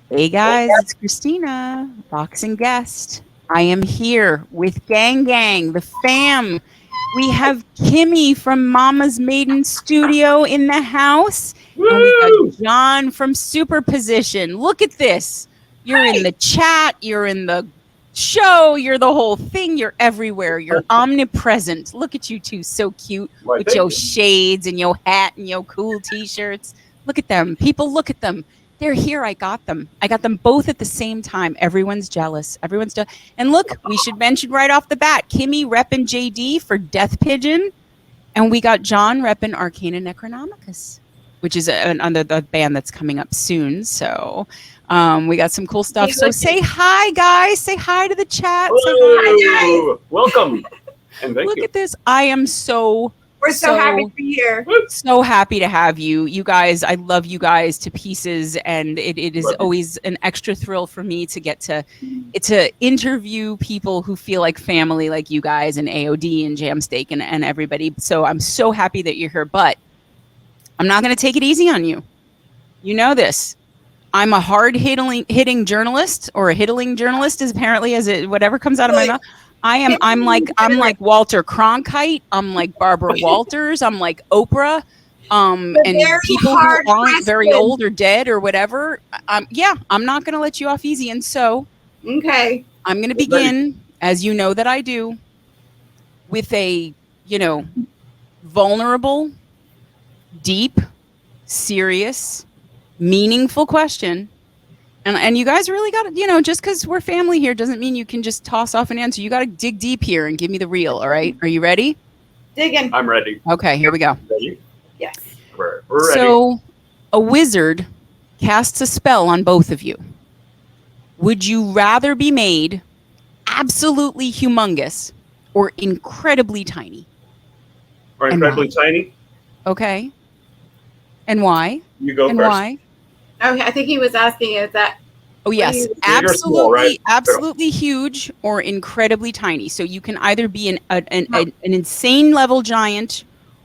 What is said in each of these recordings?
Hey guys, it's Christina, boxing guest. I am here with Gang Gang, the fam. We have Kimmie from Mama's Maiden Studio in the house, and we got Woo! John from Superposition. Look at this. You're in the chat, you're in the show, you're the whole thing, you're everywhere, you're omnipresent. Look at you two, so cute Why, with thank your you. shades and your hat and your cool t-shirts. Look at them. People, look at them. They're here. I got them. I got them both at the same time. Everyone's jealous. And look, we should mention right off the bat, Kimmie repping JD for Death Pigeon. And we got John repping Arcana Necronomicus, which is under the band that's coming up soon. So we got some cool stuff. So say hi, guys. Say hi to the chat. Hello. Say hi, guys. Welcome. And thank Look you. at this. I am so We're so happy to be here. So happy to have you. You guys, I love you guys to pieces. And it is always an extra thrill for me to get to interview people who feel like family, like you guys and AOD and Jamsteak and everybody. So I'm so happy that you're here. But I'm not going to take it easy on you. You know this. I'm a hard-hitting journalist, or a hittling journalist, as apparently as it whatever comes out of my mouth. I'm like Walter Cronkite. I'm like Barbara Walters. I'm like Oprah. And people who aren't very old or dead or whatever. I'm not going to let you off easy. And so, okay, I'm going to begin, as you know that I do, with a, vulnerable, deep, serious, meaningful question. And you guys really got to, just because we're family here doesn't mean you can just toss off an answer. You got to dig deep here and give me the real. All right. Are you ready? Digging. I'm ready. Okay, here we go. Ready? Yes. We're ready. So a wizard casts a spell on both of you. Would you rather be made absolutely humongous or incredibly tiny? Or incredibly tiny? Okay. And why? You go and first. Why? Okay, I think he was asking is that. Oh yes, absolutely, small, right? absolutely huge or incredibly tiny. So you can either be an insane level giant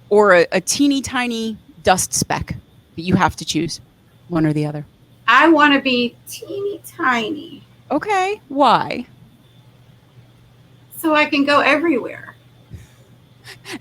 or a teeny tiny dust speck. But you have to choose one or the other. I want to be teeny tiny. Okay, why? So I can go everywhere.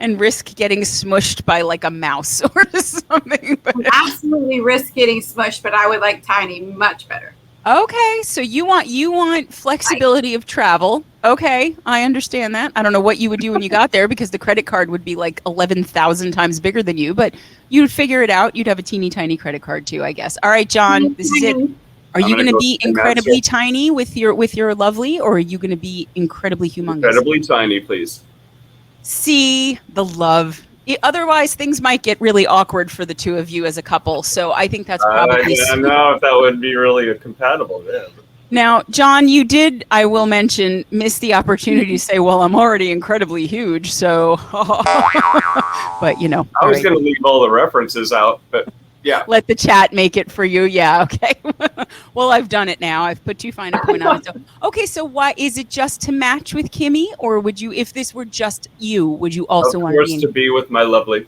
And risk getting smushed by like a mouse or something. Absolutely risk getting smushed, but I would like tiny much better. Okay, so you want flexibility of travel. Okay, I understand that. I don't know what you would do when you got there because the credit card would be like 11,000 times bigger than you, but you'd figure it out. You'd have a teeny tiny credit card too, I guess. All right, John, this is it. Are you going to be incredibly tiny with your lovely, or are you going to be incredibly humongous? Incredibly tiny, please. See the love. Otherwise, things might get really awkward for the two of you as a couple. So I think that's probably. I don't know if that would be really compatible. Yeah. Now, John, you did, I will mention, miss the opportunity to say, well, I'm already incredibly huge. So, but I was going to leave all the references out, but yeah. Let the chat make it for you. Yeah. Okay. Well, I've done it now. I've put too fine a point on it. So, okay. So why is it just to match with Kimmie, or would you, if this were just you, would you also want to be with my lovely,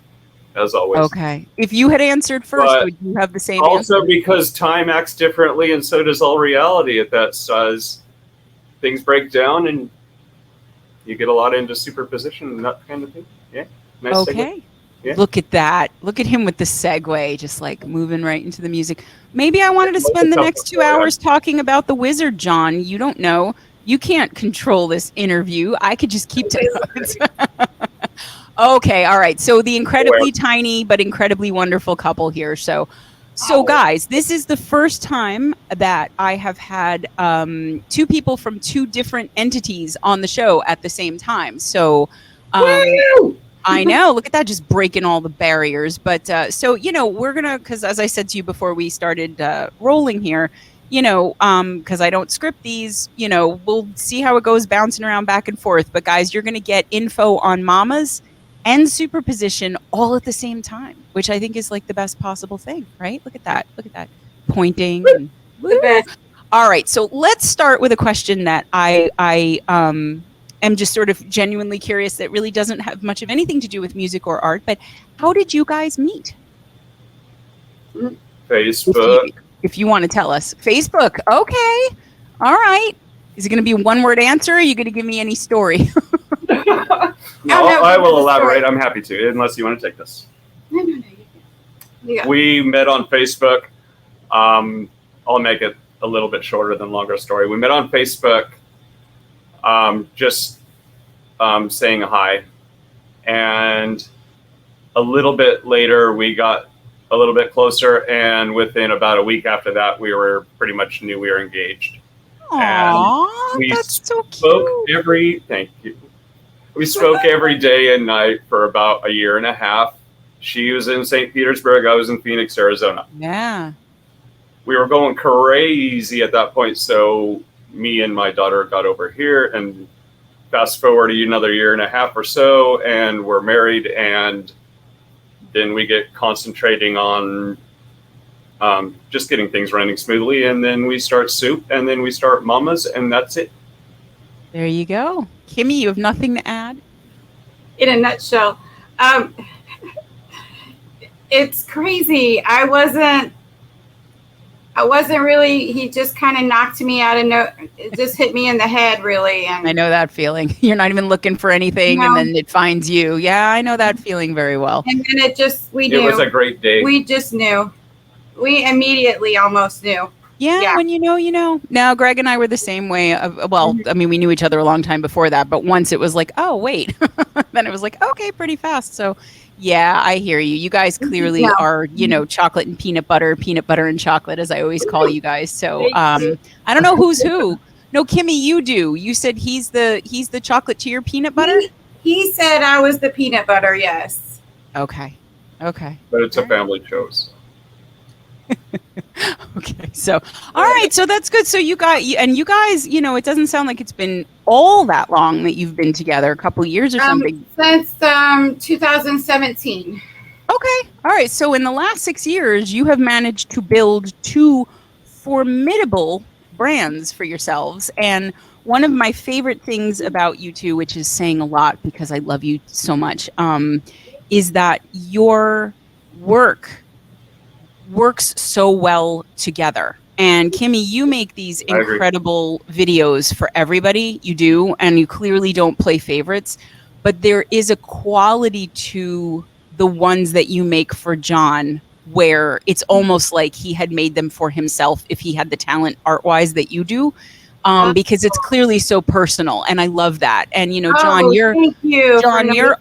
as always. Okay. If you had answered first, would you have the same also answer? Because time acts differently, and so does all reality at that size. Things break down, and you get a lot into superposition and that kind of thing. Yeah. Nice. Okay. Yeah. Look at that. Look at him with the segue, just like moving right into the music. Maybe I wanted to spend the next 2 hours talking about the wizard, John. You don't know. You can't control this interview. I could just keep Okay. All right. So the incredibly tiny but incredibly wonderful couple here. So guys, this is the first time that I have had two people from two different entities on the show at the same time. So I know. Look at that, just breaking all the barriers. But so, we're going to, because as I said to you before we started rolling here, because I don't script these, we'll see how it goes bouncing around back and forth. But guys, you're going to get info on Mamas and Superposition all at the same time, which I think is like the best possible thing, right? Look at that. Look at that. Pointing. And, all right. So let's start with a question that I am just sort of genuinely curious, that really doesn't have much of anything to do with music or art, but how did you guys meet? Facebook. if you want to tell us. Facebook. Okay. All right. Is it going to be a one-word answer? Or are you going to give me any story? No, I will elaborate. I'm happy to, unless you want to take this. No, you can. Yeah. We met on Facebook. I'll make it a little bit shorter than longer story. We met on Facebook, just saying hi. And a little bit later, we got a little bit closer. And within about a week after that, we were pretty much knew we were engaged. Aww, we that's so spoke cute. Thank you. We spoke every day and night for about a year and a half. She was in St. Petersburg. I was in Phoenix, Arizona. Yeah. We were going crazy at that point. So me and my daughter got over here, and fast forward another year and a half or so, and we're married. And then we get concentrating on just getting things running smoothly. And then we start Soup, and then we start Mamas, and that's it. There you go. Kimmie, you have nothing to add? In a nutshell, it's crazy. I wasn't really, he just kind of knocked me out of it just hit me in the head, really. And I know that feeling. You're not even looking for anything, No. and then it finds you. Yeah, I know that feeling very well. and then we It knew. was a great day. We just knew. We immediately almost knew. Yeah, when you know, you know. Now, Greg and I were the same way. Well, I mean, we knew each other a long time before that, but once it was like, oh, wait. Then it was like, okay, pretty fast. So, yeah, I hear you. You guys clearly Yeah. are, chocolate and peanut butter and chocolate, as I always call you guys. So, I don't know who's who. No, Kimmie, you do. You said he's the chocolate to your peanut butter? He said I was the peanut butter, yes. Okay. But it's a family choice. Okay, so all right, so that's good. So you guys, it doesn't sound like it's been all that long that you've been together, a couple of years or something. Since 2017. Okay, all right. So in the last 6 years, you have managed to build two formidable brands for yourselves. And one of my favorite things about you two, which is saying a lot because I love you so much, is that your works so well together. And Kimmie, you make these incredible videos for everybody. You do, and you clearly don't play favorites, but there is a quality to the ones that you make for John where it's almost like he had made them for himself if he had the talent art-wise that you do. Because it's clearly so personal, and I love that. And John, you're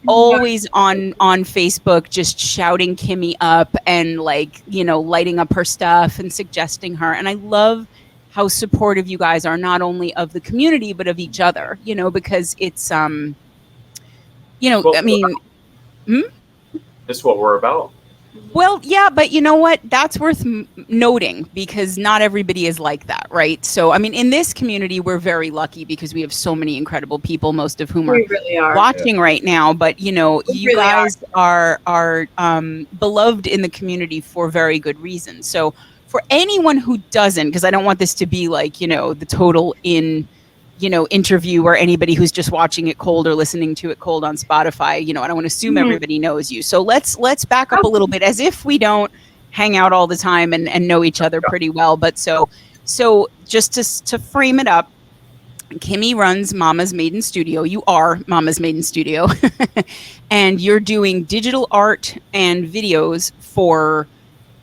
always on Facebook, just shouting Kimmie up and lighting up her stuff and suggesting her. And I love how supportive you guys are, not only of the community but of each other. Because it's It's what we're about. Well, yeah, but you know what? That's worth noting because not everybody is like that, right? So, I mean, in this community, we're very lucky because we have so many incredible people, most of whom really are watching right now. But, you really guys are beloved in the community for very good reasons. So for anyone who doesn't, because I don't want this to be like, the total interview or anybody who's just watching it cold or listening to it cold on Spotify, I don't want to assume everybody knows you. So let's back up a little bit as if we don't hang out all the time and know each other pretty well. But so just to frame it up, Kimmie runs Mama's Maiden Studio. You are Mama's Maiden Studio. And you're doing digital art and videos for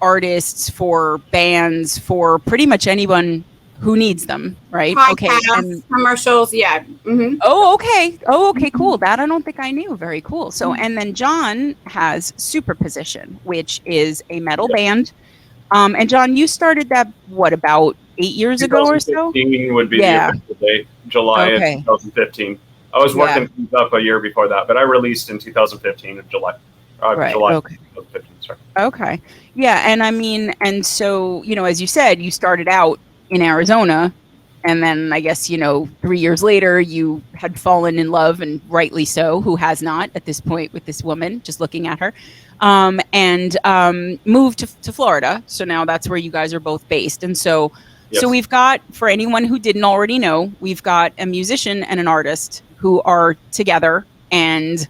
artists, for bands, for pretty much anyone who needs them, right? Podcasts, commercials, yeah. Mm-hmm. Oh, okay, cool. That I don't think I knew. Very cool. So, and then John has Superposition, which is a metal band. And John, you started that, about 8 years ago or so? 2015 would be the official date, July of 2015. I was working things up a year before that, but I released in 2015 of July. July 2015, sorry. Okay. Yeah, and I mean, and so, as you said, you started out in Arizona, and then I guess 3 years later you had fallen in love, and rightly so, who has not at this point with this woman, just looking at her, and moved to Florida. So now that's where you guys are both based. And so we've got, for anyone who didn't already know, we've got a musician and an artist who are together and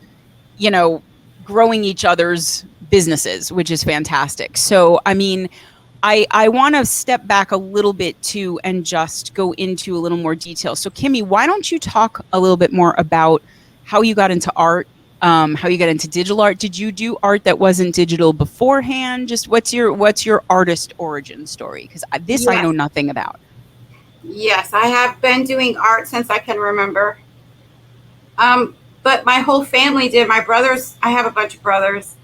growing each other's businesses, which is fantastic. So I mean, I want to step back a little bit too and just go into a little more detail. So Kimmie, why don't you talk a little bit more about how you got into art, how you got into digital art? Did you do art that wasn't digital beforehand? Just what's your artist origin story? Because this I know nothing about. Yes, I have been doing art since I can remember. But my whole family did. My brothers, I have a bunch of brothers,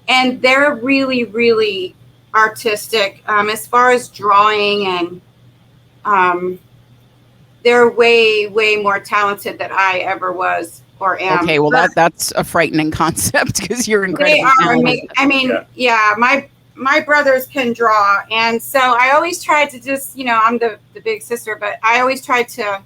and they're really, really artistic as far as drawing, and they're way, way more talented than I ever was or am. Okay, well that's a frightening concept because you're incredibly talented. I mean, yeah, my brothers can draw, and so I always tried to just, I'm the big sister, but I always tried to,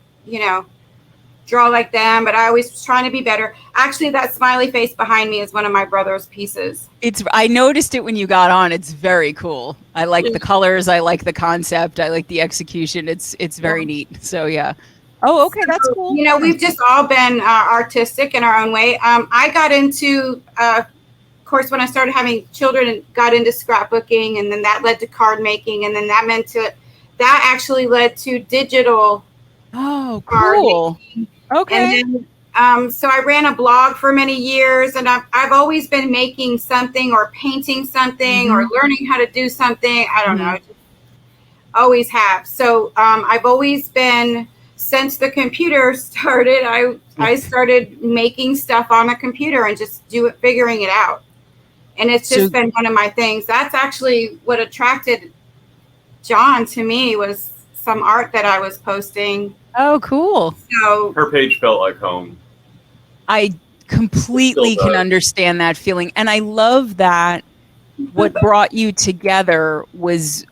draw like them, but I always was trying to be better. Actually, that smiley face behind me is one of my brother's pieces. I noticed it when you got on. It's very cool. I like the colors. I like the concept. I like the execution. It's very neat. So yeah. Oh, okay, that's cool. We've just all been artistic in our own way. I got into, of course, when I started having children, and got into scrapbooking, and then that led to card making, and then that actually led to digital. Oh, cool. Okay. And then, so I ran a blog for many years, and I've always been making something or painting something or learning how to do something. I don't know, just always have. So I've always been, since the computer started, I started making stuff on a computer and just figuring it out. And it's just been one of my things. That's actually what attracted John to me, was some art that I was posting. Oh, cool. So her page felt like home. I completely can understand that feeling. And I love that what brought you together was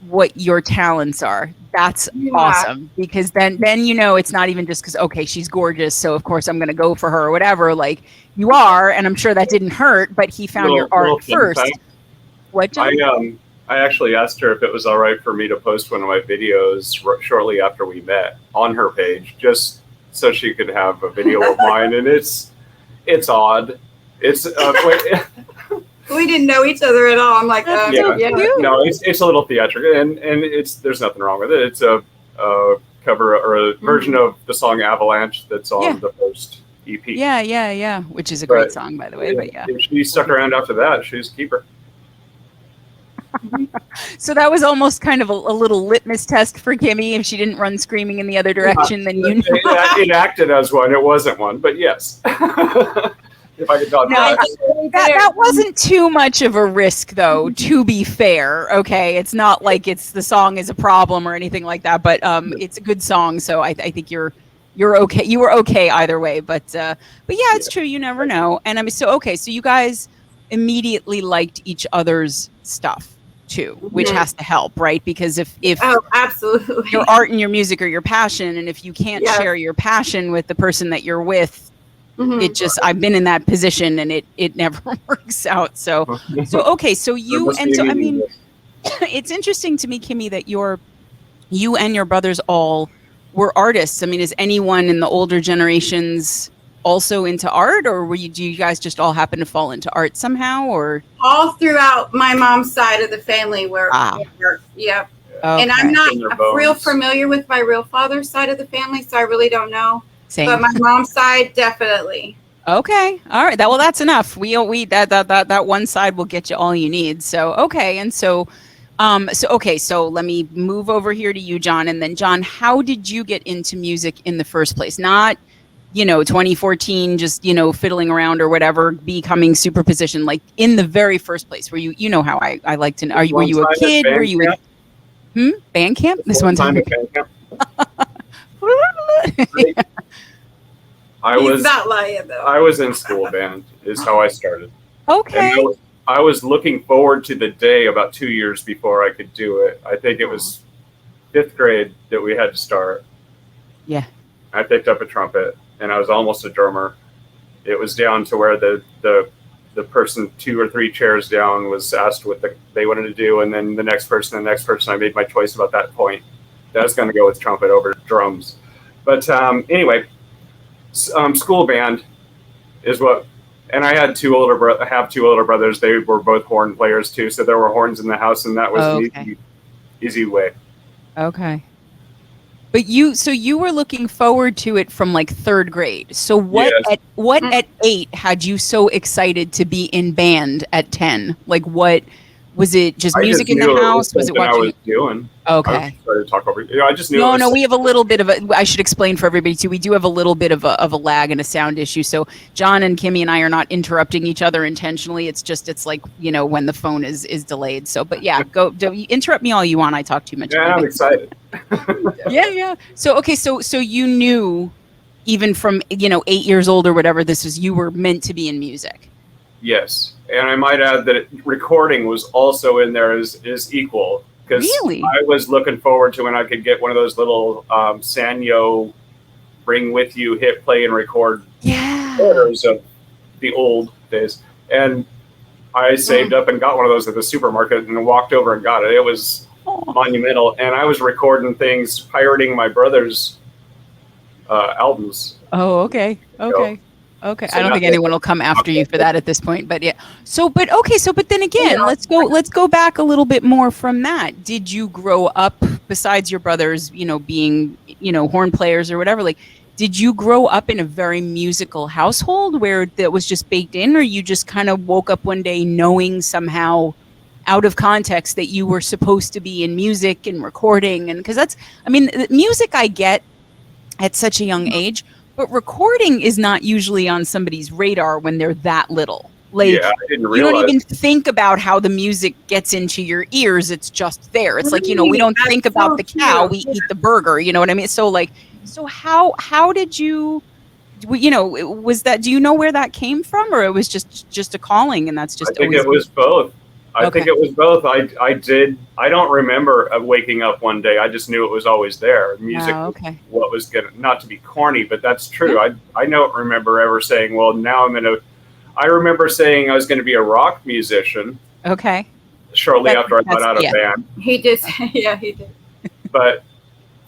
what your talents are. That's awesome. Because then it's not even just because, okay, she's gorgeous, so of course I'm going to go for her or whatever. Like, you are, and I'm sure that didn't hurt, but he found your art first. What, John? I actually asked her if it was all right for me to post one of my videos shortly after we met on her page, just so she could have a video of mine. And it's odd. It's we didn't know each other at all. I'm like, no, it's a little theatrical, and there's nothing wrong with it. It's a cover or a version of the song Avalanche that's on the first EP. Yeah, which is a great song, by the way. But yeah, if she stuck around after that, she's a keeper. So that was almost kind of a little litmus test for Kimmie. If she didn't run screaming in the other direction, then you know. It acted as one. It wasn't one, but yes. If I could dodge that wasn't too much of a risk, though, to be fair. Okay, it's not like the song is a problem or anything like that, but it's a good song, so I think you're okay. You were okay either way, but yeah, it's true. You never know. And I mean, so you guys immediately liked each other's stuff too, which has to help, right? Because if absolutely, your art and your music are your passion, and if you can't share your passion with the person that you're with, it just, I've been in that position and it never works out. So okay, so you, and so I mean, it's interesting to me, Kimmie, that you and your brothers all were artists. I mean, is anyone in the older generations also into art, or do you guys just all happen to fall into art somehow? Or all throughout my mom's side of the family were yeah. Okay. And I'm not real familiar with my real father's side of the family, so I really don't know. Same. But my mom's side, definitely. Okay. All right. Well, that's enough. That one side will get you all you need. So, okay. And so let me move over here to you, John. And then John, how did you get into music in the first place? Not, 2014, just, fiddling around or whatever, becoming Superposition, like in the very first place where you know how I like to know. Were you a kid? Were you band camp? This one time at band camp. He's not lying, though. I was in school band is how I started. Okay. And I was looking forward to the day about 2 years before I could do it. I think it was 5th grade that we had to start. Yeah. I picked up a trumpet and I was almost a drummer. It was down to where the person 2 or 3 chairs down was asked what they wanted to do, and then the next person. I made my choice about that point. I was going to go with trumpet over drums. But anyway, school band is what, and I had 2 older brothers. They were both horn players too, so there were horns in the house, and that was an easy way. Okay. But you were looking forward to it from like third grade. So what Yes. at 8 had you so excited to be in band at 10? Like what was it? Just I music just in knew the house? Was it something I watching? was doing. Okay. I was trying to talk over. I just knew. No, we have a little bit of a. I should explain for everybody too. We do have a little bit of a lag and a sound issue. So John and Kimmie and I are not interrupting each other intentionally. It's like when the phone is delayed. So, but yeah, go interrupt me all you want. I talk too much. Yeah, I'm excited. Yeah. So okay, so you knew even from 8 years old or whatever this was, you were meant to be in music. Yes, and I might add that recording was also in there is equal. Because Really? I was looking forward to when I could get one of those little Sanyo bring with you hit play and record photos of the old days. And I saved up and got one of those at the supermarket and walked over and got it. It was monumental. And I was recording things, pirating my brother's albums. Oh, okay. So I don't think anyone will come after you for that at this point, but yeah. But then again, let's go back a little bit more from that. Did you grow up, besides your brothers, being, horn players or whatever, like, did you grow up in a very musical household where that was just baked in, or you just kind of woke up one day knowing somehow out of context that you were supposed to be in music and recording? And because music I get at such a young age, but recording is not usually on somebody's radar when they're that little. Like, I didn't realize. You don't even think about how the music gets into your ears. It's just there. It's like, we don't think about the cow. We eat the burger. You know what I mean? So how did you, was that, do you know where that came from, or it was just a calling and that's just I think it was both. I Okay. think it was both. I don't remember waking up one day. I just knew it was always there. Music was what was going to, not to be corny, but that's true. I don't remember ever saying, well, now I remember saying I was going to be a rock musician. Okay. Shortly after I got out of band. He did. Yeah, he did. But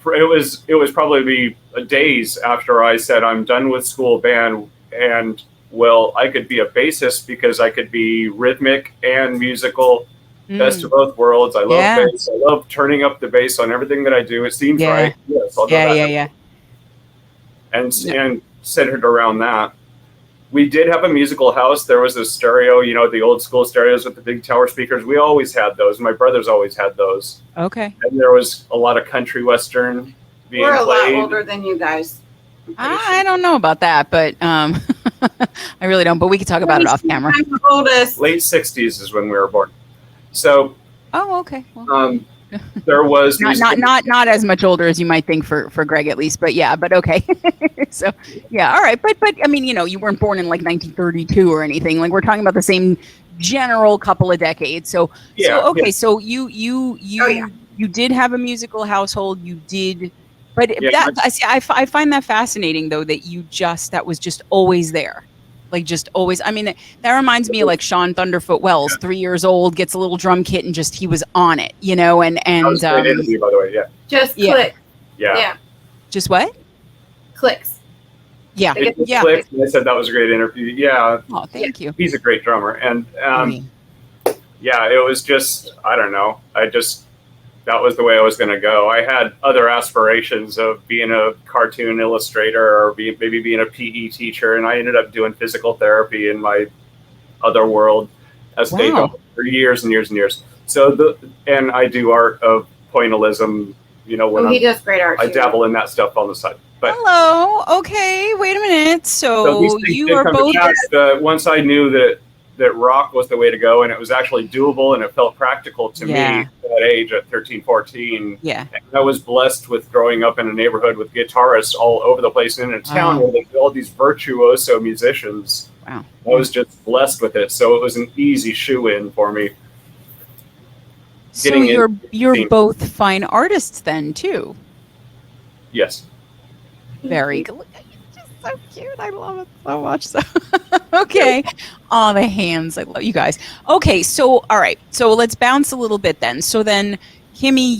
it was probably days after I said I'm done with school band, and well, I could be a bassist because I could be rhythmic and musical, best of both worlds. I love bass. I love turning up the bass on everything that I do. It seems right. Yes, I'll do that. And centered around that. We did have a musical house. There was a stereo, the old school stereos with the big tower speakers. We always had those. My brothers always had those. Okay. And there was a lot of country western being We're a played. lot older than you guys. I don't know about that, but I really don't. But we could talk about it off camera. I'm the oldest. Late 60s is when we were born. So. Oh, okay. Well. There was not as much older as you might think for Greg, at least, but okay. So yeah, all right, but you weren't born in like 1932 or anything. Like, we're talking about the same general couple of decades. So you did have a musical household. You did, but I find that fascinating though, that that was just always there. Like, just always. That reminds me of like Sean Thunderfoot Wells, 3 years old, gets a little drum kit and he was on it, and that was a great interview, by the way. Yeah. Just click. Yeah. Just what? Clicks. Yeah. It just clicked, and I said that was a great interview. Yeah. Oh, thank you. He's a great drummer, and it was just, I don't know. That was the way I was going to go. I had other aspirations of being a cartoon illustrator or maybe being a PE teacher, and I ended up doing physical therapy in my other world as they go for years and years and years. So and I do art of pointillism. When he does great art. I dabble in that stuff on the side. But hello. Okay. Wait a minute. So you are both. Once I knew that rock was the way to go, and it was actually doable, and it felt practical to me at that age, at 13, 14. Yeah. And I was blessed with growing up in a neighborhood with guitarists all over the place, in a town where there's all these virtuoso musicians. Wow. I was just blessed with it, so it was an easy shoe-in for me. So you're both fine artists then, too? Yes. Very good. So cute. I love it so much. So okay. Oh, the hands. I love you guys. Okay, so all right. So let's bounce a little bit then. So then, Kimmie,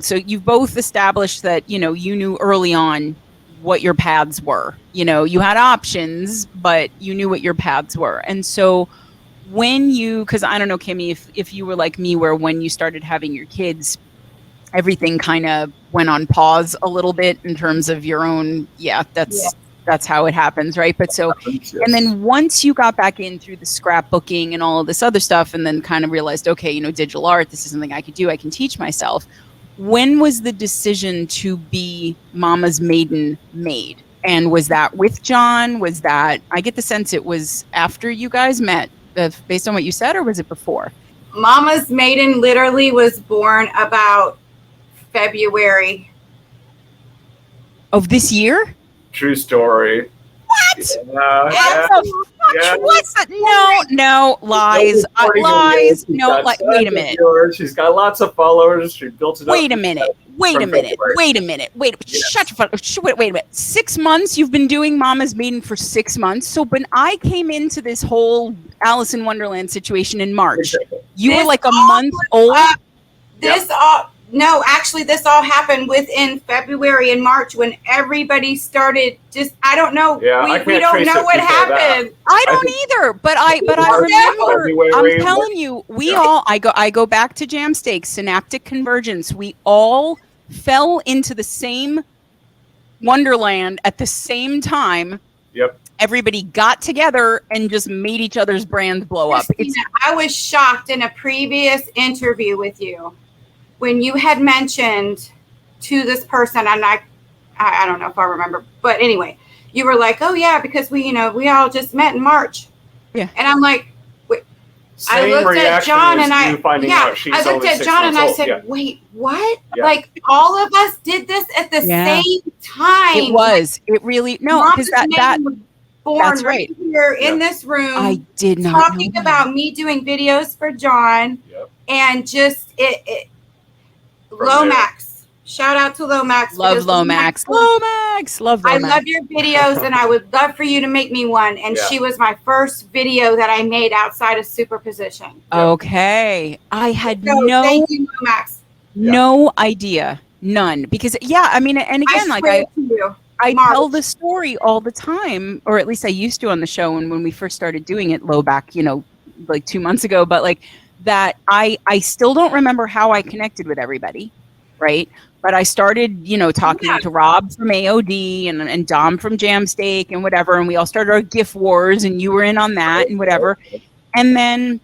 so you've both established that, you knew early on what your paths were. You had options, but you knew what your paths were. And so because I don't know, Kimmie, if you were like me, where when you started having your kids, everything kind of went on pause a little bit in terms of your own. That's how it happens, right? But so, and then once you got back in through the scrapbooking and all of this other stuff, and then kind of realized, okay, you know, digital art, this is something I could do, I can teach myself. When was the decision to be Mama's Maiden made? And was that with John? Was that, I get the sense it was after you guys met, based on what you said, or was it before? Mama's Maiden literally was born about February of this year. True story. What? What's that? No, lies. Lies. No, wait a minute. She's got lots of followers. She built it up. Wait a minute. Wait a minute. Shut your fuck. Wait a minute. 6 months. You've been doing Mama's Maiden for 6 months. So when I came into this whole Alice in Wonderland situation in March, you were like a month old. No, actually, this all happened within February and March when everybody started just, I don't know. Yeah, we don't know what happened. I don't either, but I remember, I'm telling you, I go back to Jamstix, synaptic convergence. We all fell into the same Wonderland at the same time. Yep. Everybody got together and just made each other's brands blow up. Christina, I was shocked in a previous interview with you when you had mentioned to this person, and I don't know if I remember, but anyway, you were like, oh yeah, because we all just met in March. Yeah. And I'm like, wait. I looked at John and I looked at John and I said, wait, what? Yeah. Like all of us did this at the same time. It was. It really because that was born right here in this room. I did not talking about me doing videos for John and just it Lomax. Shout out to Lomax. Love Lomax. Love Lomax. I love your videos and I would love for you to make me one. And she was my first video that I made outside of Superposition. Okay. I had thank you, Lomax. No idea. None. Because I mean, and again, I tell the story all the time, or at least I used to on the show and when we first started doing it low back, like 2 months ago, but like that I still don't remember how I connected with everybody, right? But I started, talking to Rob from AOD and Dom from Jamsteak and whatever, and we all started our GIF wars, and you were in on that and whatever. And then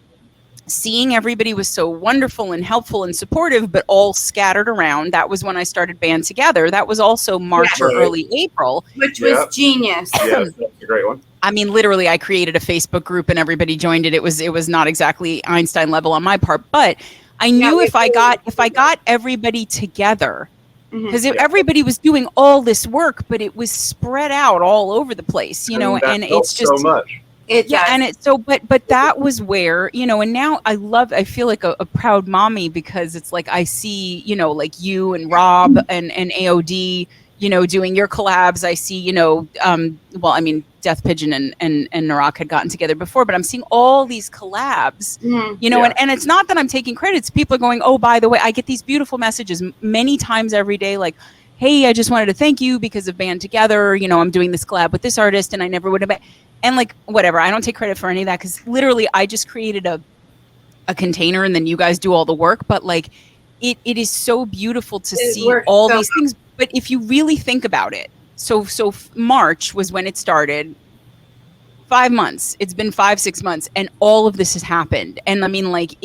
seeing everybody was so wonderful and helpful and supportive, but all scattered around. That was when I started Band Together. That was also March or early April. Which was genius. Yeah, that's a great one. I mean, literally, I created a Facebook group and everybody joined it. It was not exactly Einstein level on my part, but I knew if I got everybody together, because everybody was doing all this work, but it was spread out all over the place, and it's just so much. But that was where, and now I feel like a proud mommy because it's like I see, like you and Rob and AOD, doing your collabs. I see, Death Pigeon and Narak had gotten together before, but I'm seeing all these collabs, and it's not that I'm taking credits. People are going, oh, by the way, I get these beautiful messages many times every day, like, hey, I just wanted to thank you because of Band Together. I'm doing this collab with this artist and I never would have been. And like, whatever, I don't take credit for any of that because literally I just created a container and then you guys do all the work. But like, it is so beautiful to see all these things. But if you really think about it, so March was when it started. 5 months. It's been 5-6 months, and all of this has happened. And I mean, like,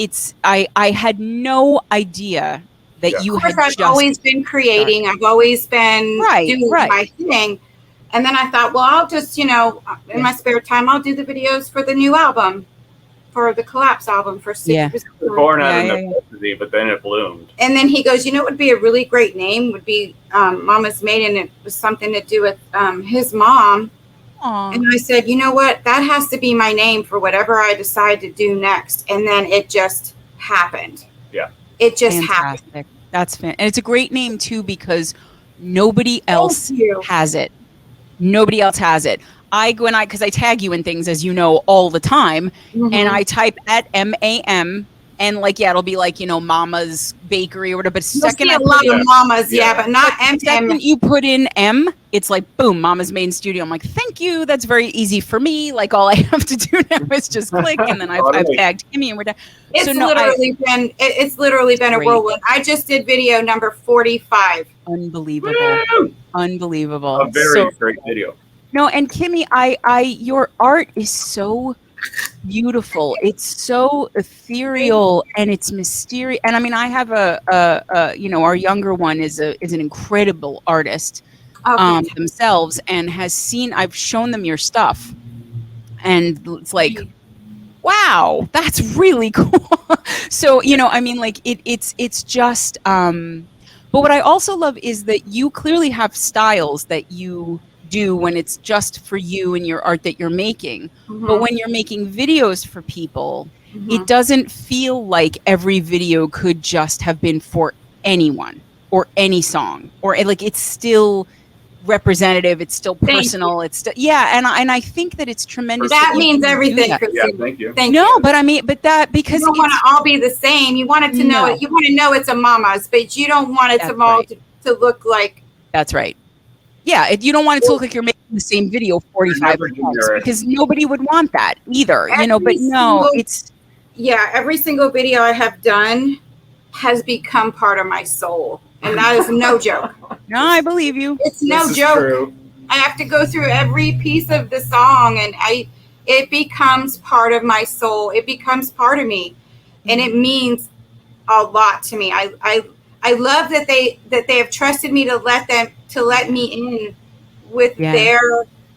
I had no idea that you had. I've always been creating. I've always been doing my thing. And then I thought, well, I'll just, in my spare time, I'll do the videos for the new album, for the Collapse album for born out of necessity, but then it bloomed. And then he goes, what would be a really great name would be Mama's Maiden. It was something to do with his mom. Aww. And I said, you know what? That has to be my name for whatever I decide to do next. And then it just happened. Yeah. It just happened. That's fantastic. And it's a great name, too, because nobody else has it. Nobody else has it. Because I tag you in things, as you know, all the time. Mm-hmm. And I type at MAM And like, yeah, it'll be like, Mama's Bakery or whatever. But You'll second see I a put lot in, of mamas, but not M. second you put in M, it's like, boom, Mama's Maiden Studio. I'm like, thank you. That's very easy for me. Like, all I have to do now is just click, and then I've tagged Kimmie, and we're done. It's literally been a whirlwind. I just did video number 45. Unbelievable. Woo! Unbelievable. A very great video. No, and Kimmie, your art is so beautiful. It's so ethereal and it's mysterious. And I mean, I have our younger one is an incredible artist themselves, and I've shown them your stuff, and it's like, wow, that's really cool. So, I mean, like it's just, but what I also love is that you clearly have styles that you do when it's just for you and your art that you're making. But when you're making videos for people, it doesn't feel like every video could just have been for anyone or any song, or like it's still representative, it's still personal, it's still, and I think that it's tremendous. That means everything, Christina. Yeah, thank you. Thank you. But I mean, that because you don't want to all be the same. You want it to know it. You want to know it's a Mama's, but you don't want it to look like. That's right. Yeah, you don't want it to look like you're making the same video 45 times, because nobody would want that either, but no, it's... Yeah, every single video I have done has become part of my soul, and that is no joke. No, I believe you. It's no joke. True. I have to go through every piece of the song, and it becomes part of my soul. It becomes part of me, and it means a lot to me. I love that they have trusted me to let me in with their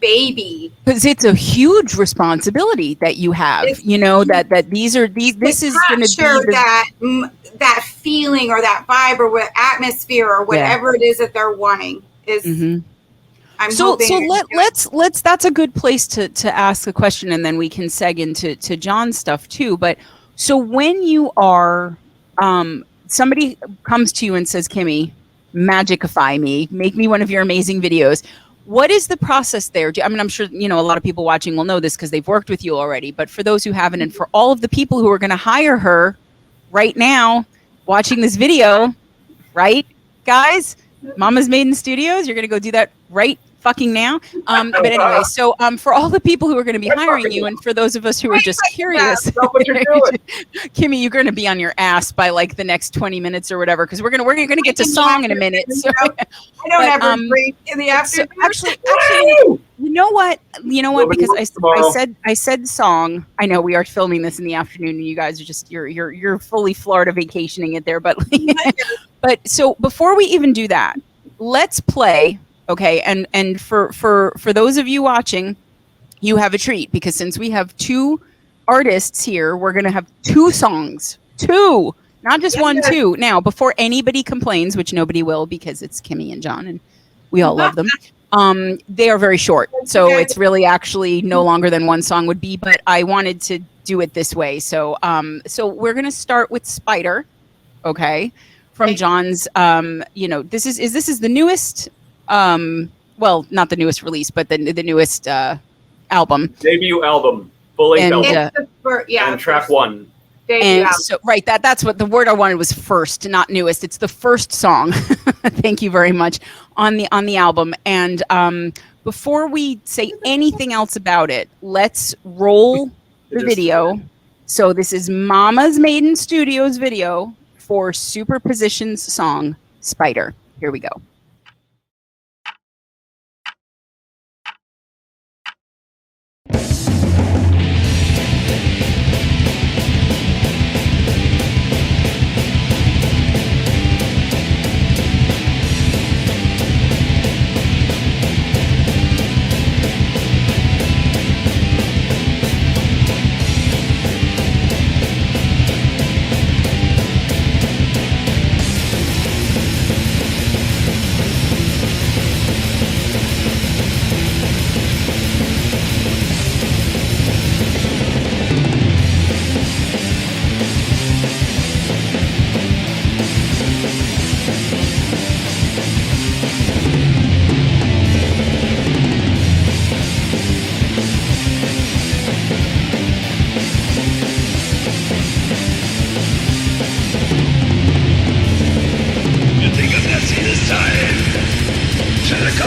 baby, because it's a huge responsibility that you have. This is going to be that feeling or that vibe or what atmosphere or whatever it is that they're wanting is. Let's that's a good place to ask a question, and then we can seg into John's stuff too. But so when you are somebody comes to you and says, Kimmie, magicify me, make me one of your amazing videos. What is the process there? I mean, I'm sure, a lot of people watching will know this because they've worked with you already, but for those who haven't, and for all of the people who are going to hire her right now, watching this video, right, guys, Mama's Maiden Studios, you're going to go do that right fucking now. But anyway, so for all the people who are going to be hiring you, and for those of us who are just curious, Kimmie, you're going to be on your ass by like the next 20 minutes or whatever, because we're going to get to song in a minute. So, I don't ever break in the afternoon. So actually, you know what? Because I said song. I know we are filming this in the afternoon, and you guys are just you're fully Florida vacationing it there, but but so before we even do that, let's play. Okay, and for those of you watching, you have a treat, because since we have two artists here, we're going to have two songs. Two, not just one, two. Now, before anybody complains, which nobody will, because it's Kimmie and John, and we all love them, they are very short. So it's really actually no longer than one song would be, but I wanted to do it this way. So so we're going to start with Spider, okay, from John's, this is the newest... well, not the newest release, but the newest album, debut album, full-length album, and track one. And so, right, that's what the word I wanted was first, not newest. It's the first song. Thank you very much on the album. And before we say anything else about it, let's roll the video. So this is Mama's Maiden Studios video for Superposition's song Spider. Here we go.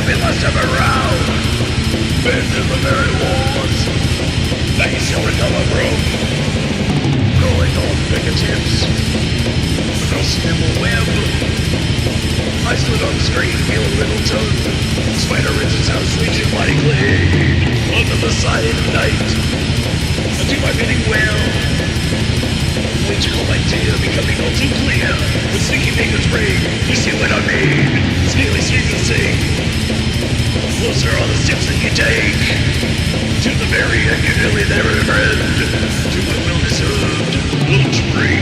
be less of around. Bend in the very walls that you shall recover from. Growing on fingertips, across nimble web. I stood on the screen, feel a little tongue. Spider ridges how sweet your body cling. Under the side of night, I do my bidding well. Wait to call my dear, becoming all too clear. The sneaky fingers ring, you see what I mean. Sneaky sweet to sing. Closer are the steps that you take. To the very end, you're nearly there, friend. To my well-deserved little drink.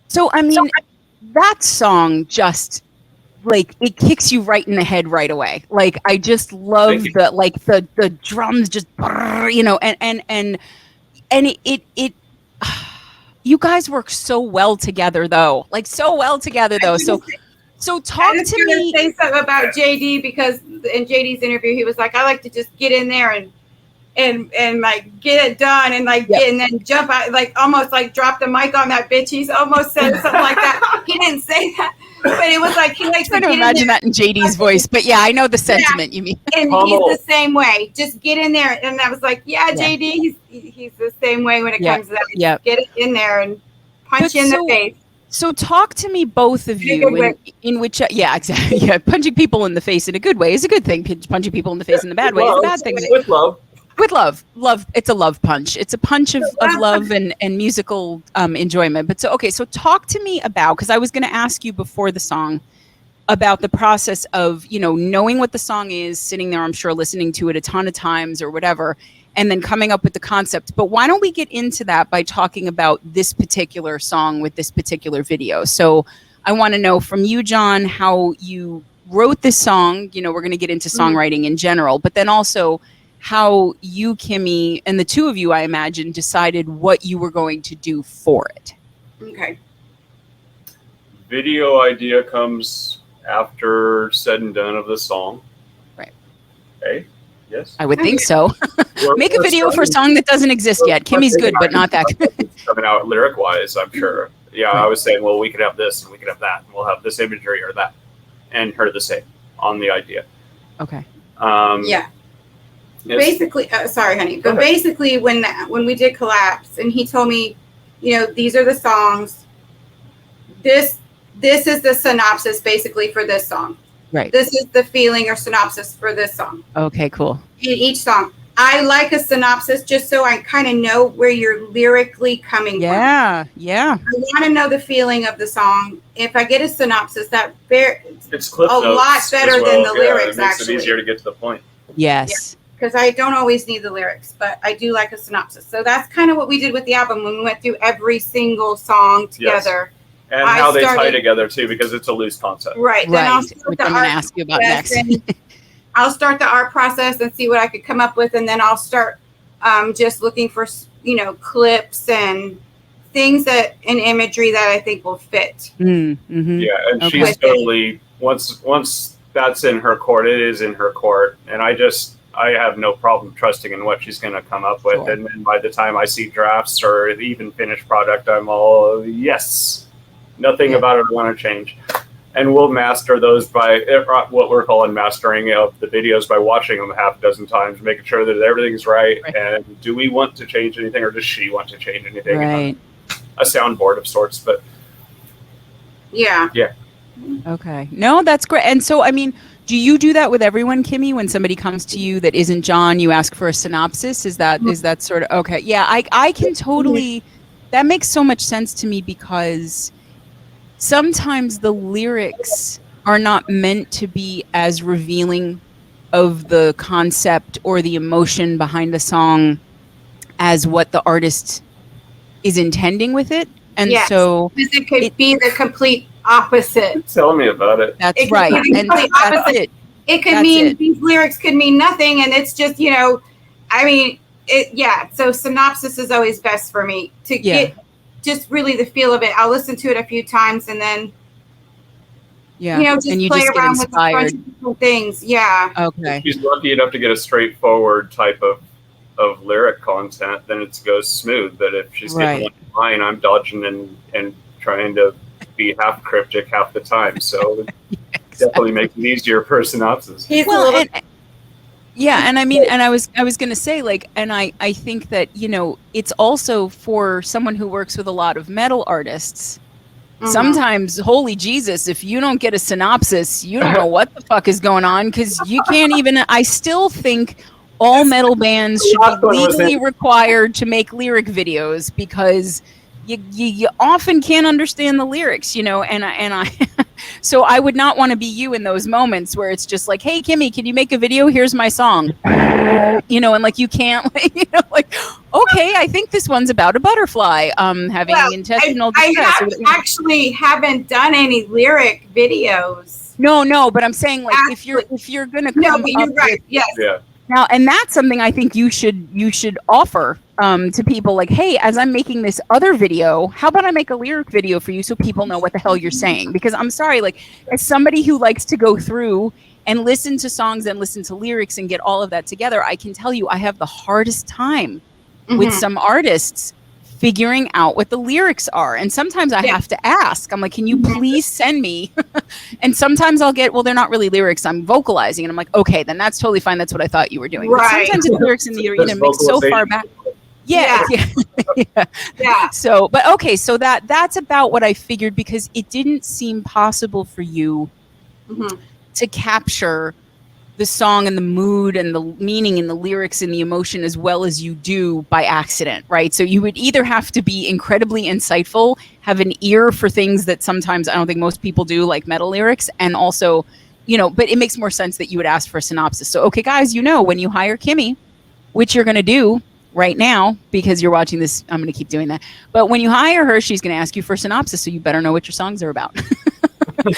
So, I mean, that song just, like, it kicks you right in the head right away. Like, I just love the drums just, you know, and it you guys work so well together, though. Like, so well together, though. So talk to me. Say something about JD, because in JD's interview, he was like, I like to just get in there and like get it done and like get, and then jump out, like almost like drop the mic on that bitch. He's almost said something like that. He didn't say that, but it was like he likes to imagine that in JD's voice. But yeah, I know the sentiment you mean. And he's the same way. Just get in there. And I was like, JD, he's the same way when it comes to that. Yeah. Get it in there and punch you in the face. So talk to me, both of you, in which, exactly. Yeah, punching people in the face in a good way is a good thing. Punching people in the face in a bad way is a bad thing. With love. With love. It's a love punch. It's a punch of love and musical enjoyment. But so talk to me about, because I was going to ask you before the song about the process of, you know, knowing what the song is, sitting there, I'm sure, listening to it a ton of times or whatever, and then coming up with the concept. But why don't we get into that by talking about this particular song with this particular video? So I want to know from you, John, how you wrote this song. You know, we're going to get into songwriting in general, but then also how you, Kimmie, and the two of you, I imagine, decided what you were going to do for it. Okay. Video idea comes after said and done of the song. Right. Okay. Yes. I would think so. Make a video for a song that doesn't exist yet. Kimmie's good, but not that good. Coming out lyric wise, I'm sure. Yeah, right. I was saying, well, we could have this and we could have that. And we'll have this imagery or that. And her the same on the idea. Okay. Yeah. Yes. Basically, sorry, honey, but basically when we did Collapse and he told me, you know, these are the songs. This is the synopsis basically for this song. Right. This is the feeling or synopsis for this song. Okay, cool. In each song. I like a synopsis just so I kind of know where you're lyrically coming from. Yeah. I want to know the feeling of the song. If I get a synopsis, it's clip a lot better than the lyrics, it makes actually. It easier to get to the point. Yes. Because I don't always need the lyrics, but I do like a synopsis. So that's kind of what we did with the album when we went through every single song together. Yes. And how they tie together, too, because it's a loose concept. Right. Then I'll start which I'm going to ask you about next. I'll start the art process and see what I could come up with, and then I'll start just looking for, you know, clips and things and imagery that I think will fit. Mm-hmm. Yeah, and she's totally, once that's in her court, it is in her court. And I have no problem trusting in what she's going to come up with. Sure. And then by the time I see drafts or even finished product, I'm all, yes, nothing about it I want to change. And we'll master those by what we're calling mastering of the videos by watching them half a dozen times, making sure that everything's right. And do we want to change anything or does she want to change anything? Right. A soundboard of sorts, but yeah. Okay. No, that's great. And so, I mean, do you do that with everyone, Kimmie? When somebody comes to you that isn't John, you ask for a synopsis? Is that sort of okay? Yeah, I can totally. That makes so much sense to me because sometimes the lyrics are not meant to be as revealing of the concept or the emotion behind the song as what the artist is intending with it. And Yes, so because it could be the complete opposite. Tell me about it. that's It could right. be the And complete that's opposite. it. It could That's mean it. these lyrics could mean nothing, and it's just, I mean, so synopsis is always best for me to get just really the feel of it. I'll listen to it a few times and then just and you play just get around with a bunch inspired. of different things. Yeah. Okay. If she's lucky enough to get a straightforward type of lyric content, then it goes smooth. But if she's getting one line, I'm dodging and trying to be half cryptic half the time. So definitely makes it easier for synopsis. And I mean, and I was going to say, like, and I think that, it's also for someone who works with a lot of metal artists. Sometimes, holy Jesus, if you don't get a synopsis, you don't know what the fuck is going on, because you can't even, I still think all metal bands should be legally required to make lyric videos, because you often can't understand the lyrics, and I so I would not want to be you in those moments where it's just like, hey, Kimmie, can you make a video? Here's my song. And like, you can't, like, okay, I think this one's about a butterfly having intestinal distress. Actually haven't done any lyric videos. No, but I'm saying, like, if you're gonna come but you're right. Yes. Yeah. Now, and that's something I think you should offer to people, like, hey, as I'm making this other video, how about I make a lyric video for you so people know what the hell you're saying? Because I'm sorry, like, as somebody who likes to go through and listen to songs and listen to lyrics and get all of that together, I can tell you I have the hardest time with some artists figuring out what the lyrics are. And sometimes I have to ask. I'm like, can you please send me? And sometimes I'll get, well, they're not really lyrics, I'm vocalizing. And I'm like, okay, then that's totally fine. That's what I thought you were doing. Right. But sometimes it's lyrics in the arena mix so far back. Yeah. So, but okay, so that's about what I figured, because it didn't seem possible for you to capture the song and the mood and the meaning and the lyrics and the emotion as well as you do by accident, right? So you would either have to be incredibly insightful, have an ear for things that sometimes I don't think most people do, like metal lyrics, and also, but it makes more sense that you would ask for a synopsis. So, okay, guys, when you hire Kimmie, which you're going to do right now because you're watching this, I'm going to keep doing that. But when you hire her, she's going to ask you for a synopsis, so you better know what your songs are about.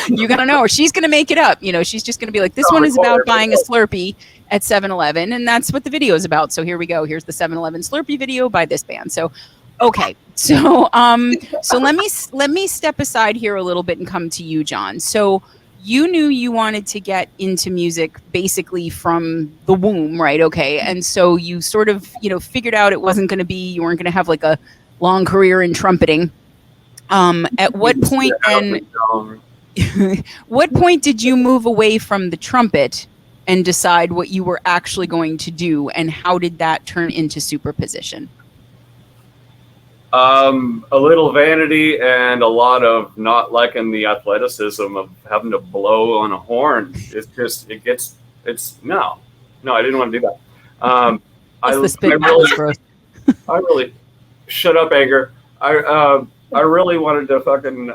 You got to know, or she's going to make it up. She's just going to be like, this one is about buying a Slurpee at 7-Eleven, and that's what the video is about. So here we go. Here's the 7-Eleven Slurpee video by this band. So, okay. So, so let me step aside here a little bit and come to you, John. So you knew you wanted to get into music basically from the womb, right? Okay. And so you sort of, figured out it wasn't going to be, you weren't going to have like a long career in trumpeting. At what point then, what point did you move away from the trumpet and decide what you were actually going to do, and how did that turn into Superposition? A little vanity and a lot of not liking the athleticism of having to blow on a horn. It's just, no, I didn't want to do that. I really, shut up, anger. I really wanted to fucking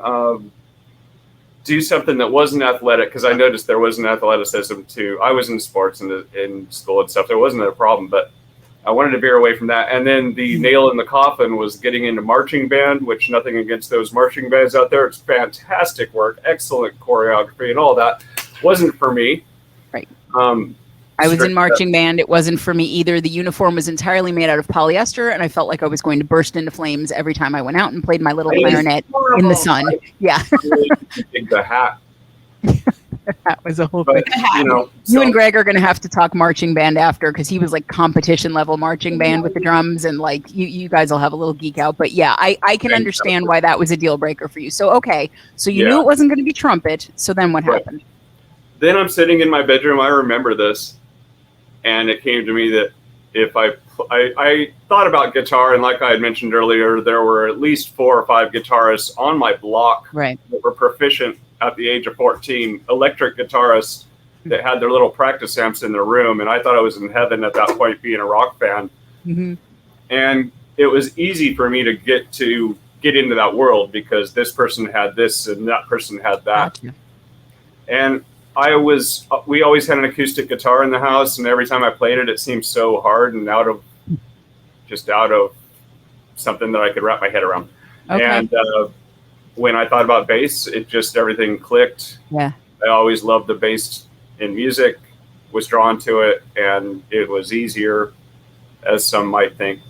do something that wasn't athletic, because I noticed there was an athleticism too. I was in sports in school and stuff. There wasn't a problem, but I wanted to veer away from that. And then the nail in the coffin was getting into marching band, which, nothing against those marching bands out there. It's fantastic work, excellent choreography and all that. Wasn't for me. Right. I was in marching band. It wasn't for me either. The uniform was entirely made out of polyester, and I felt like I was going to burst into flames every time I went out and played my little clarinet in the sun. Yeah. The hat. That was a whole thing. You and Greg are going to have to talk marching band after, because he was like competition level marching band with the drums, and like you guys will have a little geek out. But yeah, I can understand why that was a deal breaker for you. So, okay. So you knew it wasn't going to be trumpet. So then what happened? Then I'm sitting in my bedroom. I remember this. And it came to me that if I thought about guitar, and like I had mentioned earlier, there were at least 4 or 5 guitarists on my block that were proficient at the age of 14, electric guitarists that had their little practice amps in their room. And I thought I was in heaven at that point, being a rock fan. Mm-hmm. And it was easy for me to get into that world, because this person had this and that person had that. Gotcha. And we always had an acoustic guitar in the house, and every time I played it, it seemed so hard and out of something that I could wrap my head around. Okay. And when I thought about bass, everything clicked. Yeah. I always loved the bass in music, was drawn to it, and it was easier, as some might think.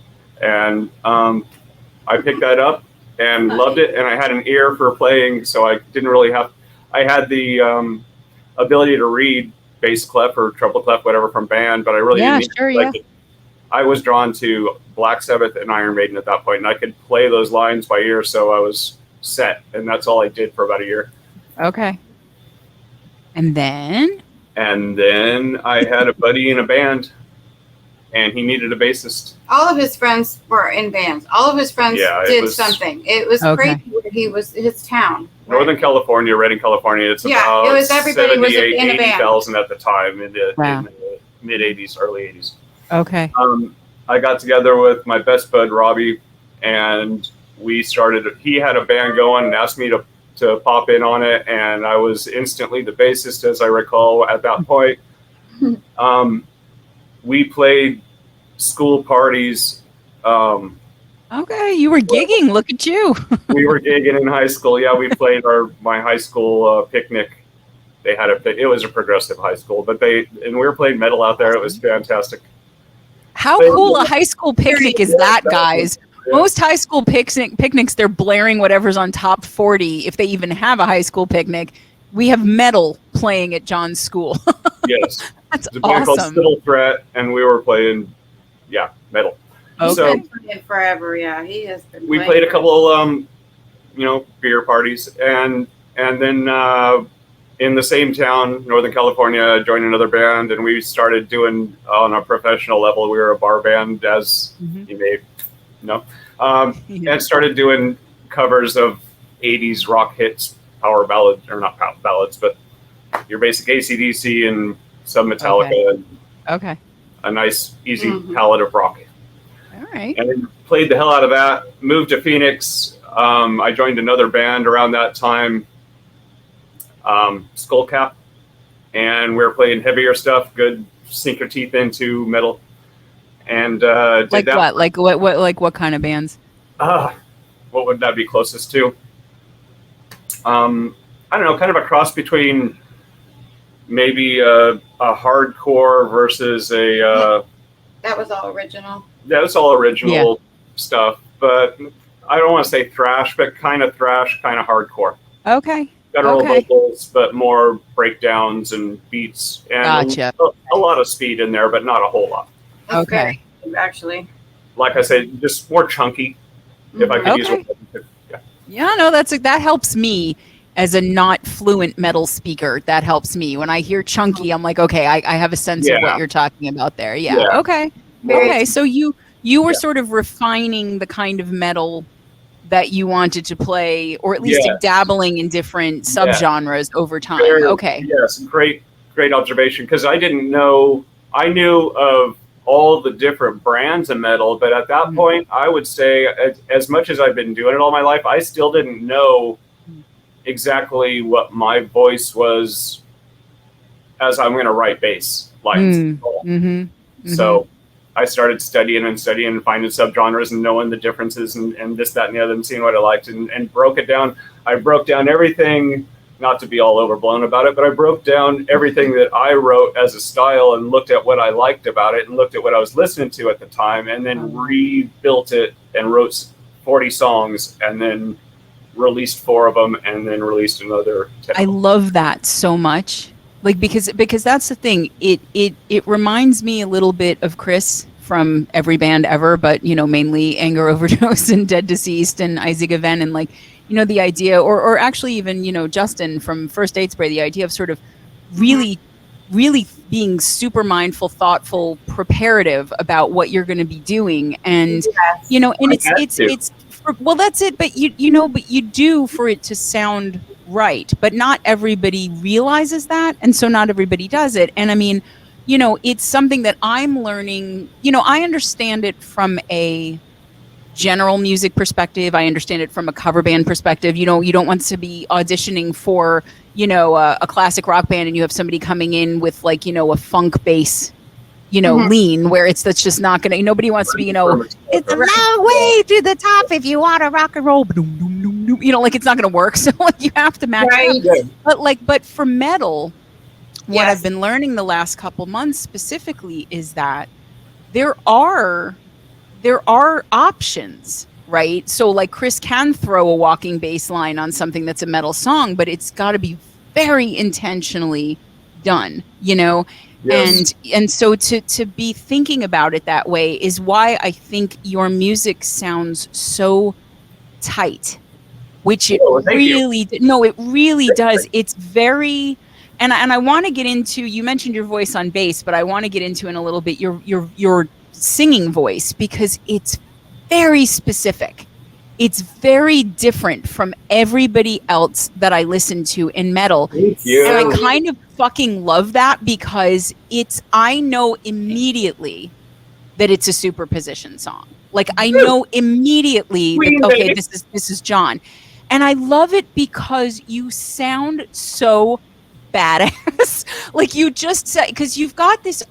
And I picked that up and loved it, and I had an ear for playing, so I didn't really I had the ability to read bass clef or treble clef, whatever, from band, but I really didn't need to like it. I was drawn to Black Sabbath and Iron Maiden at that point, and I could play those lines by ear, so I was set, and that's all I did for about a year. Okay. And then I had a buddy in a band, and he needed a bassist. All of his friends were in bands. All of his friends did something. It was crazy where his town. Northern California, Redding, California. It's about it was everybody was in a band. 80,000 at the time in the mid 80s, early 80s. Okay. I got together with my best bud, Robbie, and we started. He had a band going and asked me to pop in on it, and I was instantly the bassist, as I recall, at that point. We played school parties. Okay, you were gigging. Look at you. We were gigging in high school. Yeah, we played my high school picnic. They had it was a progressive high school, and we were playing metal out there. It was fantastic. How cool a high school picnic is that, guys? Yeah. Most high school picnics, they're blaring whatever's on top 40, if they even have a high school picnic. We have metal playing at John's school. Yes. That's awesome. It's a band called Still Threat, and we were playing, metal. Okay. So, forever, he has been. We played a couple of, beer parties, and then in the same town, Northern California, joined another band, and we started doing on a professional level. We were a bar band, as you may know, and started doing covers of 80s rock hits, power ballads, or not power ballads, but your basic AC/DC and some Metallica. Okay. A nice, easy palette of rock. All right. And then played the hell out of that. Moved to Phoenix. I joined another band around that time, Skullcap, and we were playing heavier stuff. Good, sink your teeth into metal. And did like that. What kind of bands? What would that be closest to? I don't know, kind of a cross between maybe a hardcore versus a. That was all original. That was all original stuff, but I don't want to say thrash, but kind of thrash, kind of hardcore. Okay. Federal vocals, but more breakdowns and beats, and a lot of speed in there, but not a whole lot. Okay. Actually, like I said, just more chunky. If I could use it. Yeah, no, that helps me as a not fluent metal speaker. That helps me when I hear chunky. I'm like, okay, I have a sense of what you're talking about there. Yeah. Okay. Okay. So you were sort of refining the kind of metal that you wanted to play, or at least dabbling in different subgenres over time. Okay. Yes. Great observation. Because I didn't know. I knew of all the different brands of metal, but at that point, I would say, as much as I've been doing it all my life, I still didn't know exactly what my voice was as I'm going to write bass lines. So I started studying and finding subgenres and knowing the differences and this, that, and the other, and seeing what I liked, and broke it down. I broke down everything, not to be all overblown about it, but I broke down everything that I wrote as a style and looked at what I liked about it and looked at what I was listening to at the time, and then rebuilt it and wrote 40 songs and then released 4 of them and then released another 10. I love that so much. Like, because that's the thing. It reminds me a little bit of Chris from Every Band Ever, but, mainly Anger Overdose and Dead Deceased and Isaac Event, and like, the idea, or actually even, Justin from First Aid Spray, the idea of sort of really, really being super mindful, thoughtful, preparative about what you're going to be doing. And, and it's, well, that's it. But but you do for it to sound right, but not everybody realizes that. And so not everybody does it. And I mean, it's something that I'm learning, I understand it from a general music perspective. I understand it from a cover band perspective. You don't want to be auditioning for, you know, a classic rock band and you have somebody coming in with like, you know, a funk bass, you know, lean, where that's just not going to, nobody wants to be, you know, it's a long way to the top if you want to rock and roll, you know, like it's not going to work. So like you have to match up. But for metal, what I've been learning the last couple months specifically is that there are options, right? So like Chris can throw a walking bass line on something that's a metal song, but it's got to be very intentionally done, you know? Yes. And so to be thinking about it that way is why I think your music sounds so tight, which it really does. It's very, and I want to get into, you mentioned your voice on bass, but I want to get into in a little bit your singing voice, because it's very specific. It's very different from everybody else that I listen to in metal. Thank you. And I kind of fucking love that, because I know immediately that it's a Superposition song. Like I know immediately that, okay, this is John. And I love it because you sound so badass. Like you just said, because you've got this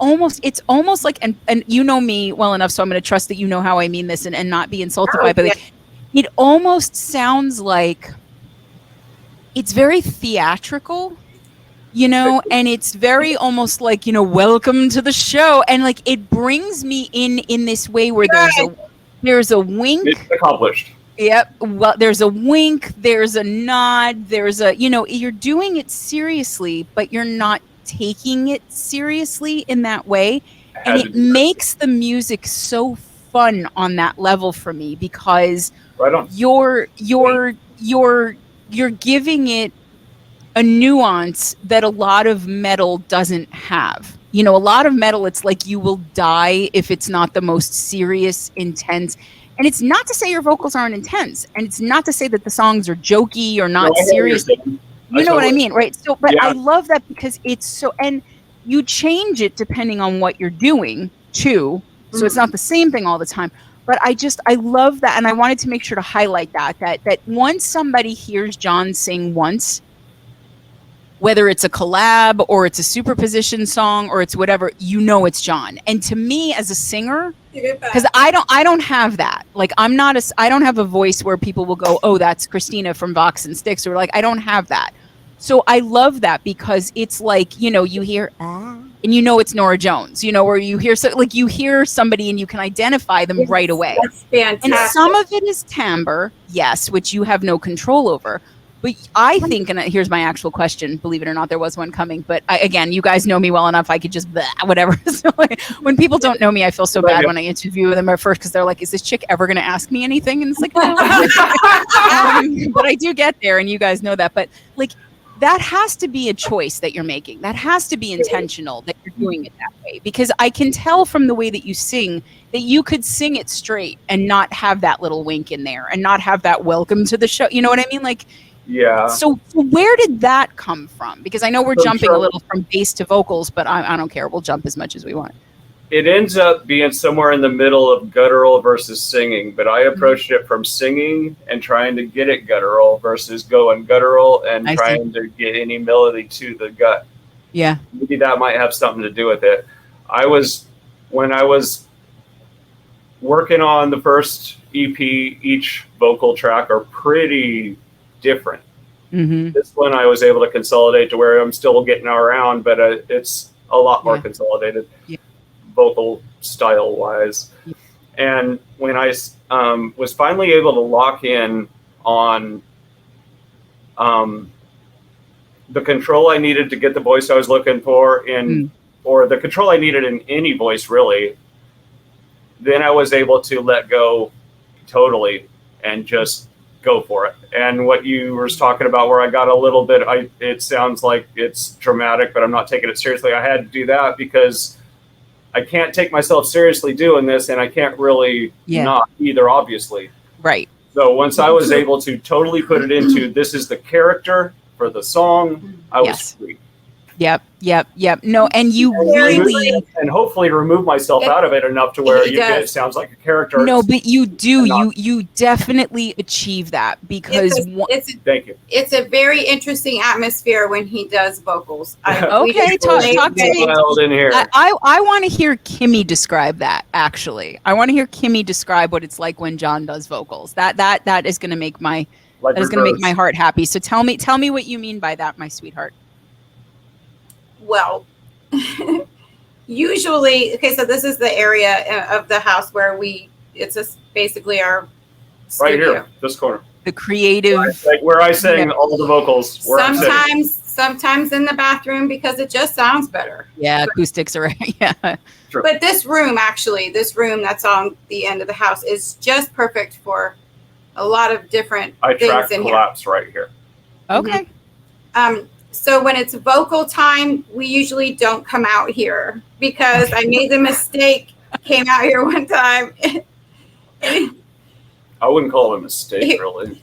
it's almost like, and you know me well enough, so I'm going to trust that you know how I mean this and not be insulted by it. But like, it almost sounds like it's very theatrical, you know, and it's very almost like, you know, welcome to the show. And like, it brings me in this way where there's a wink. It's accomplished. Yep. Well, there's a wink, there's a nod, there's a, you know, you're doing it seriously, but you're not taking it seriously in that way. And it makes the music so fun on that level for me, because you're giving it a nuance that a lot of metal doesn't have. You know, a lot of metal, it's like you will die if it's not the most serious, intense. And it's not to say your vocals aren't intense, and it's not to say that the songs are jokey or not serious. You know what I mean, right? So, but I love that because it's so, and you change it depending on what you're doing too. So it's not the same thing all the time. But I love that, and I wanted to make sure to highlight that once somebody hears John sing once, whether it's a collab or it's a Superposition song or it's whatever, you know it's John. And to me as a singer, because I don't have that. Like I don't have a voice where people will go, oh, that's Christina from voxandstix, or like I don't have that. So I love that, because it's like, you know, you hear and you know it's Nora Jones, you know, or you hear you hear somebody and you can identify them right away. That's fantastic. And some of it is timbre, yes, which you have no control over. But I think, and here's my actual question, believe it or not, there was one coming, but again, you guys know me well enough, I could just, whatever. So when people don't know me, I feel so bad when I interview them at first, because they're like, is this chick ever going to ask me anything? And it's like, no. But I do get there, and you guys know that. But like, that has to be a choice that you're making. That has to be intentional, that you're doing it that way. Because I can tell from the way that you sing that you could sing it straight and not have that little wink in there and not have that welcome to the show. You know what I mean? Like, yeah. So where did that come from? Because I know we're jumping a little from bass to vocals, but I don't care. We'll jump as much as we want. It ends up being somewhere in the middle of guttural versus singing, but I approached it from singing and trying to get it guttural versus going guttural and trying to get any melody to the gut. Yeah. Maybe that might have something to do with it. When I was working on the first EP, each vocal track are pretty different. Mm-hmm. This one I was able to consolidate to where I'm still getting around, but it's a lot more consolidated, vocal style wise. Yeah. And when I was finally able to lock in on the control I needed to get the voice I was looking for or the control I needed in any voice really, then I was able to let go totally and just go for it. And what you were talking about where I got a little bit, it sounds like it's dramatic, but I'm not taking it seriously. I had to do that because I can't take myself seriously doing this, and I can't really not either, obviously. Right. So once I was able to totally put it into, this is the character for the song, I was free. Yep. No, and you really and hopefully remove myself out of it enough to where it sounds like a character. No, but you do. You definitely achieve that because thank you. It's a very interesting atmosphere when he does vocals. Okay, talk to me. In here. I want to hear Kimmie describe that. Actually, I want to hear Kimmie describe what it's like when John does vocals. That is going to make my heart happy. So tell me what you mean by that, my sweetheart. Well, usually, okay, so this is the area of the house where it's basically our studio. Right here, this corner. The creative. Where I sang all the vocals. Sometimes in the bathroom because it just sounds better. Yeah, acoustics are, yeah. True. But this room that's on the end of the house is just perfect for a lot of different things in collapse here. Right here. Okay. So when it's vocal time, we usually don't come out here because I made the mistake, came out here one time. I wouldn't call it a mistake, really.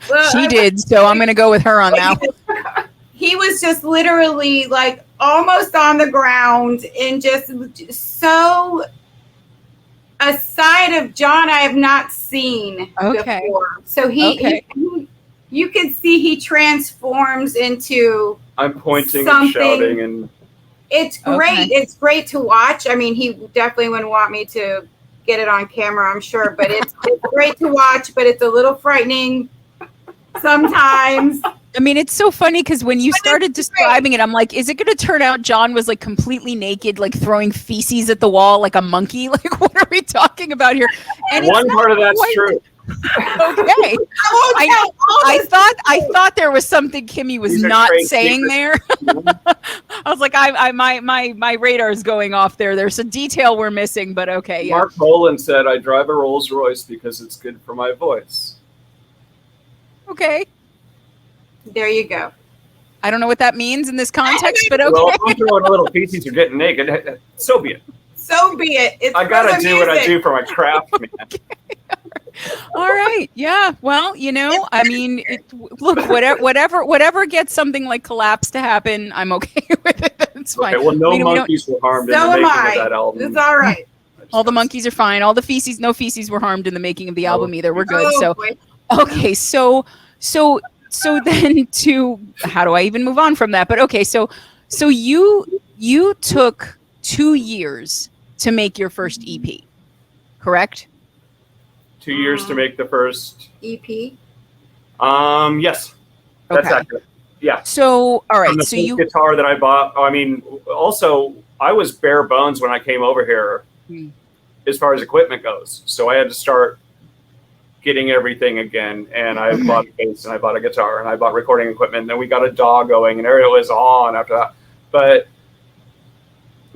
Well, she did, so I'm going to go with her on that. He was just literally like almost on the ground and just so a side of John I have not seen before. So you can see he transforms into I'm pointing something. And shouting and it's great. Okay. It's great to watch. I mean, he definitely wouldn't want me to get it on camera, I'm sure, but it's great to watch, but it's a little frightening sometimes. I mean, it's so funny because when you started describing it, I'm like, is it going to turn out John was like completely naked, like throwing feces at the wall like a monkey? Like, what are we talking about here? And one part of that's true. Okay. I thought there was something Kimmie was not saying there. I was like, my radar is going off there. There's a detail we're missing, but okay. Yeah. Mark Boland said, I drive a Rolls Royce because it's good for my voice. Okay. There you go. I don't know what that means in this context, but okay. Well, I'm throwing a little feces, you're getting naked. So be it. So be it. It's I gotta do what I do for my craft, man. Okay. All right. Yeah. Well, I mean, look, whatever gets something like collapse to happen, I'm okay with it. It's fine. Okay, well, no monkeys were harmed in the making of that album. It's all right. All the monkeys are fine. All the feces, no feces were harmed in the making of the album either. We're good. Okay. So then how do I even move on from that? But okay. So you took 2 years to make your first EP, correct? 2 years to make the first EP. Yes, that's accurate. Yeah. So all right. And the so you guitar that I bought. I mean, also I was bare bones when I came over here, as far as equipment goes. So I had to start getting everything again. And I bought a bass and I bought a guitar and I bought recording equipment. And then we got a DAW going, and it was on after that. But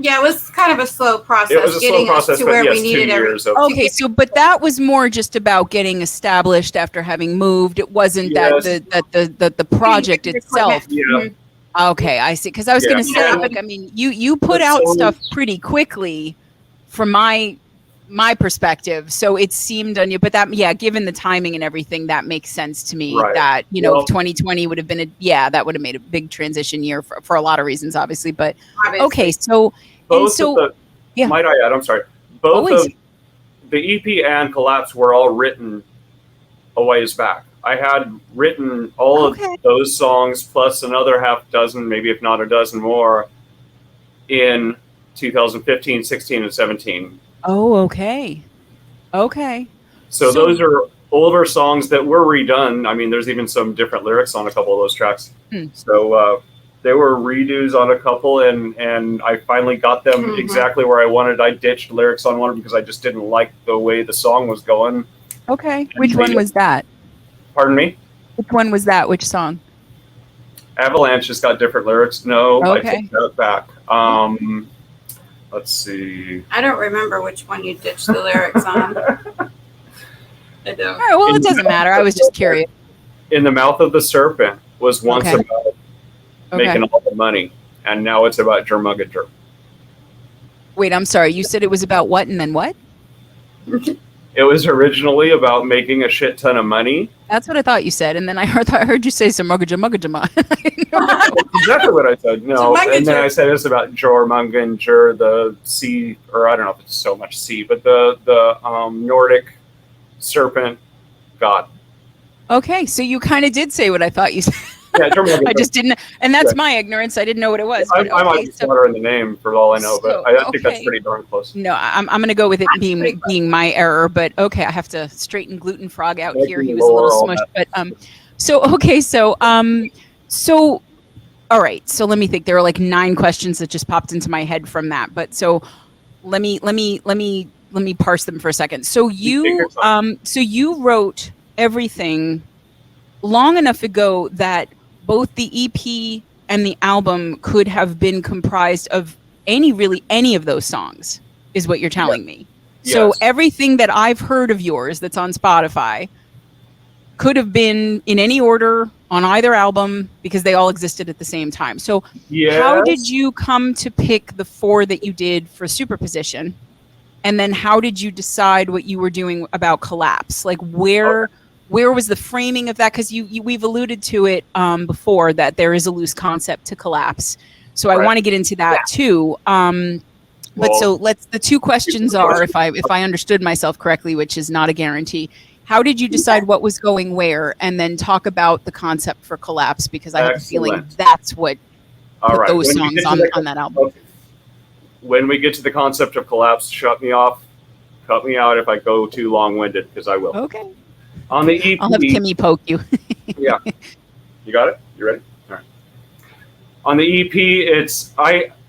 yeah, it was kind of a slow process. It was a slow process, to but where yes, we needed 2 years. Okay, so but that was more just about getting established after having moved. It wasn't that the project itself. Yeah. Okay, I see. Because I was going to say, like, I mean, you put out stuff pretty quickly, from my perspective. So it seemed on you, but given the timing and everything, that makes sense to me. Right. That 2020 would have been that would have made a big transition year for a lot of reasons, obviously. But okay, so. Might I add? I'm sorry. Both of the EP and Collapse were all written a ways back. I had written all of those songs plus another half dozen, maybe if not a dozen more, in 2015, 16, and 17. Oh, okay. Okay. So those are older songs that were redone. I mean, there's even some different lyrics on a couple of those tracks. So there were redos on a couple, and I finally got them exactly where I wanted. I ditched lyrics on one because I just didn't like the way the song was going. Okay. Which one was that? Pardon me? Which one was that? Which song? Avalanche has got different lyrics. No, okay. I take that back. Let's see. I don't remember which one you ditched the lyrics on. I don't. All right, well, it doesn't matter. I was just curious. In the Mouth of the Serpent was once about making all the money, and now it's about Jermuggager. Wait, I'm sorry. You said it was about what and then what? It was originally about making a shit ton of money, That's what I thought you said, and then I heard you say some mugajama. Exactly what I said. No, So and then I said this about Jormungand, Jur, the sea, or I don't know if it's so much sea, but the Nordic serpent god. Okay, so you kind of did say what I thought you said. Yeah, Jormungand. I just didn't, and that's Yeah. my ignorance. I didn't know what it was. I but might okay, be so- slaughtering the name for all I know, but I think that's okay. pretty darn close. No, I'm going to go with it being my error, but okay, I have to straighten Gluten Frog out Making here. He was a little Laurel smushed, but so all right. So let me think. There are like 9 questions that just popped into my head from that. But so let me parse them for a second. So you wrote everything long enough ago that both the EP and the album could have been comprised of any of those songs, is what you're telling me. So Yes. everything that I've heard of yours that's on Spotify could have been in any order on either album because they all existed at the same time. So how did you come to pick the 4 that you did for Superposition? And then how did you decide what you were doing about Collapse? Like where was the framing of that? Because we've alluded to it before that there is a loose concept to Collapse. So I want to get into that too. But so the 2 questions are, if I understood myself correctly, which is not a guarantee, how did you decide what was going where, and then talk about the concept for Collapse, because I have a feeling that's what put those songs on that album. Okay. When we get to the concept of Collapse, shut me off, cut me out if I go too long-winded, because I will. Okay. On the EP, I'll have Kimmie poke you. Yeah. You got it? You ready? All right. On the EP,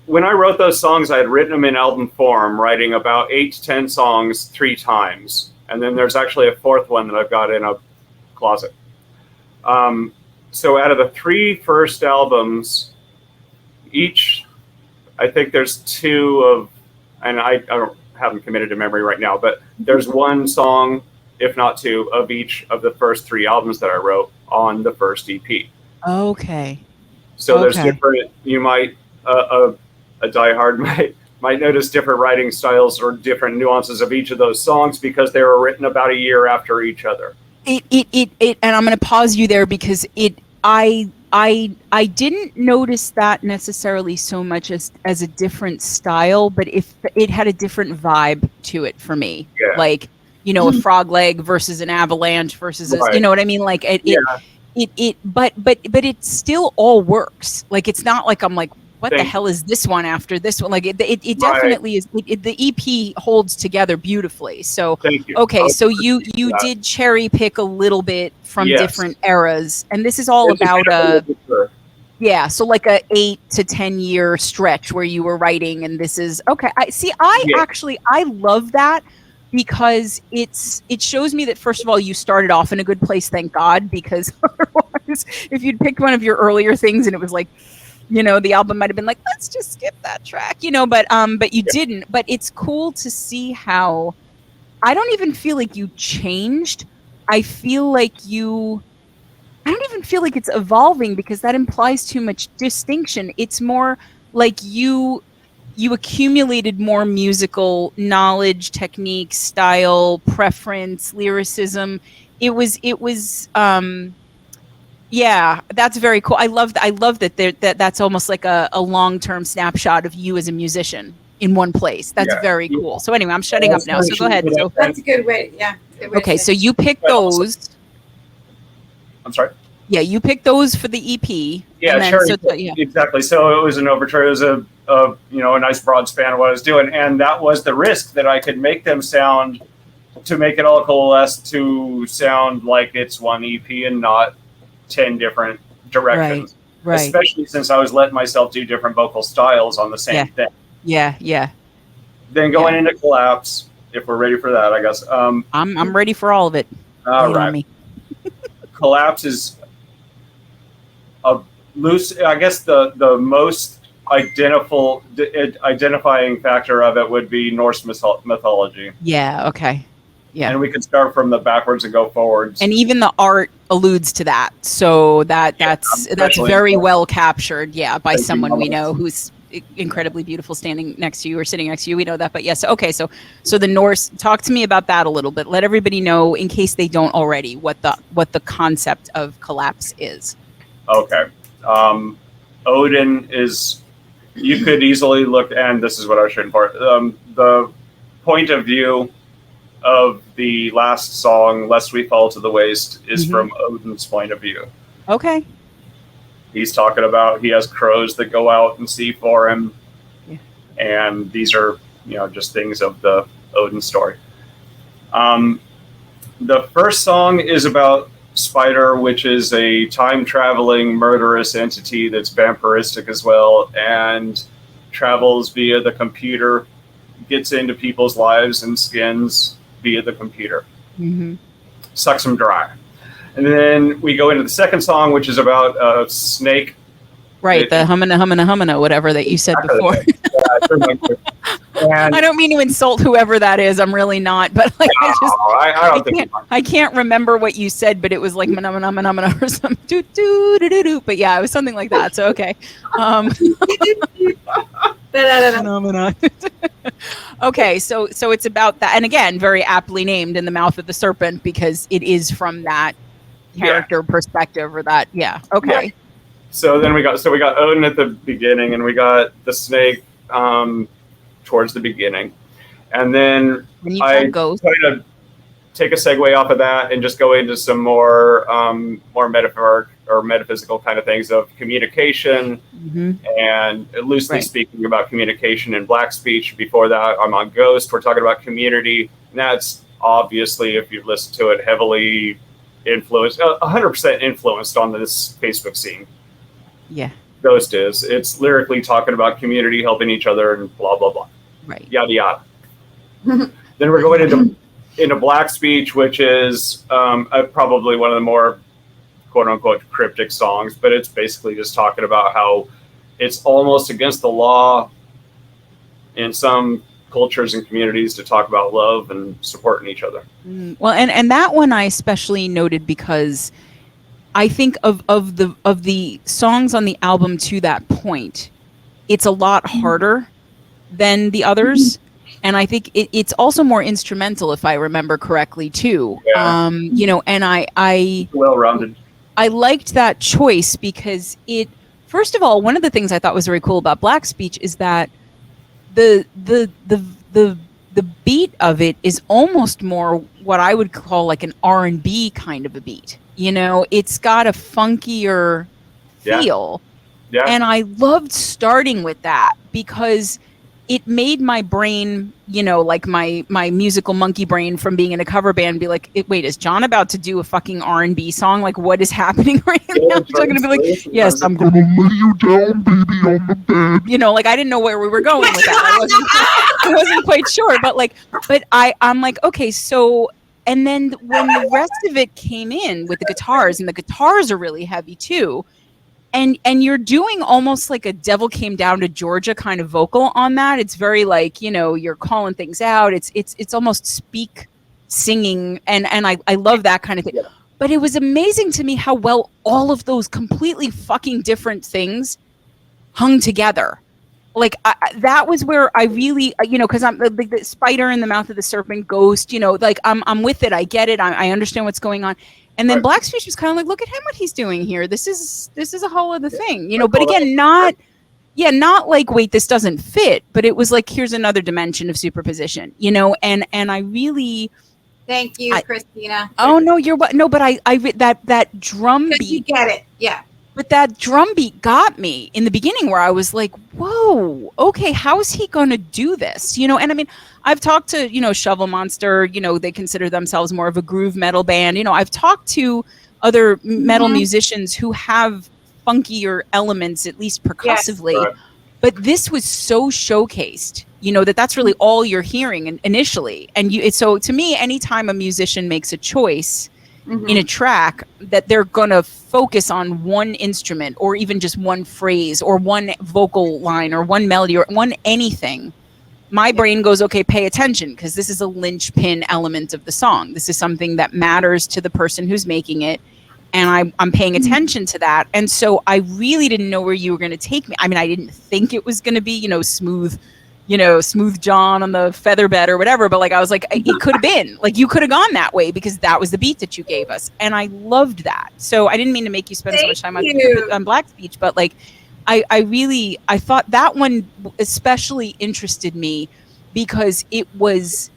when I wrote those songs, I had written them in album form, writing about 8 to 10 songs 3 times. And then there's actually a 4th one that I've got in a closet. So out of the 3 first albums, each, I think there's 2 of, and I don't have them committed to memory right now, but there's 1 song, if not 2, of each of the first 3 albums that I wrote on the first EP. Okay. So there's different, you might, a diehard might notice different writing styles or different nuances of each of those songs because they were written about a year after each other. And I'm going to pause you there because I didn't notice that necessarily so much as a different style, but if it had a different vibe to it for me, like, a frog leg versus an avalanche versus, you know what I mean? Like but it still all works. Like, it's not like I'm like, what the hell is this one after this one? Like it definitely is. The EP holds together beautifully. So thank you. Okay, so you did cherry pick a little bit from different eras, and this is all about so like a 8 to 10 year stretch where you were writing, and this is okay. I love that because it shows me that, first of all, you started off in a good place, thank God, because otherwise, if you'd picked one of your earlier things and it was like, the album might have been like, let's just skip that track, but you didn't. But it's cool to see how I don't even feel like you changed. I feel like I don't even feel like it's evolving, because that implies too much distinction. It's more like you accumulated more musical knowledge, technique, style, preference, lyricism. It was yeah, that's very cool. I love that that's almost like a long-term snapshot of you as a musician in one place. That's very cool. So anyway, I'm shutting up now. So go ahead. So that's a good way. Yeah. Okay, so you picked those. I'm sorry? Yeah, you picked those for the EP. Yeah, exactly. So it was an overture. It was a nice broad span of what I was doing. And that was the risk, that I could make them sound, to make it all coalesce to sound like it's one EP and not 10 different directions. Right. Especially since I was letting myself do different vocal styles on the same thing. Yeah. Then going into Collapse, if we're ready for that, I guess. I'm ready for all of it. All right. Collapse is a loose, I guess the most identifying factor of it would be Norse mythology. Yeah, okay. Yeah. And we could start from the backwards and go forwards. And even the art alludes to that. So that's very well captured, by someone we know who's incredibly beautiful standing next to you or sitting next to you. We know that, but yes. Okay. So the Norse, talk to me about that a little bit. Let everybody know, in case they don't already, what the concept of collapse is. Okay. Odin is, you could easily look, and this is what I was shooting for. The point of view of the last song, Lest We Fall to the Waste, is from Odin's point of view. Okay. He's talking about, he has crows that go out and see for him. Yeah. And these are, just things of the Odin story. The first song is about Spider, which is a time-traveling murderous entity that's vampiristic as well, and travels via the computer, gets into people's lives and skins via the computer. Sucks them dry. And then we go into the second song, which is about a snake. Right, the humana, whatever that you said before. I don't mean to insult whoever that is. I'm really not, but like I can't remember what you said, but it was like mana or something. Do. But yeah, it was something like that. So okay. Okay, so it's about that, and again, very aptly named In the Mouth of the Serpent, because it is from that character perspective, or that. Yeah. Okay. Yeah. So then we got Odin at the beginning, and we got the snake towards the beginning, and then I try to take a segue off of that and just go into some more metaphoric or metaphysical kind of things of communication, and loosely speaking about communication in Black speech. Before that, I'm on Ghost. We're talking about community, and that's obviously, if you've listened to it, heavily influenced, 100% influenced on this Facebook scene. Yeah. Ghost is. It's lyrically talking about community, helping each other, and blah, blah, blah. Right. Yada, yada. Then we're going into Black speech, which is probably one of the more quote-unquote cryptic songs, but it's basically just talking about how it's almost against the law in some cultures and communities to talk about love and supporting each other. Well, and that one I especially noted because I think of the songs on the album to that point, it's a lot harder than the others. And I think it's also more instrumental, if I remember correctly, too. Yeah. And I well-rounded. I liked that choice because first of all, one of the things I thought was very cool about Black speech is that the beat of it is almost more what I would call like an R&B kind of a beat. It's got a funkier feel. Yeah. And I loved starting with that because it made my brain, like my musical monkey brain from being in a cover band be like, wait, is John about to do a fucking R&B song? Like, what is happening right now? So I'm going to be like, yes, I'm going to lay you down, baby, on the bed. Like, I didn't know where we were going with that. I wasn't quite sure. But I'm like, okay, so, and then when the rest of it came in with the guitars, and the guitars are really heavy too, and you're doing almost like a Devil Came Down to Georgia kind of vocal on that. It's very like, you're calling things out. It's almost speak singing. And I love that kind of thing. But it was amazing to me how well all of those completely fucking different things hung together. Like that was where I really, because I'm the Spider in the Mouth of the Serpent, Ghost, like I'm with it. I get it. I understand what's going on. And then Black speech was kind of like, look at him, what he's doing here. This is a whole other thing, But again, not like, wait, this doesn't fit. But it was like, here's another dimension of superposition, And I really. Thank you, Christina. Oh no, but I that drum beat. You get it, yeah. But that drum beat got me in the beginning where I was like, whoa, okay, how is he going to do this? And I mean, I've talked to, Shovel Monster, they consider themselves more of a groove metal band. I've talked to other metal musicians who have funkier elements, at least percussively. Yes, right. But this was so showcased, that's really all you're hearing initially. And so to me, anytime a musician makes a choice in a track that they're going to focus on one instrument or even just one phrase or one vocal line or one melody or one anything, my brain goes, okay, pay attention, because this is a linchpin element of the song. This is something that matters to the person who's making it. and I'm paying attention to that. And so I really didn't know where you were going to take me. I mean, I didn't think it was going to be, smooth John on the feather bed or whatever. But like, I was like, it could have been like, you could have gone that way because that was the beat that you gave us. And I loved that. So I didn't mean to make you spend so much time on Black Speech, but like, I thought that one especially interested me because it was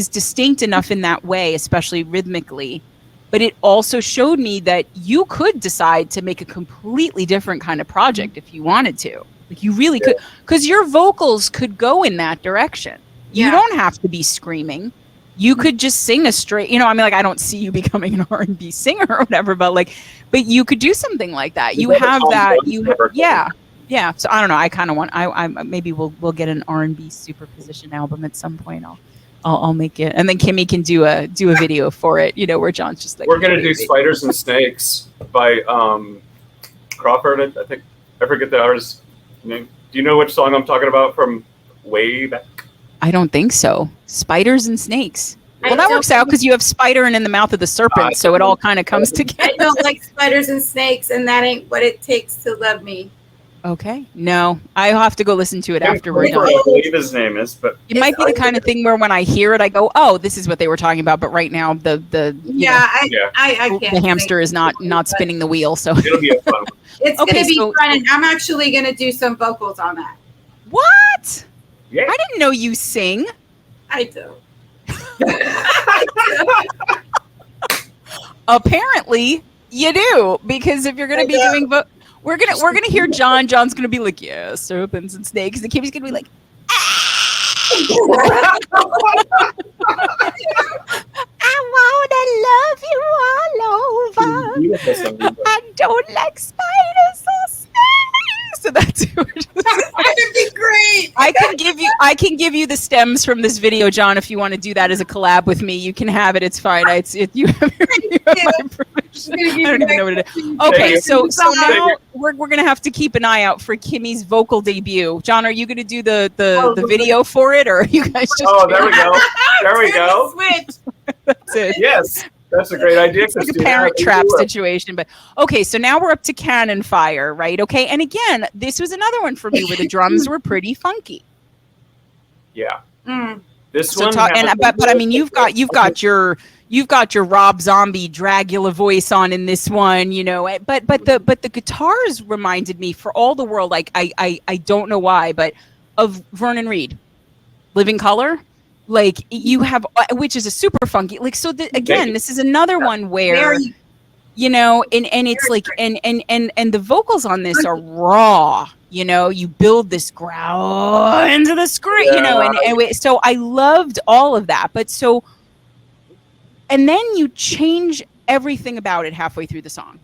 distinct enough in that way, especially rhythmically. But it also showed me that you could decide to make a completely different kind of project if you wanted to. Like you really could, because your vocals could go in that direction. You don't have to be screaming. You could just sing a straight, I don't see you becoming an R&B singer or whatever, but you could do something like that. You have that. Yeah. So I don't know. I kind of want. I maybe we'll get an R&B Superposition album at some point. I'll make it, and then Kimmie can do a video for it. Where John's just like. We're gonna do "Spiders and Snakes" by Crawford. I think I forget the artist's name. Do you know which song I'm talking about from way back? I don't think so. Spiders and snakes. Well, that works out because you have spider and in the mouth of the serpent, so it all kind of comes together. I don't like spiders and snakes, and that ain't what it takes to love me. Okay. No, I'll have to go listen to it after we're done. I believe his name is, but it might be the kind of thing where when I hear it, I go, "Oh, this is what they were talking about." But right now, I can't. The hamster is not spinning the wheel, so it'll be a fun one. It's gonna be fun, and I'm actually gonna do some vocals on that. What? Yeah. I didn't know you sing. I do. Apparently, you do, because if you're gonna be doing we're gonna hear John. John's gonna be like, yeah, serpents and snakes. And Kimmie's gonna be like, I wanna love you all over. I don't like spiders or snakes. So that's that would be great. I can give you the stems from this video, John, if you want to do that as a collab with me. You can have it. It's fine. You have my permission. I don't even know what it is. Okay, so now we're gonna have to keep an eye out for Kimmie's vocal debut. John, are you gonna do the video for it, or are you guys just? Oh, there we go. There we go. Switch. That's it. Yes. That's a great idea. It's like a Parent Trap situation, but okay. So now we're up to Cannon Fire, right? Okay, and again, this was another one for me where the drums were pretty funky. Yeah. Mm. This so one, but I mean, you've got your Rob Zombie Dracula voice on in this one, But the guitars reminded me, for all the world, like I don't know why, but of Vernon Reid, Living Color. Like you have, which is a super funky, like, so again, this is another one where, and it's like, and the vocals on this are raw, you build this growl into the screen, and so I loved all of that. But so, and then you change everything about it halfway through the song.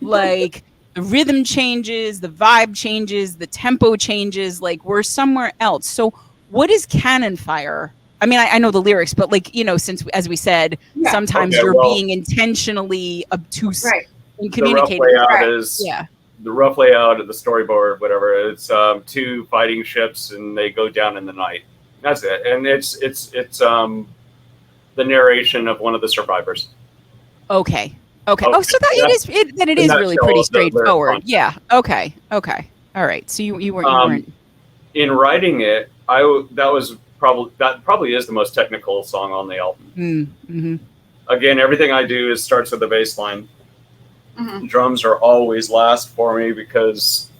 Like the rhythm changes, the vibe changes, the tempo changes, like we're somewhere else. So what is Cannon Fire? I mean, I know the lyrics, but since, as we said, sometimes you're being intentionally obtuse in communicating. The rough layout of the storyboard, whatever. It's two fighting ships, and they go down in the night. That's it, and it's the narration of one of the survivors. Okay. So it is really pretty straightforward. Yeah. Okay. All right. So you weren't in writing it. That probably is the most technical song on the album. Mm-hmm. Again, everything I do starts with the bass line. Mm-hmm. Drums are always last for me because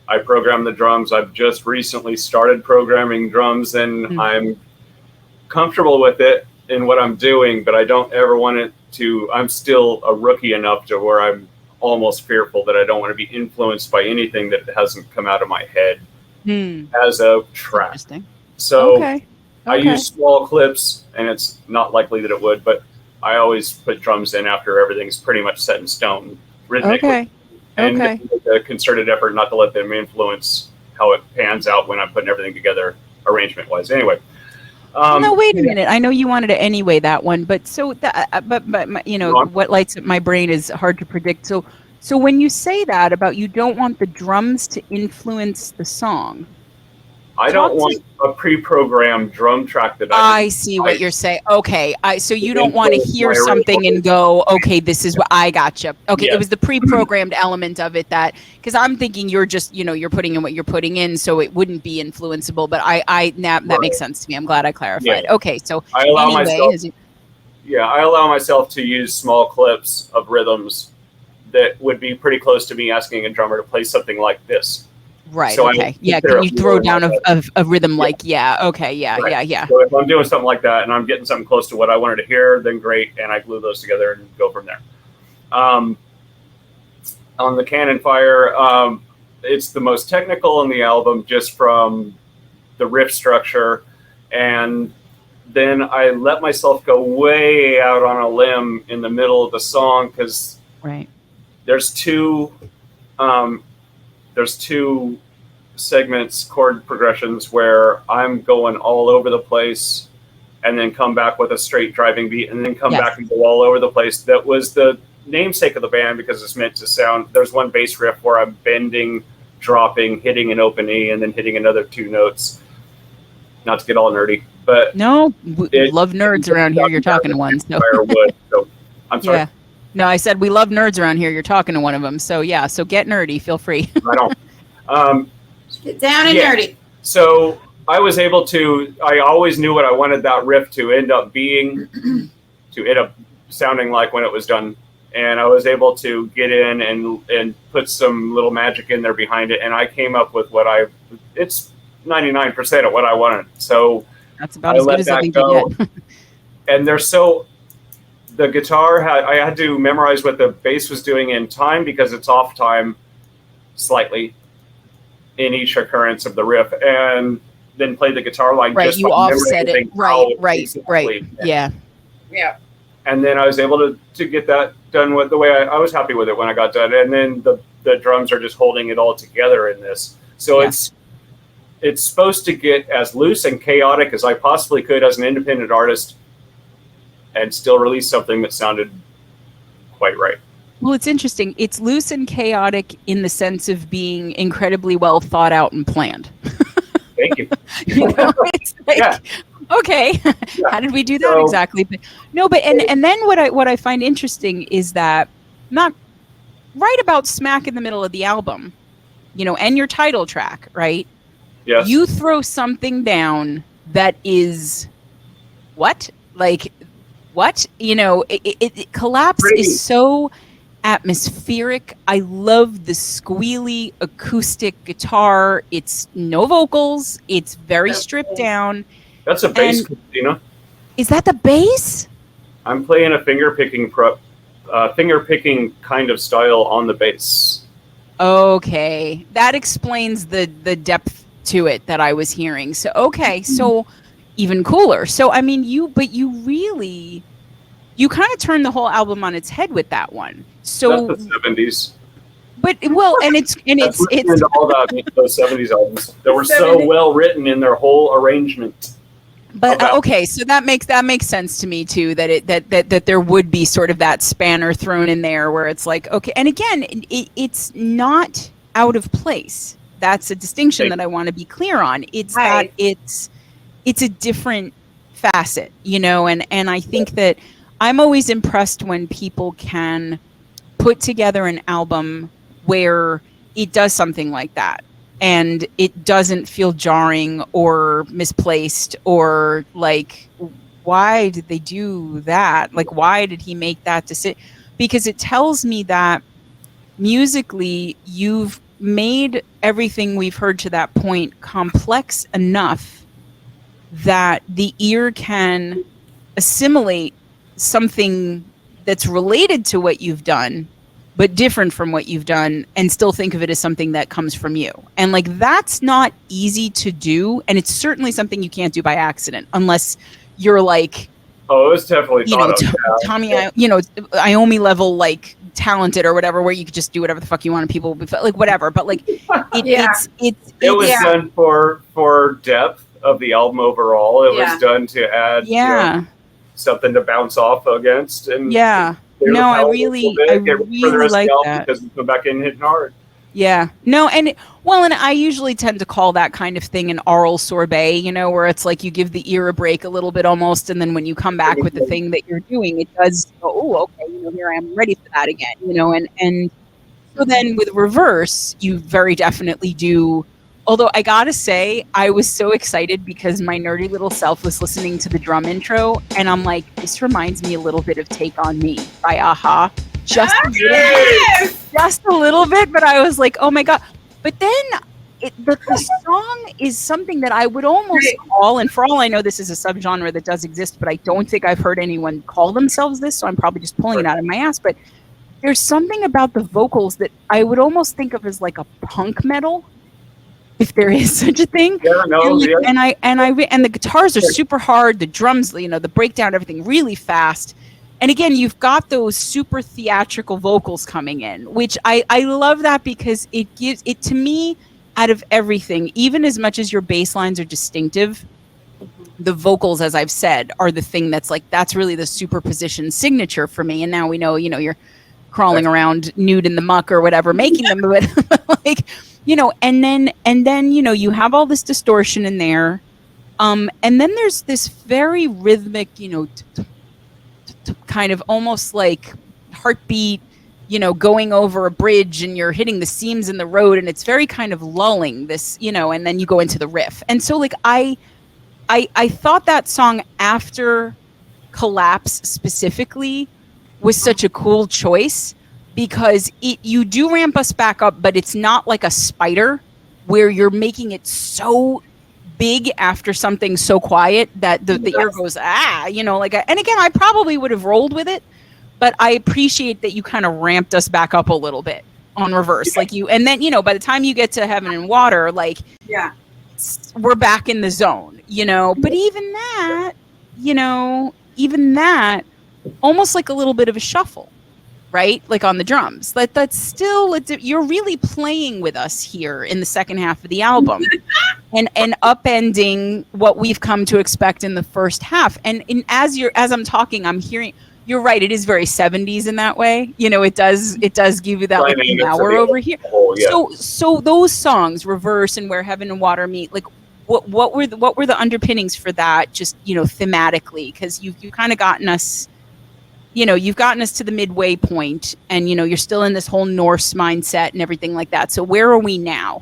I program the drums. I've just recently started programming drums, and I'm comfortable with it in what I'm doing, but I don't ever want it to. I'm still a rookie enough to where I'm almost fearful that I don't want to be influenced by anything that hasn't come out of my head as a track. So I use small clips, and it's not likely that it would, but I always put drums in after everything's pretty much set in stone rhythmically. And make a concerted effort not to let them influence how it pans out when I'm putting everything together arrangement-wise. Anyway. No, wait a minute. I know you wanted it anyway, that one, but so what lights up my brain is hard to predict. So when you say that about you don't want the drums to influence the song, I don't want a pre-programmed drum track that I see what you're saying. Okay, so you don't want to hear my something original- and go, okay, this is what I gotcha. Okay, Yes. it was the pre-programmed element of it that, because I'm thinking you're just, you're putting in what you're putting in, so it wouldn't be influenceable. But that makes sense to me. I'm glad I clarified. Yeah. Okay, so I allow anyway, myself. I allow myself to use small clips of rhythms that would be pretty close to me asking a drummer to play something like this. right. So Okay. Yeah. consider Can you it throw more down like a rhythm like, okay. Yeah. Right. Yeah. So if I'm doing something like that and I'm getting something close to what I wanted to hear, then great, and I glue those together and go from there. On the Cannon Fire, it's the most technical in the album just from the riff structure, and then I let myself go way out on a limb in the middle of the song because Right. there's two segments, chord progressions, where I'm going all over the place and then come back with a straight driving beat and then come Yes. back and go all over the place. That was the namesake of the band because it's meant to sound, there's one bass riff where I'm bending, dropping, hitting an open E, and then hitting another two notes. Not to get all nerdy, but No, love nerds around here. You're talking to one. So. Firewood, so I'm sorry. Yeah. No, I said we love nerds around here. You're talking to one of them. So yeah, so get nerdy. Feel free. I don't. Get down and Yeah. nerdy. So I was able to, I always knew what I wanted that riff to end up being, to end up sounding like when it was done. And I was able to get in and put some little magic in there behind it. And I came up with it's 99% of what I wanted. So That's about as good as I think you get. And the guitar I had to memorize what the bass was doing in time because it's off time slightly in each occurrence of the riff, and then play the guitar line. Right, just you by offset it. memorizing how Right. exactly. Yeah. Yeah. And then I was able to get that done with the way I was happy with it when I got done. And then the drums are just holding it all together in this. So Yeah. it's supposed to get as loose and chaotic as I possibly could as an independent artist and still release something that sounded quite right. Well, it's interesting. It's loose and chaotic in the sense of being incredibly well thought out and planned. Thank you. It's like, Yeah. okay, how did we do that So- exactly? But and then what I find interesting is that not right about smack in the middle of the album, and your title track, right? Yes. You throw something down that is what? Collapse Pretty. is so atmospheric. I love the squealy acoustic guitar. It's no vocals. It's very stripped down. That's a bass, and- Christina. Is that the bass? I'm playing a finger picking kind of style on the bass. Okay, that explains the depth to it that I was hearing. So okay, so even cooler. So I mean, you kind of turned the whole album on its head with that one. So, That's the 70s. but it's Into all those 70s albums that were so 70s. well written in their whole arrangement. But Okay. okay, so that makes sense to me too. That there would be sort of that spanner thrown in there where it's like okay, and again, it's not out of place. That's a distinction that I want to be clear on. It's Right. that it's a different facet, and I think that I'm always impressed when people can put together an album where it does something like that. And it doesn't feel jarring or misplaced or like, why did they do that? Like, why did he make that decision? Because it tells me that musically, you've made everything we've heard to that point complex enough that the ear can assimilate something that's related to what you've done but different from what you've done and still think of it as something that comes from you. And like, that's not easy to do. And it's certainly something you can't do by accident unless you're like, Oh, it was definitely thought of. Tommy, Iommi level, like talented or whatever, where you could just do whatever the fuck you want and people will be like, whatever. But like, It was done for depth of the album overall. It was done to add something to bounce off against. And No, I really like that. Because we come back in hitting hard. Yeah. No, and I usually tend to call that kind of thing an oral sorbet, you know, where it's like you give the ear a break a little bit almost, and then when you come back with the thing that you're doing, it does go, oh, okay, you know, here I am ready for that again, you know, and so then with reverse, you very definitely do. Although I gotta say, I was so excited because my nerdy little self was listening to the drum intro, and I'm like, this reminds me a little bit of Take On Me by Aha. Just a little bit, but I was like, oh my God. But then the song is something that I would almost call, and for all I know, this is a subgenre that does exist, but I don't think I've heard anyone call themselves this, so I'm probably just pulling it out of my ass. But there's something about the vocals that I would almost think of as like a punk metal, if there is such a thing. Yeah, no, and the guitars are super hard, the drums, you know, the breakdown, everything really fast. And again, you've got those super theatrical vocals coming in, which I love that because it gives it to me out of everything, even as much as your bass lines are distinctive, the vocals, as I've said, are the thing that's like, that's really the superposition signature for me. And now we know, you know, you're crawling around nude in the muck or whatever, making them, but like, you know, and then, you know, you have all this distortion in there. And then there's this very rhythmic, you know, kind of almost like heartbeat, you know, going over a bridge and you're hitting the seams in the road, and it's very kind of lulling this, you know, and then you go into the riff. And so like I thought that song After Collapse specifically was such a cool choice because you do ramp us back up, but it's not like a spider where you're making it so big after something so quiet that the ear goes, you know, like, and again, I probably would have rolled with it, but I appreciate that you kind of ramped us back up a little bit on reverse, like you, and then, you know, by the time you get to Heaven and Water, like, we're back in the zone, you know, but even that, you know, almost like a little bit of a shuffle, right? Like on the drums, that's still, you're really playing with us here in the second half of the album and upending what we've come to expect in the first half. And as I'm talking, I'm hearing, you're right. It is very 70s in that way. You know, it does give you that, like, now we're over here. So those songs, Reverse and Where Heaven and Water Meet, like what were the underpinnings for that? Just, you know, thematically, because you kind of gotten us, you know, you've gotten us to the midway point, and, you know, you're still in this whole Norse mindset and everything like that. So where are we now?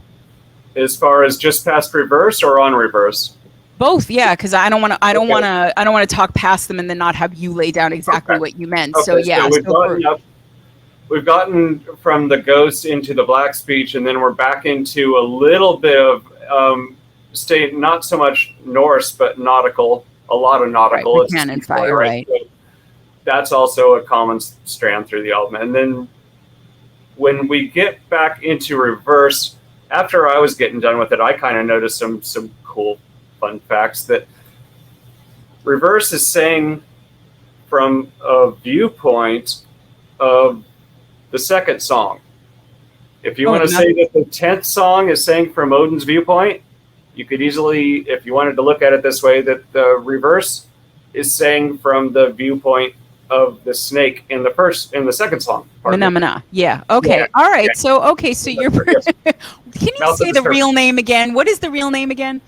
As far as just past Reverse or on Reverse? Both, yeah, because I don't want to talk past them and then not have you lay down exactly what you meant. So yeah, we've gotten from the Ghost into the Black Speech, and then we're back into a little bit of state, not so much Norse, but nautical. A lot of nautical. Right, Cannon Fire, right? So that's also a common strand through the album. And then when we get back into Reverse, after I was getting done with it, I kind of noticed some cool, fun facts that Reverse is saying from a viewpoint of the second song. If you want to say that the 10th song is saying from Odin's viewpoint, you could easily, if you wanted to look at it this way, that the Reverse is saying from the viewpoint of the snake in the second song. Phenomena. Yeah. Okay. Yeah. All right. Yeah. So you're. Can you say the real name again? What is the real name again?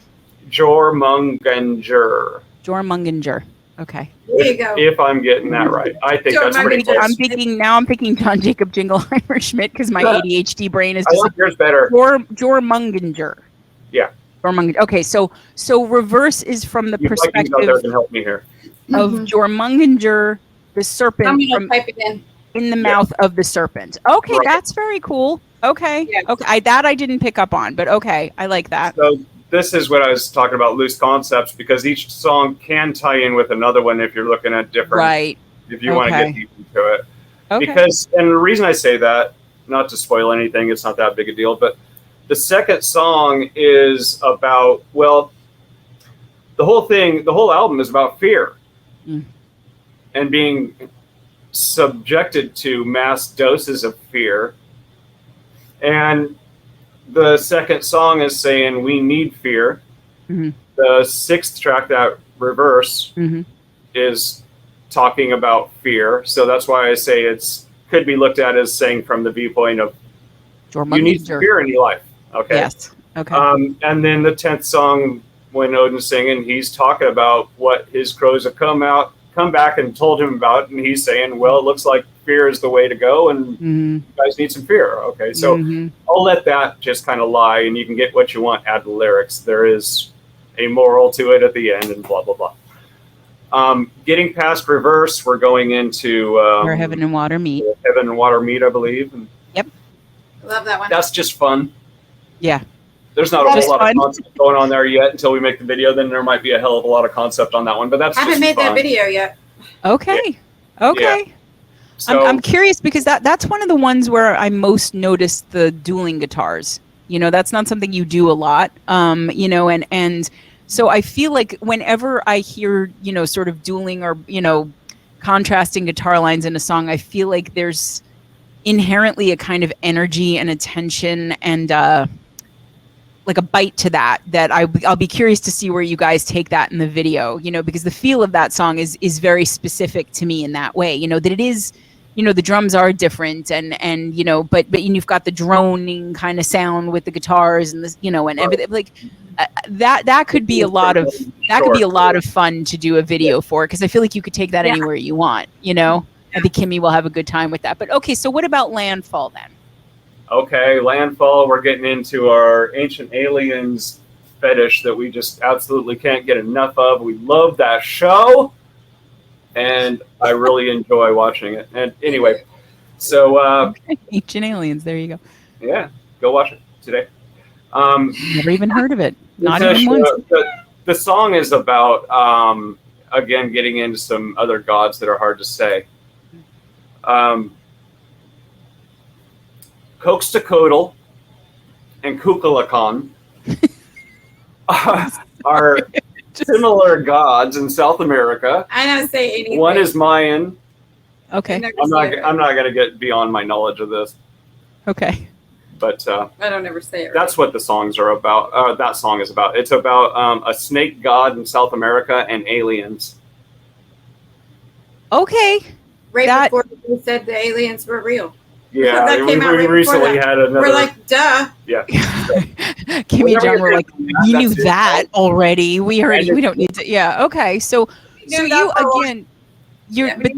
Jormungandr. Jormungandr. Okay. There you go. If I'm getting that right, I think that's pretty close. I'm thinking John Jacob Jingleheimer Schmidt because my ADHD brain is just. Yours better. Jormungandr. Yeah. Okay, so Reverse is from the perspective out there can help me here. Of Jormungandr, the serpent. I'm gonna type it in the mouth of the serpent. Okay, right. That's very cool. Okay, okay, I didn't pick up on, but okay, I like that. So this is what I was talking about, loose concepts, because each song can tie in with another one if you're looking at different. Right. If you want to get deep into it, because, and the reason I say that, not to spoil anything, it's not that big a deal, but the second song is about, well, the whole album is about fear and being subjected to mass doses of fear. And the second song is saying we need fear. Mm-hmm. The sixth track, that Reverse, is talking about fear. So that's why I say could be looked at as saying from the viewpoint of You need some fear in your life. Okay. Yes. Okay. And then the 10th song, when Odin's singing, he's talking about what his crows have come back and told him about, and he's saying, well, it looks like fear is the way to go, and you guys need some fear. Okay, so I'll let that just kind of lie, and you can get what you want out of the lyrics. There is a moral to it at the end, and blah, blah, blah. Getting past reverse, we're going into... where heaven and water meet. Heaven and water meet, I believe. And yep. Love that one. that's just fun. Yeah. There's not a whole lot of concept going on there yet until we make the video. Then there might be a hell of a lot of concept on that one, but that's I haven't just made fun. that video yet. Okay. Yeah. Okay. Yeah. So, I'm curious because that's one of the ones where I most noticed the dueling guitars. You know, that's not something you do a lot. You know, and so I feel like whenever I hear, you know, sort of dueling or, you know, contrasting guitar lines in a song, I feel like there's inherently a kind of energy and attention and like a bite to that I'll be curious to see where you guys take that in the video, you know, because the feel of that song is very specific to me in that way, you know, that it is, you know, the drums are different and you know, but you've got the droning kind of sound with the guitars and this, you know, and everything like that could be a lot of fun to do a video for, because I feel like you could take that anywhere you want, you know. I think Kimmie will have a good time with that. But okay, so what about Landfall then? Okay, Landfall, we're getting into our Ancient Aliens fetish that we just absolutely can't get enough of. We love that show, and I really enjoy watching it. And anyway, so... Ancient Aliens, there you go. Yeah, go watch it today. Never even heard of it. Not even once. The song is about, again, getting into some other gods that are hard to say. Coxtecotl and Kukulkan are similar gods in South America. I don't say anything. One is Mayan. Okay. I'm not going to get beyond my knowledge of this. Okay. But I don't ever say it. Right. That's what the songs are about. That song is about. It's about a snake god in South America and aliens. Okay. Right before we said the aliens were real. Yeah, that came out we right recently before that. had another. We're like, duh. Yeah. Kimmie and John were like, you knew that already. We already. We don't need to. Yeah. Okay. So you again, you're. But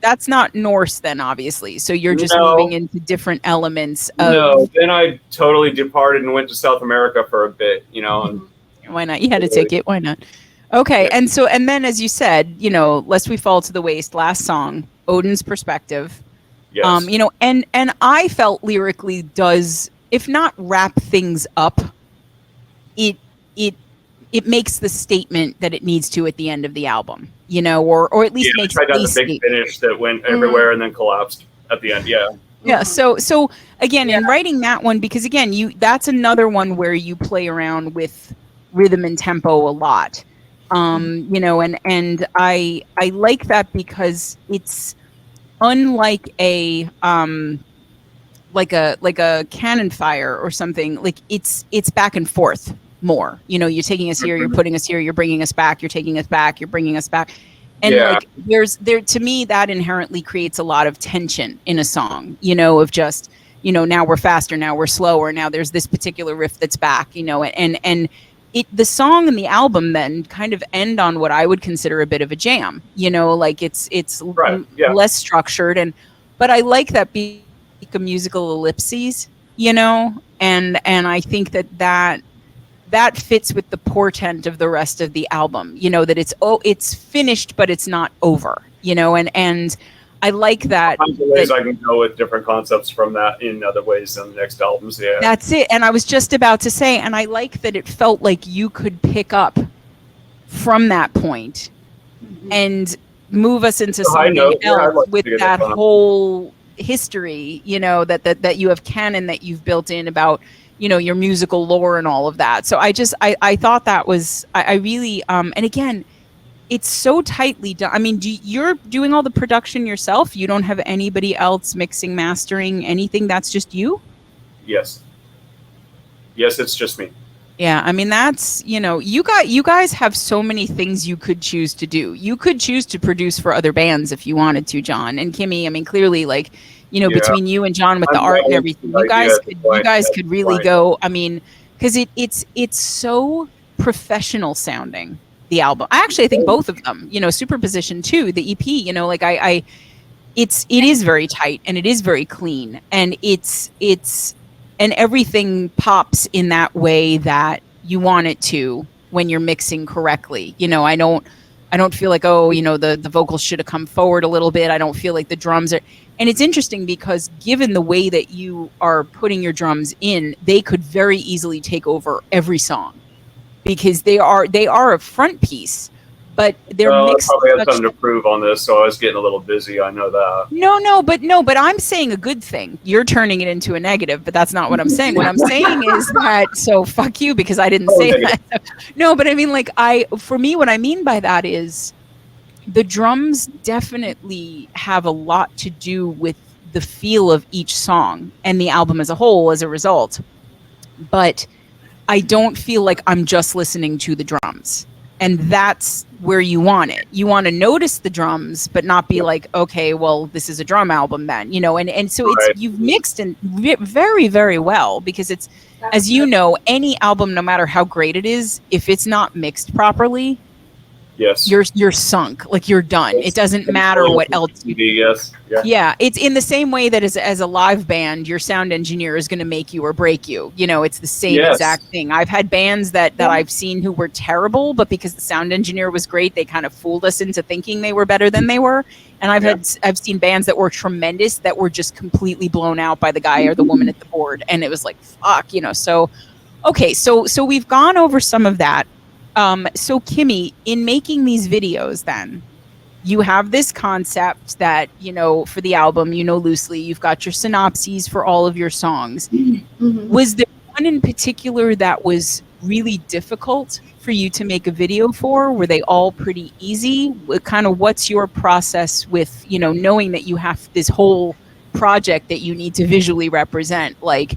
that's not Norse then, obviously. So you're just moving into different elements. No. Then I totally departed and went to South America for a bit. You know. And why not? You had a ticket. Why not? Okay. Yeah. And then as you said, you know, Lest We Fall to the Waste, last song, Odin's perspective. Yes. You know, and I felt lyrically does, if not wrap things up, it makes the statement that it needs to at the end of the album, you know, or at least makes a big finish that went everywhere and then collapsed at the end. Yeah. Yeah. So again, in writing that one, because again, that's another one where you play around with rhythm and tempo a lot. You know, and I like that because it's unlike a like a cannon fire or something. Like it's back and forth more. You know, you're taking us here, you're putting us here, you're bringing us back, you're taking us back, you're bringing us back. And like there to me that inherently creates a lot of tension in a song, you know, of just, you know, now we're faster, now we're slower, now there's this particular riff that's back, you know, and the song and the album then kind of end on what I would consider a bit of a jam, you know, like it's less structured, but I like that being a musical ellipses, you know, and I think that fits with the portent of the rest of the album, you know, that it's finished, but it's not over, you know, and I like that. Ways I can go with different concepts from that in other ways in the next albums. Yeah, that's it. And I was just about to say, and I like that it felt like you could pick up from that point and move us into something else with that whole history, you know, that you have canon that you've built in about, you know, your musical lore and all of that. So I thought that was, I really, and again, it's so tightly done. I mean, you're doing all the production yourself? You don't have anybody else mixing, mastering, anything? That's just you? Yes. Yes, it's just me. Yeah, I mean, that's, you know, you guys have so many things you could choose to do. You could choose to produce for other bands if you wanted to, John. And Kimmie, I mean, clearly, like, you know, Yeah. between you and John with the I'm art and loving everything. the You guys idea could, at the you guys point. could really Right. go. I mean, because it's so professional sounding. The album, I think both of them. You know, Superposition too, the EP. You know, like it is very tight and it is very clean, and it's and everything pops in that way that you want it to when you're mixing correctly. You know, I don't feel like, oh, you know, the vocals should have come forward a little bit. I don't feel like the drums are. And it's interesting because given the way that you are putting your drums in, they could very easily take over every song because they are a front piece, but they're I mixed. probably have something to prove on this, so I was getting a little busy. I know that. No, but I'm saying a good thing. You're turning it into a negative, but that's not what I'm saying. What I'm saying is that, so fuck you, because I didn't say that. No, but I mean, like, for me, what I mean by that is the drums definitely have a lot to do with the feel of each song and the album as a whole as a result. But I don't feel like I'm just listening to the drums. And that's where you want it. You want to notice the drums, but not be like, okay, well, this is a drum album then, you know? And so Right. you've mixed in very, very well, because it's, as you know, any album, no matter how great it is, if it's not mixed properly, Yes. you're sunk, like you're done. It doesn't matter what else you do. Yes. Yeah. Yeah, it's in the same way that as a live band, your sound engineer is going to make you or break you. You know, it's the same Yes. exact thing. I've had bands that I've seen who were terrible, but because the sound engineer was great, they kind of fooled us into thinking they were better than they were. And I've seen bands that were tremendous that were just completely blown out by the guy or the woman at the board, and it was like, fuck, you know. So, okay, so we've gone over some of that. So Kimmie, in making these videos, then you have this concept that, you know, for the album, you know, loosely, you've got your synopses for all of your songs. Mm-hmm. Was there one in particular that was really difficult for you to make a video for? Were they all pretty easy? Kind of what's your process with, you know, knowing that you have this whole project that you need to visually represent? Like,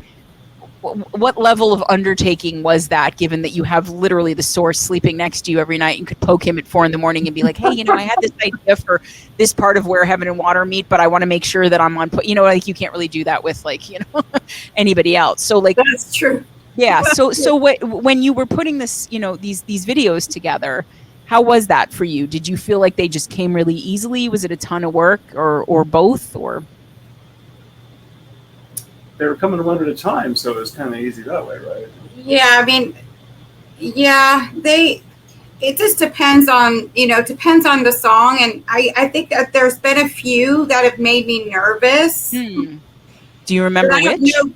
what level of undertaking was that, given that you have literally the source sleeping next to you every night and could poke him at 4 a.m. and be like, hey, you know, I had this idea for this part of Where Heaven and Water Meet, but I want to make sure that I'm on, you know, like you can't really do that with, like, you know, anybody else. So like, That's true. yeah. So when you were putting this, you know, these videos together, how was that for you? Did you feel like they just came really easily? Was it a ton of work, or both, or? They were coming one at a time, so it was kind of easy that way, right? Yeah, I mean, yeah, it just depends on, you know, depends on the song. And I think that there's been a few that have made me nervous. Do you remember But I don't which? know.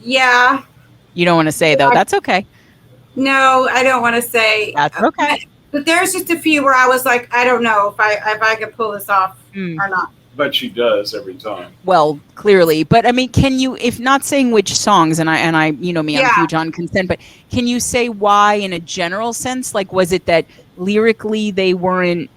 Yeah. You don't want to say, though. That's okay. No, I don't want to say. That's okay. But there's just a few where I was like, I don't know if I could pull this off or not. But she does every time. Well, clearly, but I mean, can you, if not saying which songs, and I, you know me, I'm Yeah. huge on consent, but can you say why in a general sense? Like, was it that lyrically they weren't,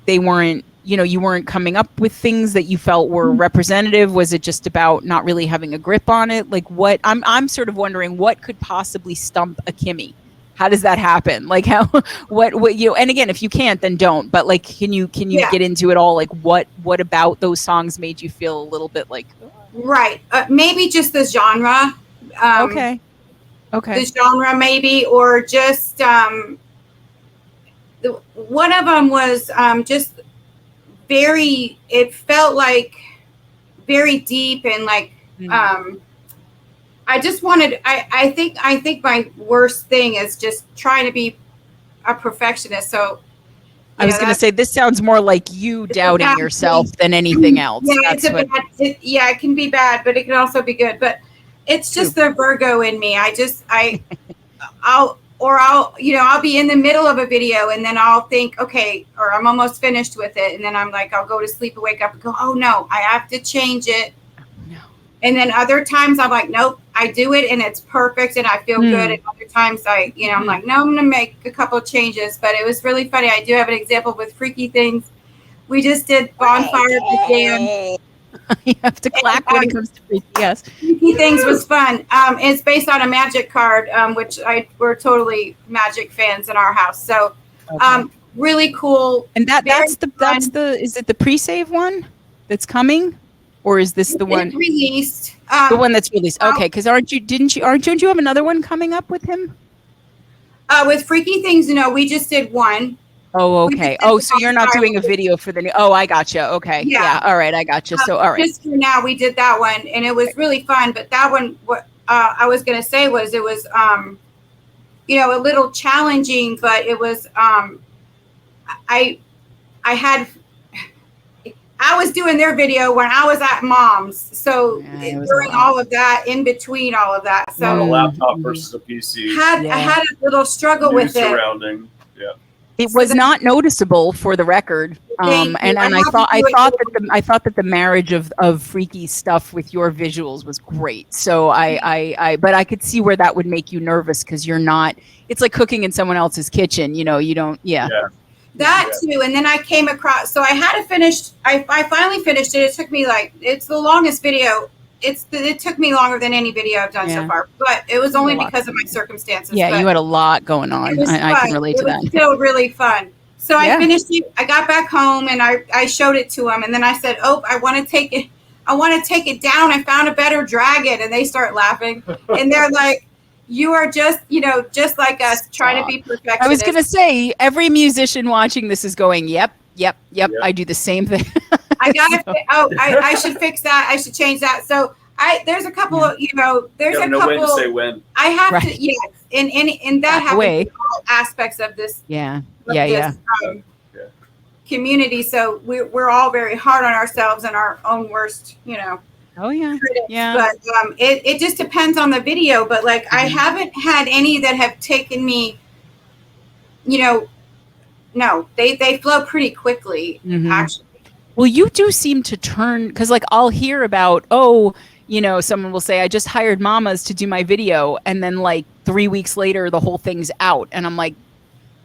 you know, you weren't coming up with things that you felt were representative? Was it just about not really having a grip on it? Like, what, I'm sort of wondering what could possibly stump a Kimmie? How does that happen? Like, how, what, you know, and again, if you can't, then don't, but like, can you Yeah. get into it all? Like, what about those songs made you feel a little bit like, Right. Maybe just the genre. okay. The genre maybe, or just one of them was just very, it felt like very deep and like I just wanted, I think my worst thing is just trying to be a perfectionist. So I was going to say, this sounds more like you doubting yourself than anything else. Yeah, That's it can be bad, but it can also be good. But it's just the Virgo in me. I'll be in the middle of a video and then I'll think, okay, or I'm almost finished with it. And then I'm like, I'll go to sleep and wake up and go, oh no, I have to change it. No. And then other times I'm like, nope, I do it and it's perfect and I feel good. And other times I'm like, no, I'm going to make a couple of changes. But it was really funny. I do have an example with Freaky Things. We just did Bonfire at the Jam. You have to clap when it comes to freaky, yes. Freaky Things was fun. It's based on a magic card, which we're totally magic fans in our house. So really cool. And that's the is it the pre-save one that's coming? or is this the one? It's released. The one that's released. Okay, because aren't you have another one coming up with him? With Freaky Things, no, we just did one. Oh, okay. Oh, so you're not doing a video for the new. Oh, I gotcha. Okay. Yeah. All right. I gotcha. So, all right. Just for now, we did that one, and it was really fun. But that one, what I was going to say was, it was, you know, a little challenging, but it was, I was doing their video when I was at mom's. So during all of that, in between all of that. So on a laptop versus a PC. I had a little struggle with it. Surrounding. Yeah. It was not noticeable, for the record. And I thought that the marriage of freaky stuff with your visuals was great. So but I could see where that would make you nervous, because you're not. It's like cooking in someone else's kitchen. You know, you don't. Yeah. That too, and then I came across. So I had to finish. I finally finished it. It took me it's the longest video. It took me longer than any video I've done so far, but it was only because of my circumstances. Yeah, you had a lot going on. I can relate to that. It was still really fun. So I finished it. I got back home and I showed it to them, and then I said, "Oh, I want to take it. I want to take it down. I found a better dragon," and they start laughing, and they're like, "You are just, just like us, trying to be perfectionists." I was going to say, every musician watching this is going, yep. I do the same thing. I got to, I should fix that. I should change that. So there's a couple of, there's a couple. When to say when. I have to, yes. And that happens in all aspects of this. Community. So we're all very hard on ourselves and our own worst, Oh yeah. critics. Yeah. But it just depends on the video. But I haven't had any that have taken me, no, they flow pretty quickly, actually. Well, you do seem to turn, because I'll hear about, someone will say, I just hired mamas to do my video, and then 3 weeks later the whole thing's out, and I'm like,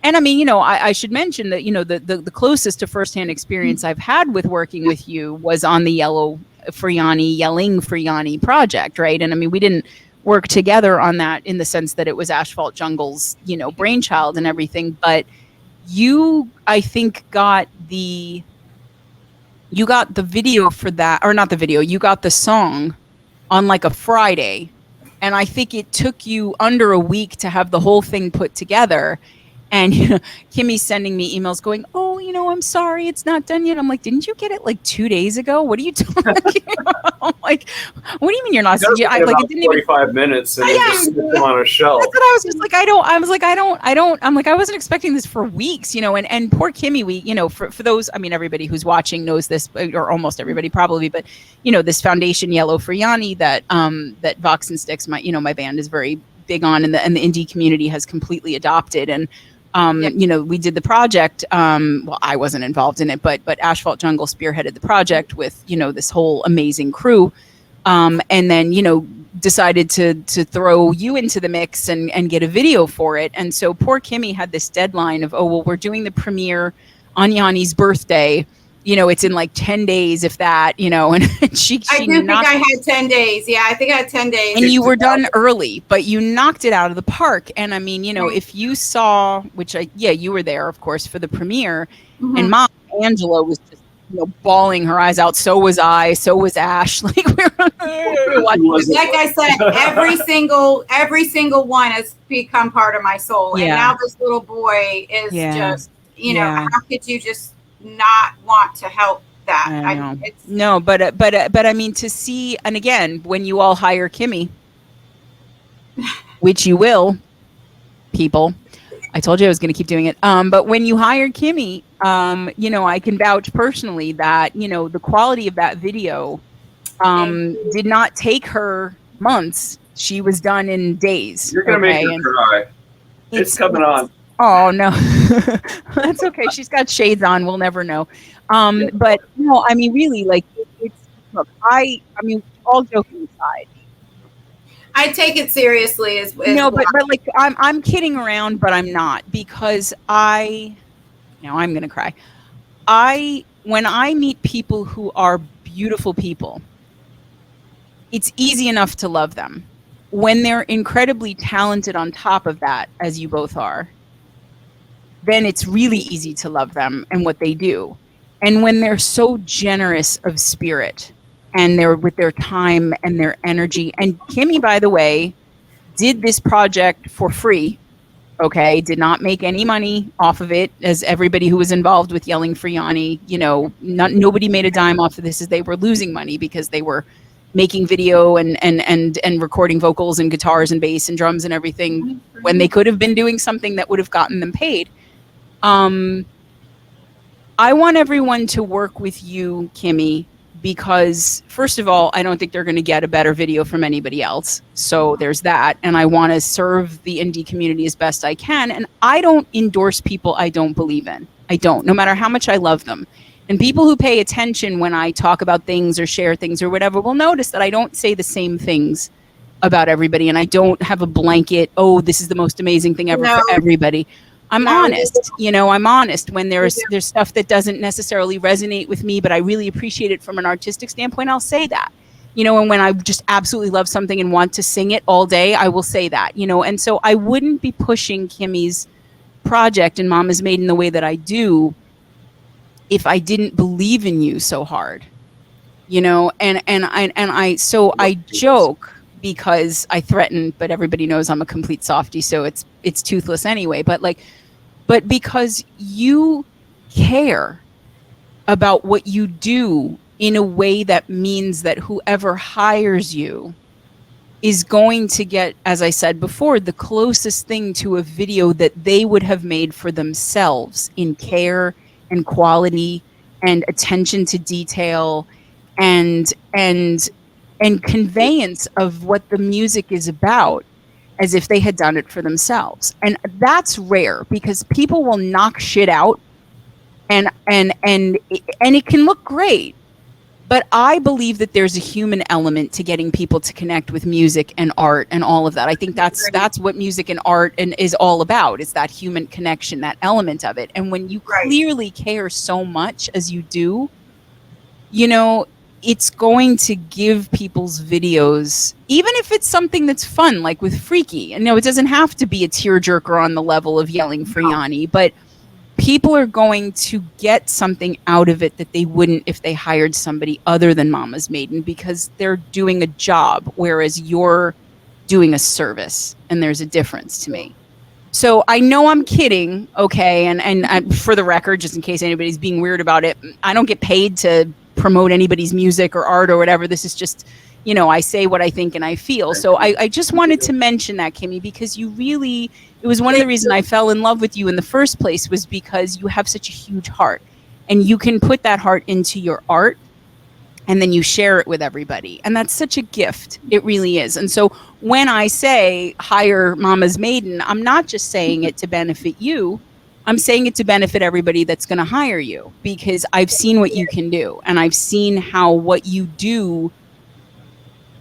and I mean, I should mention that the closest to firsthand experience I've had with working with you was on the Yelling for Yanni project, right? And I mean, we didn't work together on that in the sense that it was Asphalt Jungle's brainchild and everything, but you, I think, got the video for that, or not the video, you got the song on a Friday, and I think it took you under a week to have the whole thing put together. And Kimmie's sending me emails going, "Oh, I'm sorry, it's not done yet." I'm like, "Didn't you get it 2 days ago? What are you talking about?" I'm like, "What do you mean you're not?" It didn't 45 minutes, and just stick them on a shelf. That's what I was just like. I don't. I'm like, I wasn't expecting this for weeks, and poor Kimmie. We, for those, I mean, everybody who's watching knows this, or almost everybody probably, but this foundation Yellow for Yanni that voxandstix, my band, is very big on, and the indie community has completely adopted. And we did the project. Well, I wasn't involved in it, but Asphalt Jungle spearheaded the project with, this whole amazing crew. And then, decided to throw you into the mix and get a video for it. And so poor Kimmie had this deadline of, we're doing the premiere on Yanni's birthday. It's in 10 days, if that, and she I do think I had 10 days. Yeah, I think I had 10 days. And you were done early, but you knocked it out of the park. And I mean, if you saw, you were there, of course, for the premiere, and Mom Angela was just, bawling her eyes out. So was I. So was Ash. Like I said, every single one has become part of my soul. And now this little boy is just, how could you just not want to help that? I know. But I mean, to see, and again, when you all hire Kimmie, which you will, people, I told you I was going to keep doing it. But when you hired Kimmie, I can vouch personally that, the quality of that video did not take her months. She was done in days. You're going to make her cry. It's coming on. Oh no, that's okay. She's got shades on. We'll never know. But no, I mean, really, look, I mean, all joking aside, I take it seriously as no, but I'm kidding around, but I'm not, because I'm gonna cry. When I meet people who are beautiful people, it's easy enough to love them. When they're incredibly talented on top of that, as you both are, then it's really easy to love them and what they do. And when they're so generous of spirit and with their time and their energy. And Kimmie, by the way, did this project for free. Okay, did not make any money off of it, as everybody who was involved with Yelling for Yanni, nobody made a dime off of this, as they were losing money because they were making video and recording vocals and guitars and bass and drums and everything when they could have been doing something that would have gotten them paid. I want everyone to work with you, Kimmie, because first of all, I don't think they're going to get a better video from anybody else. So there's that. And I want to serve the indie community as best I can. And I don't endorse people I don't believe in. I don't, no matter how much I love them. And people who pay attention when I talk about things or share things or whatever will notice that I don't say the same things about everybody. And I don't have a blanket, oh, this is the most amazing thing ever for everybody. I'm honest, I'm honest when there's stuff that doesn't necessarily resonate with me, but I really appreciate it from an artistic standpoint. I'll say that, and when I just absolutely love something and want to sing it all day, I will say that, and so I wouldn't be pushing Kimmie's project and Mama's Maiden the way that I do if I didn't believe in you so hard, I joke because I threaten, but everybody knows I'm a complete softie, so it's toothless anyway. But because you care about what you do in a way that means that whoever hires you is going to get, as I said before, the closest thing to a video that they would have made for themselves in care and quality and attention to detail and conveyance of what the music is about, as if they had done it for themselves. And that's rare, because people will knock shit out and it can look great, but I believe that there's a human element to getting people to connect with music and art and all of that. I think that's what music and art is all about. It's that human connection, that element of it. And when you clearly care so much as you do, it's going to give people's videos, even if it's something that's fun, like with Freaky. And no, it doesn't have to be a tearjerker on the level of Yelling for Yanni, but people are going to get something out of it that they wouldn't if they hired somebody other than Mama's Maiden, because they're doing a job, whereas you're doing a service, and there's a difference to me. So I know I'm kidding, okay, and for the record, just in case anybody's being weird about it, I don't get paid to promote anybody's music or art or whatever. This is just, I say what I think and I feel. So I just wanted to mention that, Kimmie, because it was one of the reasons I fell in love with you in the first place, was because you have such a huge heart, and you can put that heart into your art, and then you share it with everybody. And that's such a gift. It really is. And so when I say hire Mama's Maiden, I'm not just saying it to benefit you. I'm saying it to benefit everybody that's going to hire you, because I've seen what you can do, and I've seen how what you do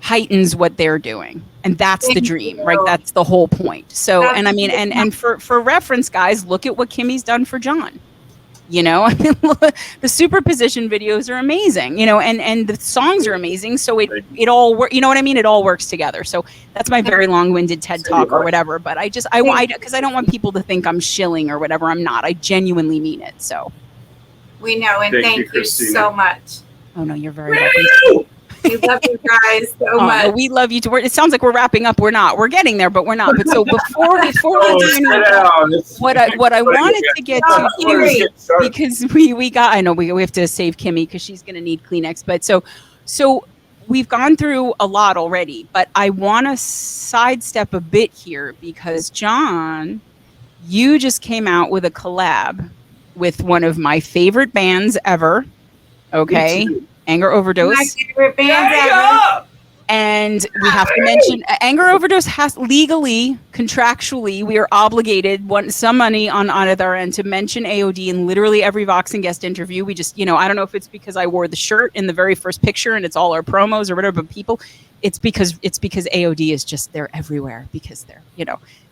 heightens what they're doing. And that's the dream, right? That's the whole point. So, and I mean, and for reference, guys, look at what Kimmie's done for John. The Superposition videos are amazing, and the songs are amazing. So it all works, what I mean? It all works together. So that's my very long-winded TED talk or whatever. But because I don't want people to think I'm shilling or whatever. I'm not. I genuinely mean it. So we know, and thank you so much. Oh no, you're very welcome. We love you guys so much. No, we love you too. It sounds like we're wrapping up. We're not. We're getting there, but we're not. But so before we do what I wanted to get to here, because we have to save Kimmie because she's going to need Kleenex. But so we've gone through a lot already, but I want to sidestep a bit here, because John, you just came out with a collab with one of my favorite bands ever. Okay. Anger Overdose. My favorite band ever. And we have to mention Anger Overdose has legally, contractually, we are obligated some money on our end to mention AOD in literally every Vox and Guest interview. We just, I don't know if it's because I wore the shirt in the very first picture and it's all our promos or whatever, but it's because AOD is just, they're everywhere, because they're,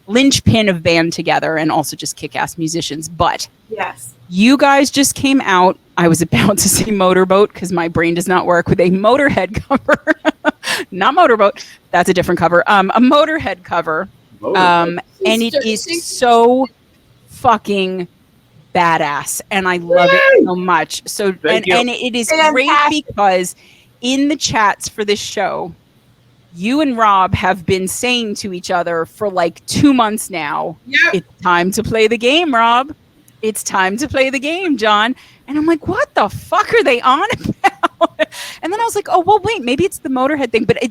linchpin of band together, and also just kick-ass musicians. But yes, you guys just came out. I was about to say Motorboat because my brain does not work, with a Motorhead cover. Not Motorboat. That's a different cover. A Motorhead cover. And it is so fucking badass, and I love it so much. So and it is great because in the chats for this show, you and Rob have been saying to each other for like 2 months now, Yep. it's time to play the game, Rob. It's time to play the game, John. And I'm like, what the fuck are they on about? And then I was like, oh, well, wait, maybe it's the Motorhead thing. But I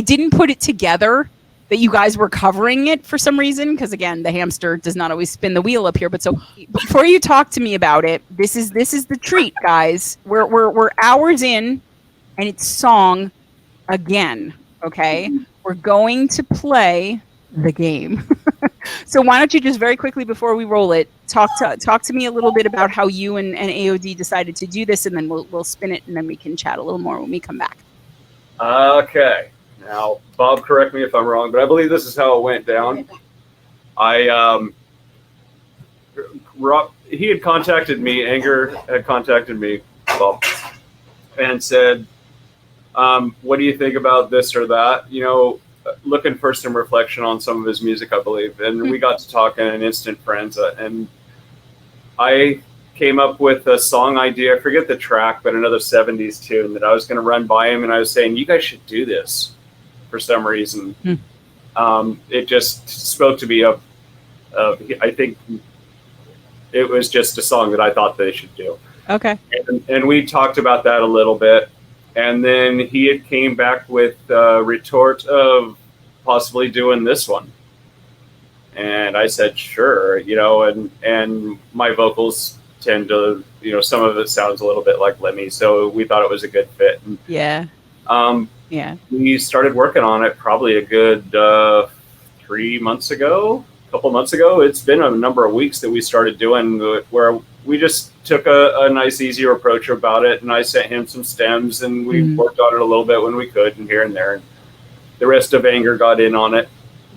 didn't put it together that you guys were covering it for some reason. Because again, the hamster does not always spin the wheel up here. But so before you talk to me about it, this is the treat, guys. We're hours in and it's song again. Okay. We're going to play the game. So why don't you just very quickly before we roll it, talk to me a little bit about how you and AOD decided to do this, and then we'll spin it, and then we can chat a little more when we come back. Okay. Now, Bob, correct me if I'm wrong, but I believe this is how it went down. Rob, he had contacted me, Anger had contacted me, Bob, and said, what do you think about this or that? You know, looking for some reflection on some of his music, I believe. And we got to talk and instant friends. And I came up with a song idea. I forget the track, but another 70s tune that I was going to run by him. And I was saying, you guys should do this for some reason. It just spoke to me of I think it was just a song that I thought they should do. Okay. And we talked about that a little bit. And then he had came back with a retort of possibly doing this one. And I said, sure, you know, and my vocals tend to, you know, some of it sounds a little bit like Lemmy. So we thought it was a good fit. And, yeah. We started working on it probably a good 3 months ago, a couple months ago. It's been a number of weeks that we started doing where we just took a nice, easier approach about it, and I sent him some stems, and we worked on it a little bit when we could, and here and there. And the rest of Anger got in on it.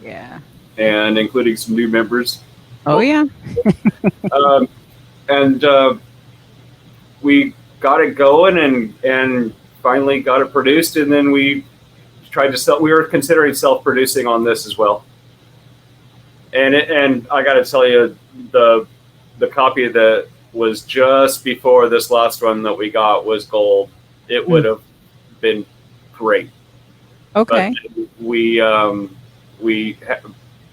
Yeah. And including some new members. Oh, yeah. We got it going and finally got it produced, and then we tried to we were considering self-producing on this as well. And I got to tell you, the copy that was just before this last one that we got was gold. It would have been great. Okay. But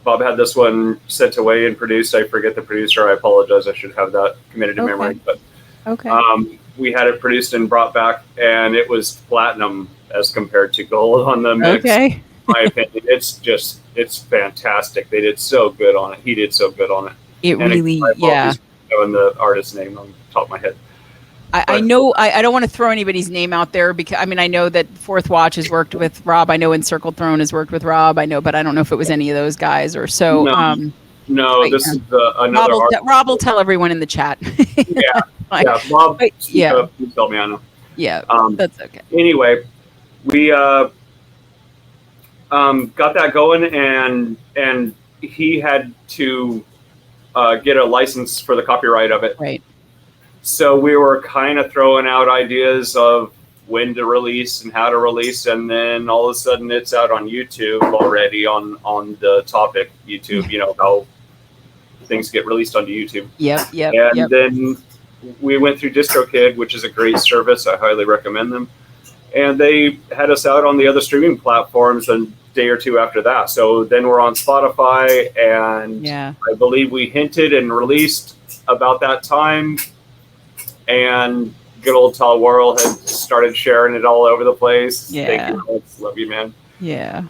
Bob had this one sent away and produced. I forget the producer. I apologize. I should have that committed to memory. But we had it produced and brought back, and it was platinum as compared to gold on the mix. Okay. In my opinion, it's fantastic. They did so good on it. He did so good on it. Knowing the artist's name on the top of my head. I know I don't want to throw anybody's name out there because I know that Fourth Watch has worked with Rob. I know Encircled Throne has worked with Rob. I know, but I don't know if it was any of those guys or so. No, this is another. Rob will tell everyone in the chat. Bob. You tell me, I know. Yeah, that's okay. Anyway, we got that going, and he had to get a license for the copyright of it. Right. So we were kind of throwing out ideas of when to release and how to release, and then all of a sudden it's out on YouTube already on the topic YouTube. You know how things get released onto YouTube. Yep. And then we went through DistroKid, which is a great service. I highly recommend them. And they had us out on the other streaming platforms a day or two after that. So then we're on Spotify, and I believe we hinted and released about that time. And good old Tal Worrell had started sharing it all over the place. Yeah. Thank you, Alex. Love you, man. Yeah.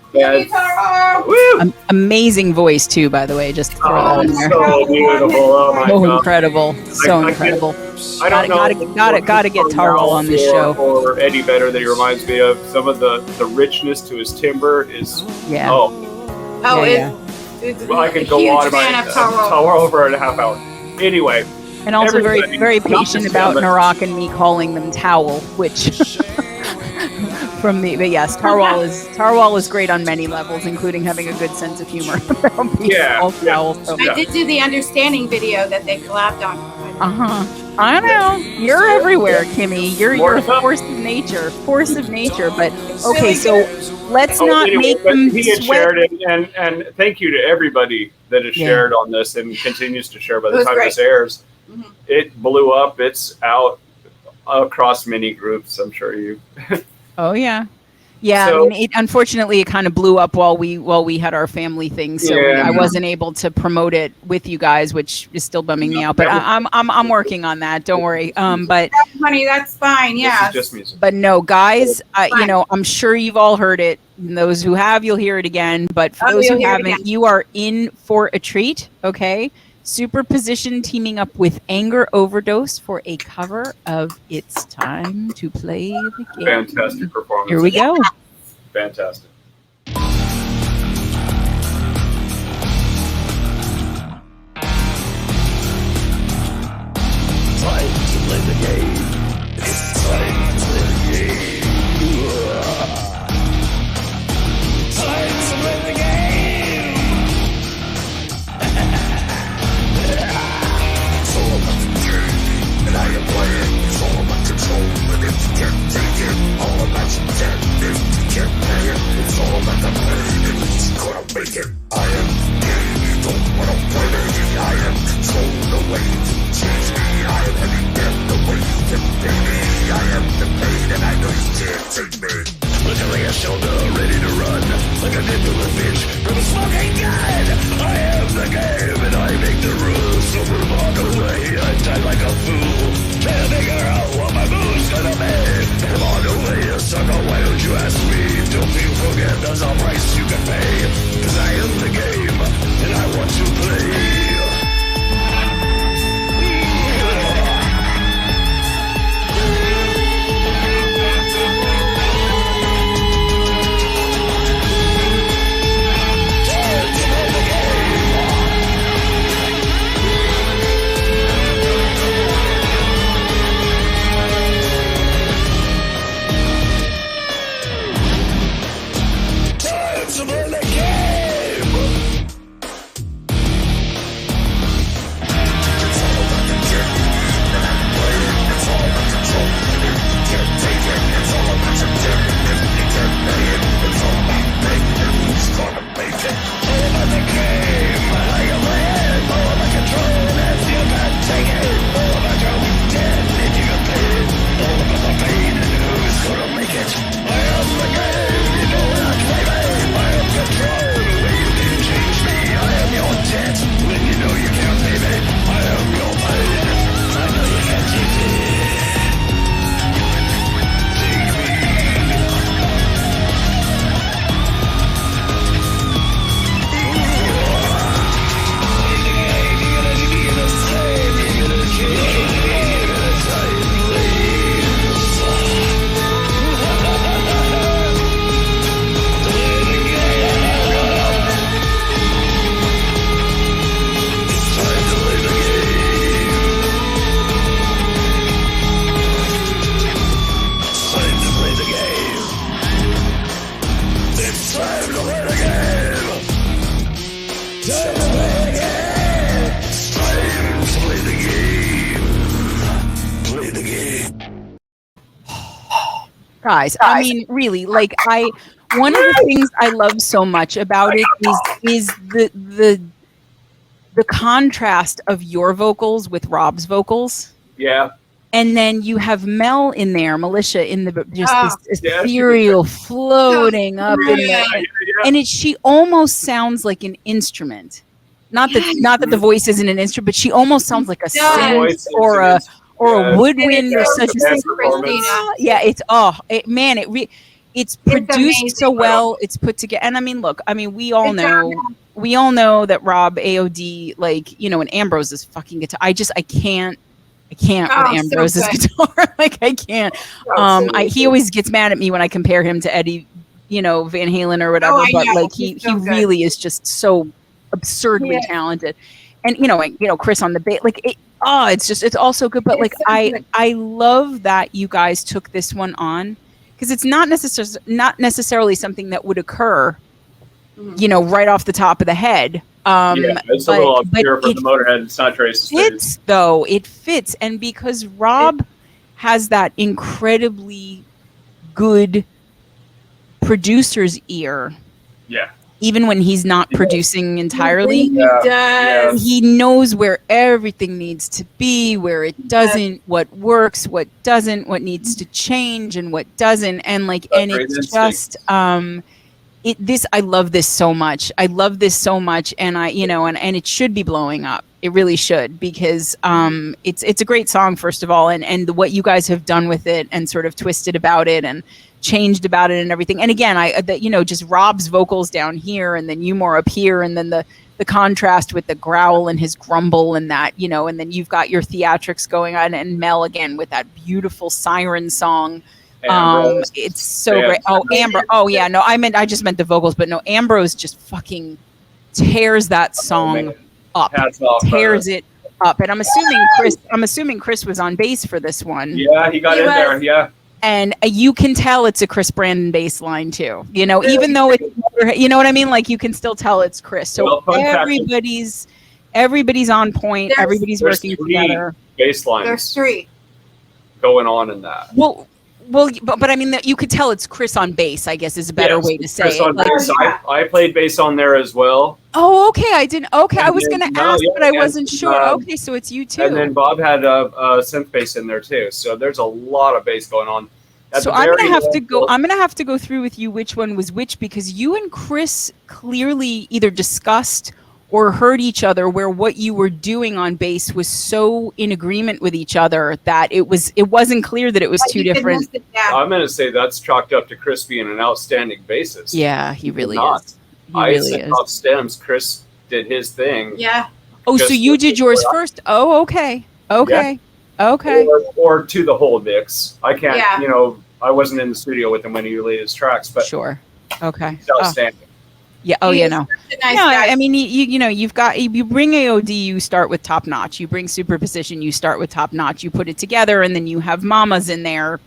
Amazing voice too, by the way. Just to throw that in there. So beautiful. Oh my God. Incredible. So incredible. I don't know. Gotta get Tarl on this show. Or Eddie Vedder that he reminds me of. Some of the richness to his timbre is. Yeah. Well, I could go on about Tal Worrell for a half hour. Anyway. And also very patient about Narak and me calling them towel, which from me. But yes, Tarwal is great on many levels, including having a good sense of humor. I did do the understanding video that they collabed on. I know. You're everywhere, Kimmie. You're a force of nature. But okay, so let's not make them he had shared it, and thank you to everybody that has shared on this and continues to share by the time this airs. It blew up. It's out across many groups. I'm sure you Oh yeah. Yeah, So- I mean, unfortunately, it kind of blew up while we had our family thing, so Yeah. I wasn't able to promote it with you guys, which is still bumming me out. But I'm working on that. Don't worry. But Honey, that's fine. This Yeah. is just music. but no, guys, you Fine. know, I'm sure you've all heard it. And those who have, you'll hear it again. But for Oh, those you'll who hear it haven't, again. you are in for a treat. Okay, Superposition teaming up with Anger Overdose for a cover of "It's Time to Play the Game." Fantastic performance. Here we go. Fantastic. Time to play the game. It's time to play the game. Time to play the game. It's all about the game, and I am playing. It's all about control, and if you can't take it, all about your debt. If you can't pay it, it's all about the pain, and who's gonna make it? I am the game. You don't wanna play me. I am control the way to change me. I am every step the way you can pay me. I am the pain, and I know you can't take me. Literally a shoulder ready to run, like a nimbler fish from a smoking gun. I am the game, and I make the rules. So move on away, I die like a fool. Trying to figure out what my move's gonna be. Come on away, sucker, why don't you ask me? Don't you forget there's a price you can pay. Cause I am the game, and I want to play. Guys, I mean, really, like one of the things I love so much about it is the contrast of your vocals with Rob's vocals. Yeah. And then you have Mel in there, Militia in the just this Yeah, ethereal floating up in Yeah. there, and she almost sounds like an instrument. Not that the voice isn't an instrument, but she almost sounds like a synth or a woodwind or such a thing. Christina. Yeah, it's it's produced amazing, so well. It's put together, and I mean, look, I mean, we all know that Rob AOD, like, you know, and Ambrose's fucking guitar. I can't with Ambrose's guitar. Like, I can't. He always gets mad at me when I compare him to Eddie, you know, Van Halen or whatever. But like, he really is just so absurdly talented. And you know, Chris on the bass, like it's all so good. But like, I love that you guys took this one on, because it's not necessarily something that would occur, you know, right off the top of the head. It's a little obscure from the Motorhead. It's not Trace's fits, though. It fits, and because Rob has that incredibly good producer's ear. Yeah. even when he's not producing entirely. He does. He knows where everything needs to be, where it doesn't, what works, what doesn't, what needs to change, and what doesn't. And like, and it's just, I love this so much. I love this so much, and and it should be blowing up. It really should, because it's a great song, first of all, and what you guys have done with it and sort of twisted about it and changed about it and everything. And again, just Rob's vocals down here, and then you more up here, and then the contrast with the growl and his grumble and that, and then you've got your theatrics going on, and Mel again with that beautiful siren song. It's so great. Oh, Amber. Oh yeah, no, I just meant the vocals, but no, Ambrose just fucking tears that song up. Tears it up. And I'm assuming Chris was on bass for this one. Yeah, he got in there. Yeah. And you can tell it's a Chris Brandon bass line too. Even though it's, you know what I mean? Like, you can still tell it's Chris. So everybody's on point. Everybody's working together. Bass lines. There's 3 going on in that. Well, but I mean, that you could tell it's Chris on bass, I guess, is a better way to say Chris on it. bass. I played bass on there as well. Oh, okay. I didn't. Okay, I was going to ask, but I wasn't sure. Okay, so it's you too. And then Bob had a synth bass in there too. So there's a lot of bass going on. So I'm gonna have to go. I'm gonna have to go through with you which one was which, because you and Chris clearly either discussed or heard each other, where what you were doing on bass was so in agreement with each other that it wasn't clear that it was two different. I'm gonna say that's chalked up to Chris being an outstanding bassist. Yeah, he really is. I sent off stems. Chris did his thing. Yeah. Oh, so you did yours first? Oh, okay. Okay. Yeah. Okay. Or to the whole mix. I can't. I wasn't in the studio with him when he laid his tracks, but sure. Okay. He's outstanding. Yeah. Oh, yeah. No. Nice no. guy. I mean, you bring AOD, you start with top notch. You bring Superposition, you start with top notch. You put it together, and then you have Mamas in there,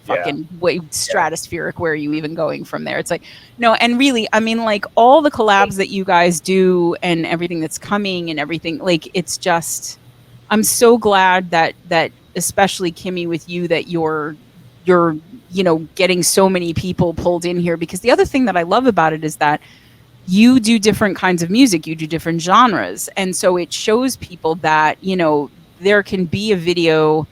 fucking way stratospheric. Where are you even going from there? It's like, no. And really, I mean, like, all the collabs that you guys do and everything that's coming and everything, like, it's just, I'm so glad that especially Kimmie with you, that you're getting so many people pulled in here, because the other thing that I love about it is that you do different kinds of music, you do different genres, and so it shows people that there can be a video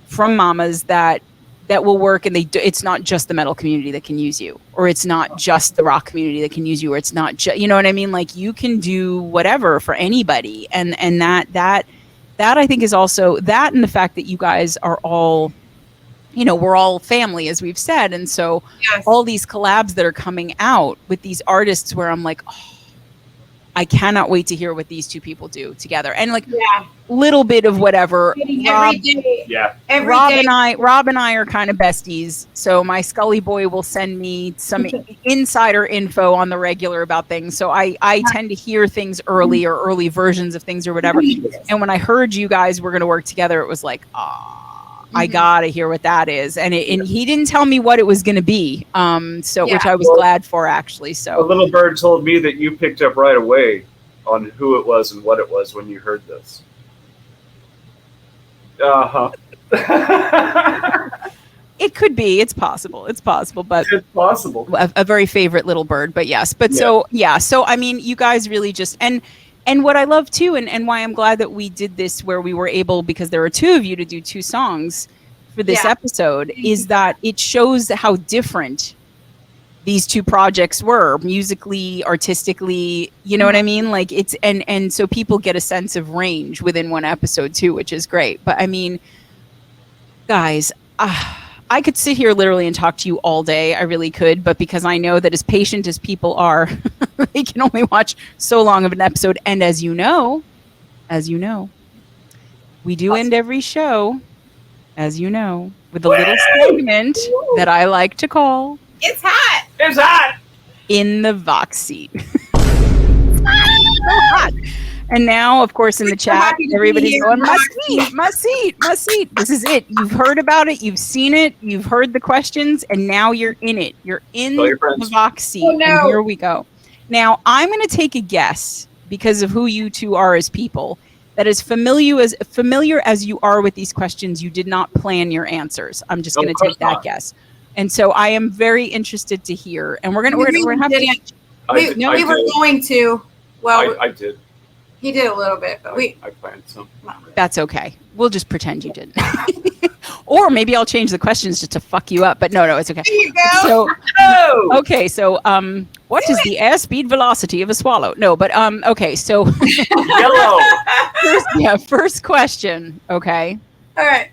from Mamas that will work, and it's not just the metal community that can use you, or it's not just the rock community that can use you, or it's not just, you know what I mean? Like, you can do whatever for anybody, and that I think is also that, and the fact that you guys are all, we're all family, as we've said. And so all these collabs that are coming out with these artists, where I'm like, oh, I cannot wait to hear what these two people do together. And like little bit of whatever. Every day. Yeah. Rob and I are kind of besties. So my Scully boy will send me some insider info on the regular about things. So I tend to hear things early, or early versions of things or whatever. And when I heard you guys were going to work together, it was like, I gotta hear what that is, and he didn't tell me what it was going to be, which I was glad for, actually. So a little bird told me that you picked up right away on who it was and what it was when you heard this. It could be. It's possible. But it's possible. A very favorite little bird, but yes. But so I mean, you guys really just and what I love too, and why I'm glad that we did this, where we were able, because there are 2 of you, to do 2 songs for this episode, is that it shows how different these 2 projects were, musically, artistically, you know what I mean? Like, it's, and so people get a sense of range within one episode too, which is great. But I mean, guys, I could sit here literally and talk to you all day. I really could. But because I know that as patient as people are, they can only watch so long of an episode. And as you know, we do end every show, as you know, with a little segment that I like to call It's Hot. It's hot. In the Vox Seat. So hot. And now, of course, in the chat, everybody's going, my seat. This is it. You've heard about it. You've seen it. You've heard the questions. And now you're in it. You're in the Vox Seat. Oh, no. And here we go. Now, I'm going to take a guess, because of who you two are as people, that as familiar as you are with these questions, you did not plan your answers. I'm just going to take that guess. And so I am very interested to hear. And we're going to have to... We were did. going to. Well, I did. he did a little bit, but I planned some. That's okay. We'll just pretend you didn't. Or maybe I'll change the questions just to fuck you up. But no, it's okay. There you go. So Oh! okay, so what is the airspeed velocity of a swallow? No, but okay, so Yellow. first question. Okay, All right.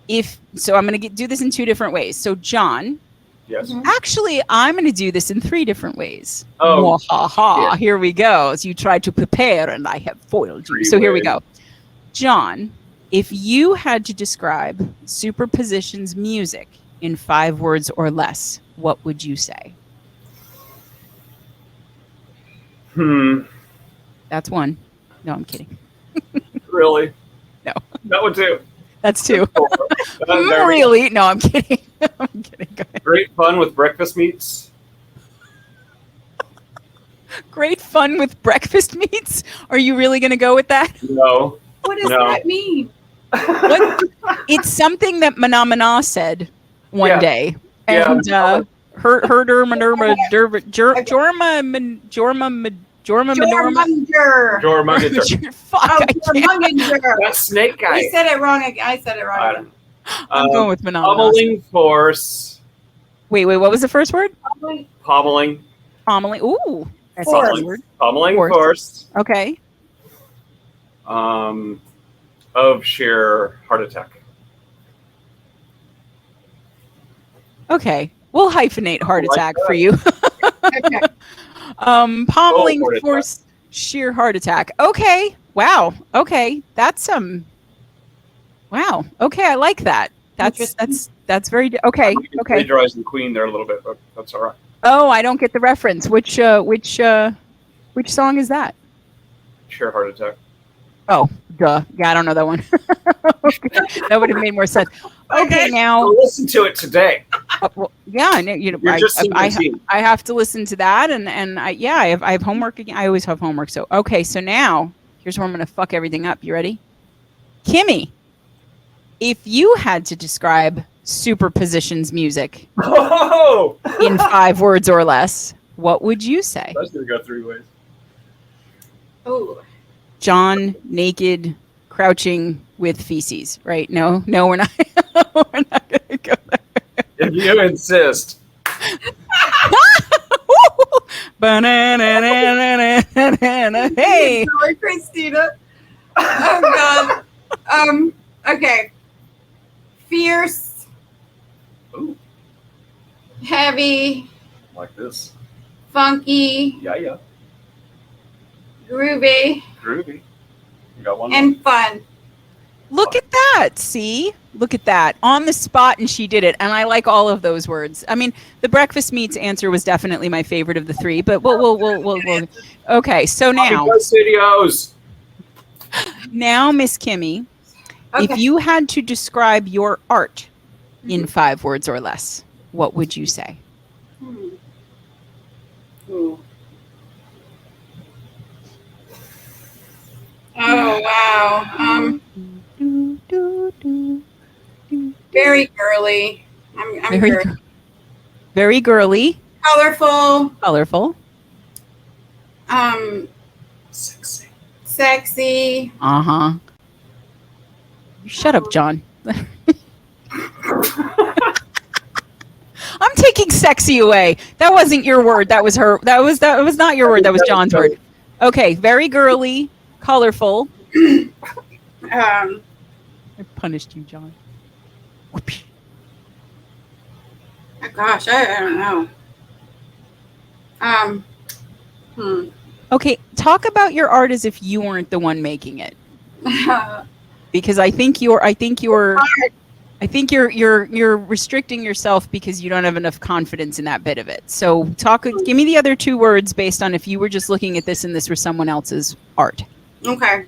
I'm going to do this in two different ways. So John, Yes. actually, I'm going to do this in three different ways. Oh, ha! Here we go. So you tried to prepare, and I have foiled you. So here we go. John, if you had to describe Superposition's music in 5 words or less, what would you say? That's one. No, I'm kidding. Really? No. That one too. That's 2. There we go. Really? No, I'm kidding. I'm kidding. Go ahead. Great fun with breakfast meats. Great fun with breakfast meats. Are you really going to go with that? No. What does No. that mean? What? It's something that Mana said one Yeah. day, Yeah. and Jorma Jormunginger. Fuck, Oh, I can't. Jormunginger. That snake guy. I said it wrong. I said it I wrong. don't know. I'm going with Mana. Pummeling force. Wait, what was the first word? Pommeling. Pommeling. Ooh, that's Force. a good word. Pummeling Force. force. Okay. Of sheer heart attack. Okay. We'll hyphenate heart I like attack that. for you. Okay. Pommeling heart attack. force, sheer heart attack. Okay. Wow. Okay. That's wow. Okay, I like that. That's very okay. Okay. Plagiarizing Queen there a little bit, but that's all right. Oh, I don't get the reference. Which song is that? Sheer heart attack. Oh, duh. Yeah, I don't know that one. That would have made more sense. Okay, now. So listen to it today. Well, yeah, I know. You know, You're just I 17. have to listen to that, and I have homework again. I always have homework. So okay, so now here's where I'm gonna fuck everything up. You ready, Kimmie? If you had to describe Superposition's music Oh! in 5 words or less, what would you say? That's going to go 3 ways. Oh. John naked, crouching with feces, right? No, we're not. We're not gonna go there. If you insist. Hey. Sorry, Christina. Oh God. Okay. Fierce. Ooh, Heavy. like this. Funky. Yeah. Groovy. Groovy. You got one more? And fun. Look at that. See? Look at that. On the spot, and she did it. And I like all of those words. I mean, the breakfast meats answer was definitely my favorite of the 3, but we'll okay, so now Studios. now Miss Kimmie, Okay. if you had to describe your art in 5 words or less, what would you say? Ooh. Oh wow. Very girly. I'm Very, girly. very girly, Colorful. colorful. Sexy. Sexy. Uh-huh. Shut up, John. I'm taking sexy away. That wasn't your word. That was her. That was not your word. That was John's word. Okay, very girly, colorful. I punished you, John. Whoopsh. Oh gosh, I don't know. Okay, talk about your art as if you weren't the one making it, because I think you're restricting yourself because you don't have enough confidence in that bit of it. So give me the other 2 words based on if you were just looking at this and this were someone else's art. Okay.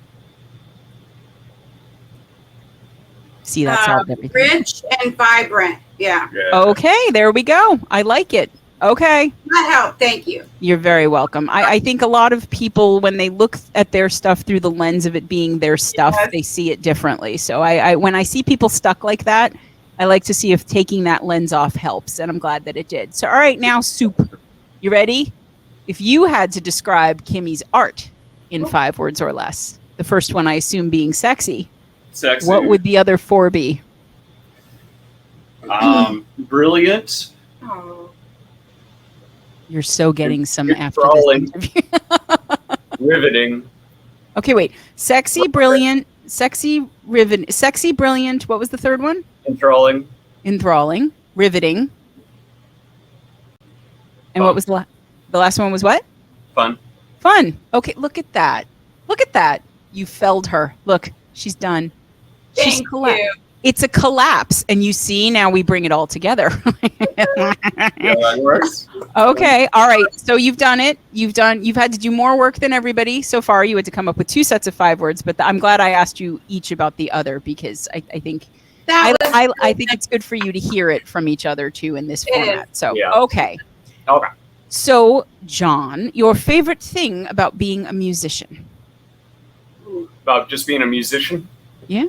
See, that solved everything. Rich and vibrant. Yeah. Okay, there we go. I like it. Okay. That helped. Thank you. You're very welcome. I think a lot of people, when they look at their stuff through the lens of it being their stuff, Yes. they see it differently. So I when I see people stuck like that, I like to see if taking that lens off helps, and I'm glad that it did. So all right, now soup. You ready? if you had to describe Kimmie's art in 5 words or less, the first one I assume being sexy, Sexy. what would the other 4 be? Brilliant. Oh. You're so getting some You're after crawling. this interview. Riveting. Okay, wait. Sexy, brilliant, sexy, sexy, brilliant. What was the third one? Enthralling. Enthralling, riveting. And what was the last one was what? Fun. Fun. Okay, look at that. Look at that. You felled her. Look, she's done. She's Thank collapsed. you. It's a collapse, and you see now we bring it all together. Yeah, that works. Okay, all right. So you've done it. You've had to do more work than everybody so far. You had to come up with 2 sets of 5 words, but I'm glad I asked you each about the other because I think I think it's good for you to hear it from each other too in this format. So Yeah. okay. Okay. So John, your favorite thing about being a musician? About just being a musician. Yeah.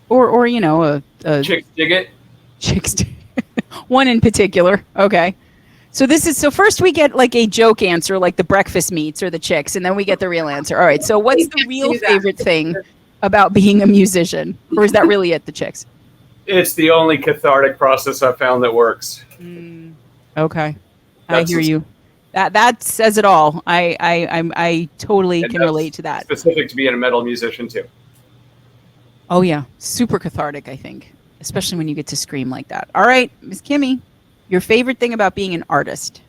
Or you know a Chicks dig it. chicks. One in particular. Okay. So first we get like a joke answer, like the breakfast meats or the chicks, and then we get the real answer. All right. So what's the real favorite thing about being a musician, or is that really it? The chicks. It's the only cathartic process I've found that works. Okay. I That's hear you. That says it all. I totally And can that's relate to that. Specific to being a metal musician too. Oh yeah, super cathartic. I think, especially when you get to scream like that. All right, Miss Kimmie, your favorite thing about being an artist,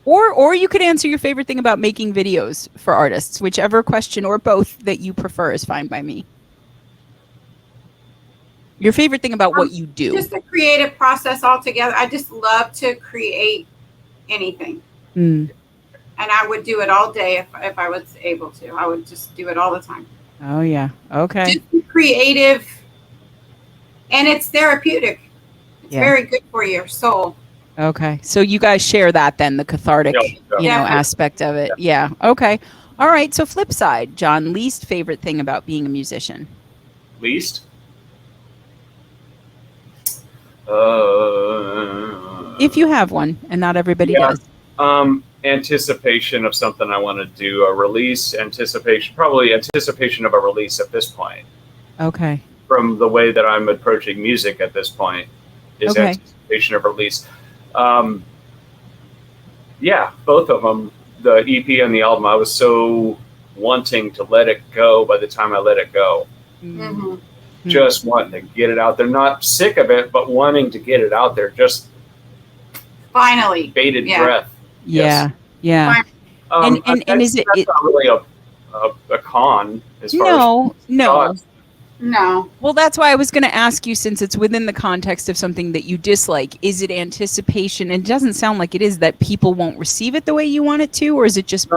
or you could answer your favorite thing about making videos for artists. Whichever question or both that you prefer is fine by me. Your favorite thing about what you do. Just the creative process altogether. I just love to create anything. Mm. And I would do it all day if I was able to. I would just do it all the time. Oh yeah. Okay. Just be creative. And it's therapeutic. It's Yeah. very good for your soul. Okay. So you guys share that then, the cathartic, Yeah. aspect of it. Yeah. Okay. All right. So flip side, John, least favorite thing about being a musician. Least. If you have one, and not everybody Yeah. does. Anticipation of something I want to do, a release, probably anticipation of a release at this point. Okay. From the way that I'm approaching music at this point, is Okay. anticipation of release. Yeah, both of them, the EP and the album, I was so wanting to let it go by the time I let it go. Mm-hmm. Just wanting to get it out there. Not sick of it, but wanting to get it out there. Just Finally. bated Yeah. breath. Yeah. Yeah. And is it- that's not really a con as far No. as No. Well, that's why I was going to ask you, since it's within the context of something that you dislike, is it anticipation? And it doesn't sound like it is, that people won't receive it the way you want it to, or is it just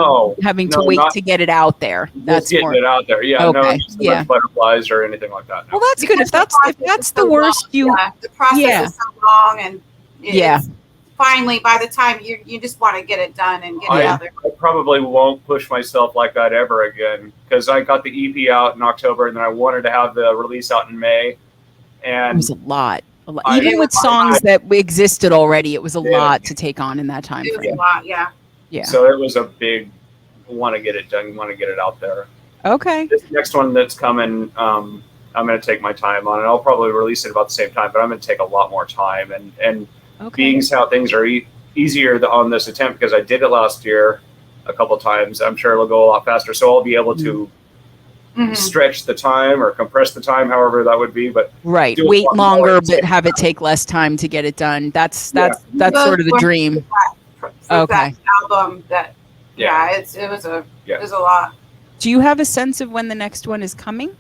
having to wait to get it out there? That's getting it out there. Yeah, Okay, no, just butterflies or anything like that. No. Well, that's good. If that's the worst, The process is so long, and it's finally, by the time you just want to get it done and get it out there. I probably won't push myself like that ever again, because I got the EP out in October and then I wanted to have the release out in May. It And was a lot. Even with songs that existed already, it was a lot to take on in that time It was frame. a lot, yeah. Yeah. so it was a big want to get it done, want to get it out there. Okay. This next one that's coming, I'm going to take my time on it. I'll probably release it about the same time, but I'm going to take a lot more time. And being how things are easier on this attempt, because I did it last year a couple times, I'm sure it'll go a lot faster. So I'll be able to stretch the time or compress the time, however that would be. But Right. do a Wait lot longer, more. but have it take less time to get it done. That's Yeah. sort of the dream. For Okay. that album, it was a lot. Do you have a sense of when the next one is coming?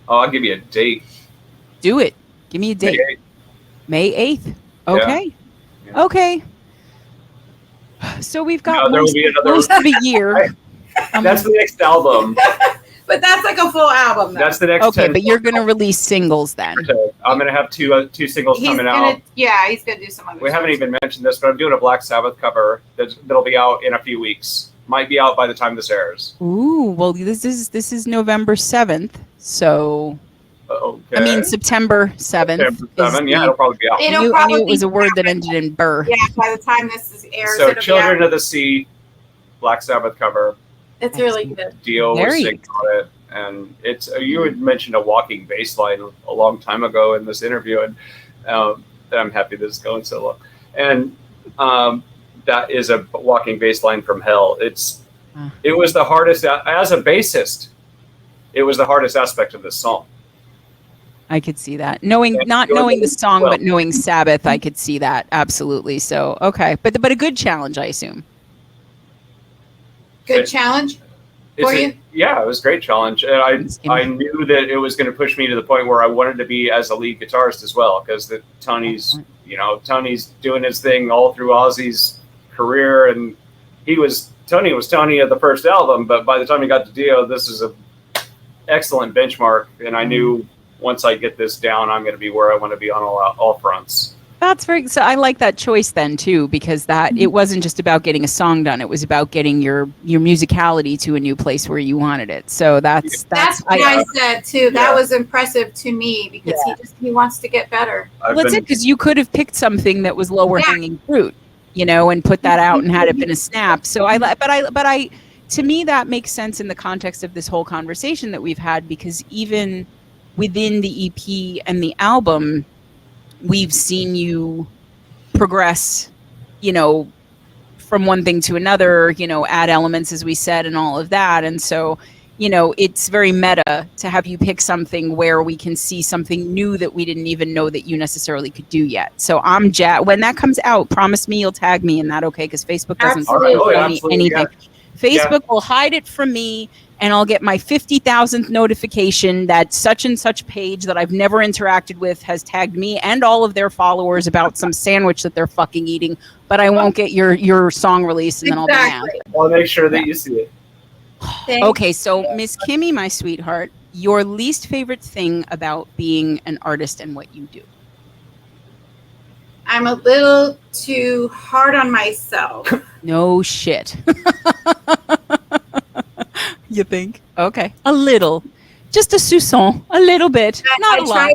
Oh, I'll give you a date. Do it. Give me a date. May 8th. Okay. Yeah. Okay. So we've got No, there will be another- most of a year. That's the next album. But that's like a full album, though. That's the next. Okay, 10 but you're going to release singles then. I'm going to have two singles he's coming gonna, out. Yeah, he's going to do some other We haven't stuff. even mentioned this, but I'm doing a Black Sabbath cover that'll be out in a few weeks. Might be out by the time this airs. Ooh, well, this is November 7th, so Okay. I mean, September 7th. September 7, yeah, it'll probably be out. It'll I knew probably it was a word that be ended in burr. Yeah, by the time this airs, So it'll Children be out. of the Sea, Black Sabbath cover, It's really good. Dio was Very singing on it. And it's you had mentioned a walking bass line a long time ago in this interview, and I'm happy this is going so long. And that is a walking bass line from hell. It was the hardest, as a bassist, it was the hardest aspect of this song. I could see that. Not knowing the song, but knowing Sabbath, I could see that. Absolutely. So, okay. But a good challenge, I assume. Good challenge for you? Yeah, it was a great challenge. And I knew that it was going to push me to the point where I wanted to be as a lead guitarist as well, because Tony's doing his thing all through Ozzy's career, and Tony was Tony at the first album, but by the time he got to Dio, this is a excellent benchmark, and I knew once I get this down, I'm going to be where I want to be on all fronts. That's very. So I like that choice then too, because it wasn't just about getting a song done; it was about getting your musicality to a new place where you wanted it. So that's what I said too. Yeah. That was impressive to me because he wants to get better. That's it, because you could have picked something that was lower hanging fruit, and put that out and had it been a snap. So to me that makes sense in the context of this whole conversation that we've had, because even within the EP and the album, we've seen you progress, from one thing to another, add elements, as we said, and all of that. And so, it's very meta to have you pick something where we can see something new that we didn't even know that you necessarily could do yet. So I'm when that comes out, promise me you'll tag me in that, okay? Because Facebook doesn't anything. Yeah. Facebook will hide it from me, and I'll get my 50,000th notification that such and such page that I've never interacted with has tagged me and all of their followers about some sandwich that they're fucking eating, but I won't get your song released, and then I'll be mad. I'll make sure that you see it. Okay, so Miss Kimmie, my sweetheart, your least favorite thing about being an artist and what you do? I'm a little too hard on myself. No shit. You think? Okay. A little. Just a soupçon. A little bit. Not a lot.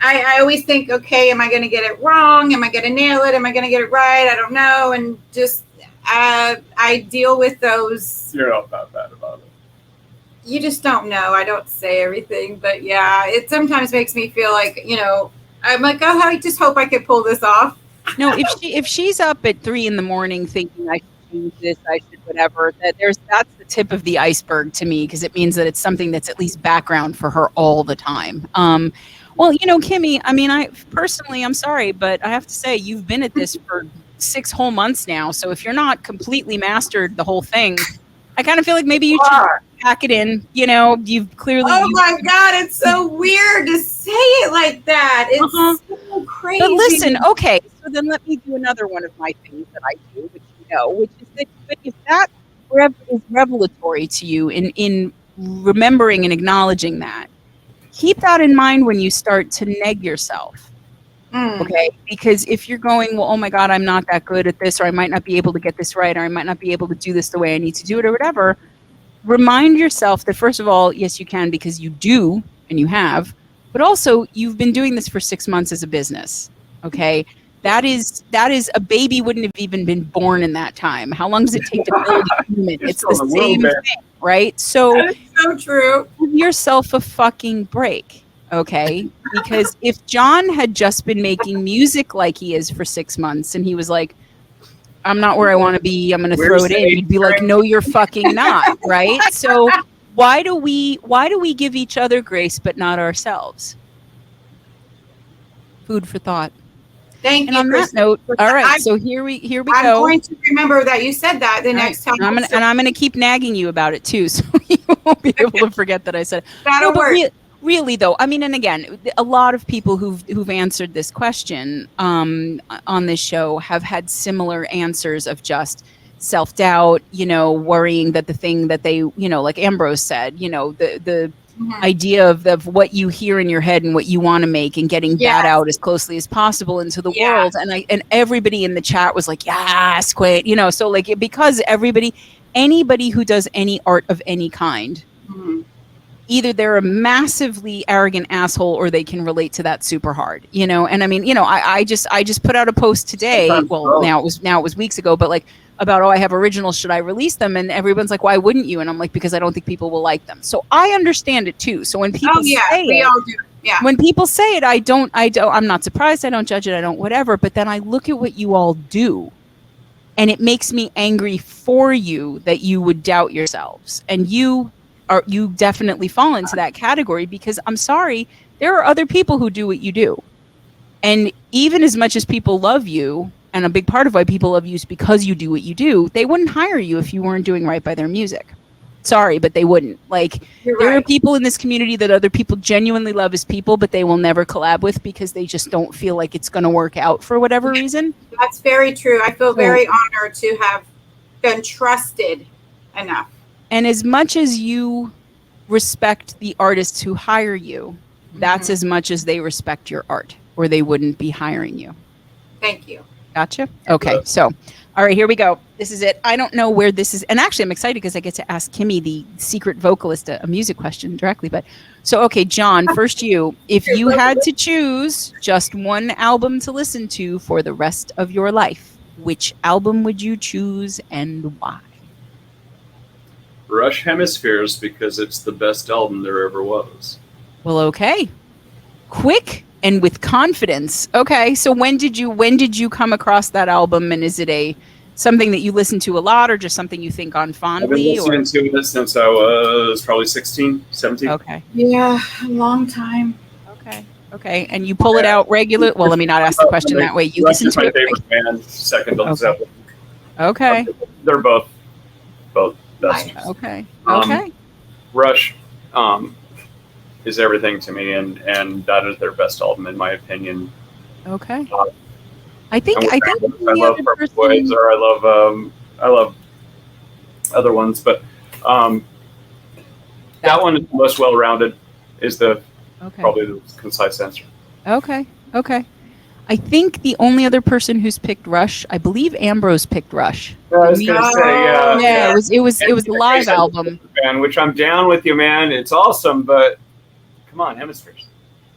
I always think, okay, am I going to get it wrong? Am I going to nail it? Am I going to get it right? I don't know. And just, I deal with those. You're not that bad about it. You just don't know. I don't say everything. But yeah, it sometimes makes me feel like, I'm like, oh, I just hope I could pull this off. No, if she's up at 3 a.m. thinking I should change this, I should whatever, that's the tip of the iceberg to me, because it means that it's something that's at least background for her all the time. Well, Kimmie, I mean, I'm sorry, but I have to say you've been at this for 6 whole months now. So if you're not completely mastered the whole thing, I kind of feel like maybe you should pack it in. You've clearly. Oh my God, it's so weird to say it like that. It's so crazy. But listen, okay, so then let me do another one of my things that I do, which which is that if that is revelatory to you in remembering and acknowledging that, keep that in mind when you start to neg yourself. Okay, because if you're going, well, oh my God, I'm not that good at this, or I might not be able to get this right, or I might not be able to do this the way I need to do it, or whatever, remind yourself that, first of all, yes, you can, because you do, and you have, but also you've been doing this for 6 months as a business. Okay, that is a baby wouldn't have even been born in that time. How long does it take to build a human? It's the same thing, right? So that's so true. Give yourself a fucking break. Okay, because if John had just been making music like he is for 6 months, and he was like, I'm not where I want to be, I'm going to throw it in, you'd be like, no, you're fucking not, right? So why do we give each other grace but not ourselves? Food for thought. Thank you. And on that note, all right, so here we go. I'm going to remember that you said that the next time. I'm going to keep nagging you about it too, so you won't be able to forget that I said it. That'll work. Really, though, I mean, and again, a lot of people who've answered this question on this show have had similar answers of just self-doubt, worrying that the thing that they, like Ambrose said, the idea of what you hear in your head and what you want to make, and getting that out as closely as possible into the world. And everybody in the chat was like, yes, quit, so like, because anybody who does any art of any kind either they're a massively arrogant asshole or they can relate to that super hard, you know? And I mean, you know, I just put out a post today. Sometimes Well, both. now it was weeks ago, but like about, oh, I have originals. Should I release them? And everyone's like, why wouldn't you? And I'm like, because I don't think people will like them. So I understand it too. So when people say we it, all do. Yeah. when people say it, I'm not surprised. I don't judge it. I don't whatever. But then I look at what you all do, and it makes me angry for you that you would doubt yourselves. And you definitely fall into that category, because I'm sorry, there are other people who do what you do. And even as much as people love you, and a big part of why people love you is because you do what you do, they wouldn't hire you if you weren't doing right by their music. Sorry, but they wouldn't. Like, You're there are right. people in this community that other people genuinely love as people, but they will never collab with because they just don't feel like it's going to work out for whatever reason. That's very true. I feel very honored to have been trusted enough. And as much as you respect the artists who hire you, that's as much as they respect your art, or they wouldn't be hiring you. Thank you. Gotcha. Okay. So, all right, here we go. This is it. I don't know where this is. And actually, I'm excited because I get to ask Kimmie, the secret vocalist, a music question directly. But so, okay, John, first you. If you had to choose just one album to listen to for the rest of your life, which album would you choose and why? Rush Hemispheres, because it's the best album there ever was. Well, okay. Quick and with confidence. Okay, so when did you come across that album, and is it something that you listen to a lot, or just something you think on I've been fondly? listening to it since I was probably 16, 17. Okay. Yeah, a long time. Okay. And you pull it out regular. Well, let me not ask the question that way. You Rush listen is to my it. favorite band, second to Zeppelin. Okay. They're both best. Okay. Rush is everything to me, and that is their best album in my opinion. Okay. I think I the love other Purple person- Waves, or I love other ones, but that one is the most well-rounded. Is probably the concise answer. Okay. I think the only other person who's picked Rush, I believe Ambrose picked Rush. I was gonna say, Yeah, it was a live album. Band, which I'm down with you, man. It's awesome, but come on, Hemispheres.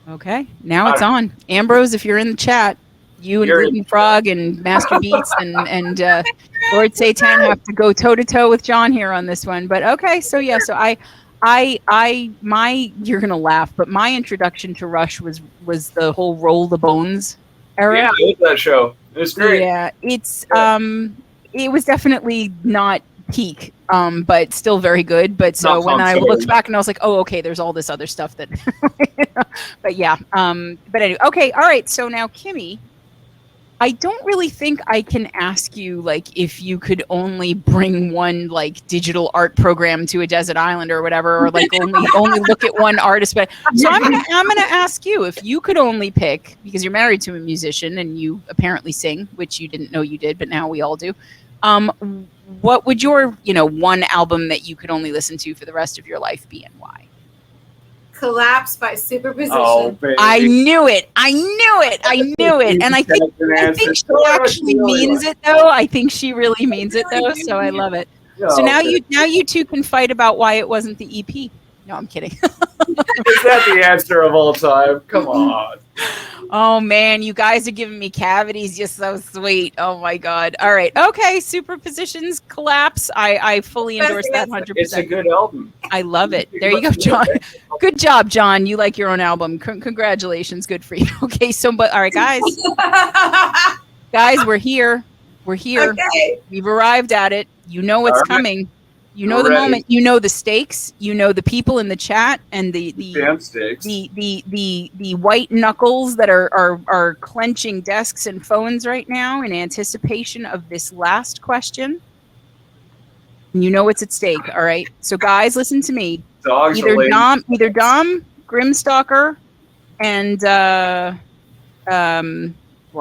Okay, now it's on. Ambrose, if you're in the chat, you and Gluten Frog and Master Beats and Lord Satan have to go toe to toe with John here on this one. But okay, so yeah, so you're gonna laugh, but my introduction to Rush was the whole Roll the Bones era. Yeah, I love that show. It was great. Yeah, it was definitely not peak, but still very good. But so when I looked back and I was like, oh, okay, there's all this other stuff that, but yeah. But anyway, okay, all right. So now, Kimmie, I don't really think I can ask you like if you could only bring one like digital art program to a desert island or whatever, or like only look at one artist. But so I'm gonna ask you if you could only pick, because you're married to a musician and you apparently sing, which you didn't know you did, but now we all do. What would your one album that you could only listen to for the rest of your life be, and why? Collapse by Superposition. Oh, baby. I knew it. And I think she actually means it though. I think she really means it though. So I love it. So now you two can fight about why it wasn't the EP. No, I'm kidding. Is that the answer of all time? Come on. Oh man, you guys are giving me cavities. You're so sweet. Oh my god. All right. Okay. Superpositions, Collapse. I fully endorse that 100%. It's a good album. I love it. There you go, John. Good job, John. You like your own album. Congratulations. Good for you. Okay. So, but all right, guys. Guys, we're here. Okay. We've arrived at it. You know what's coming. You know the moment. You know the stakes. You know the people in the chat and the white knuckles that are clenching desks and phones right now in anticipation of this last question. You know what's at stake. All right. So guys, listen to me. Either Dom Grimstalker and well,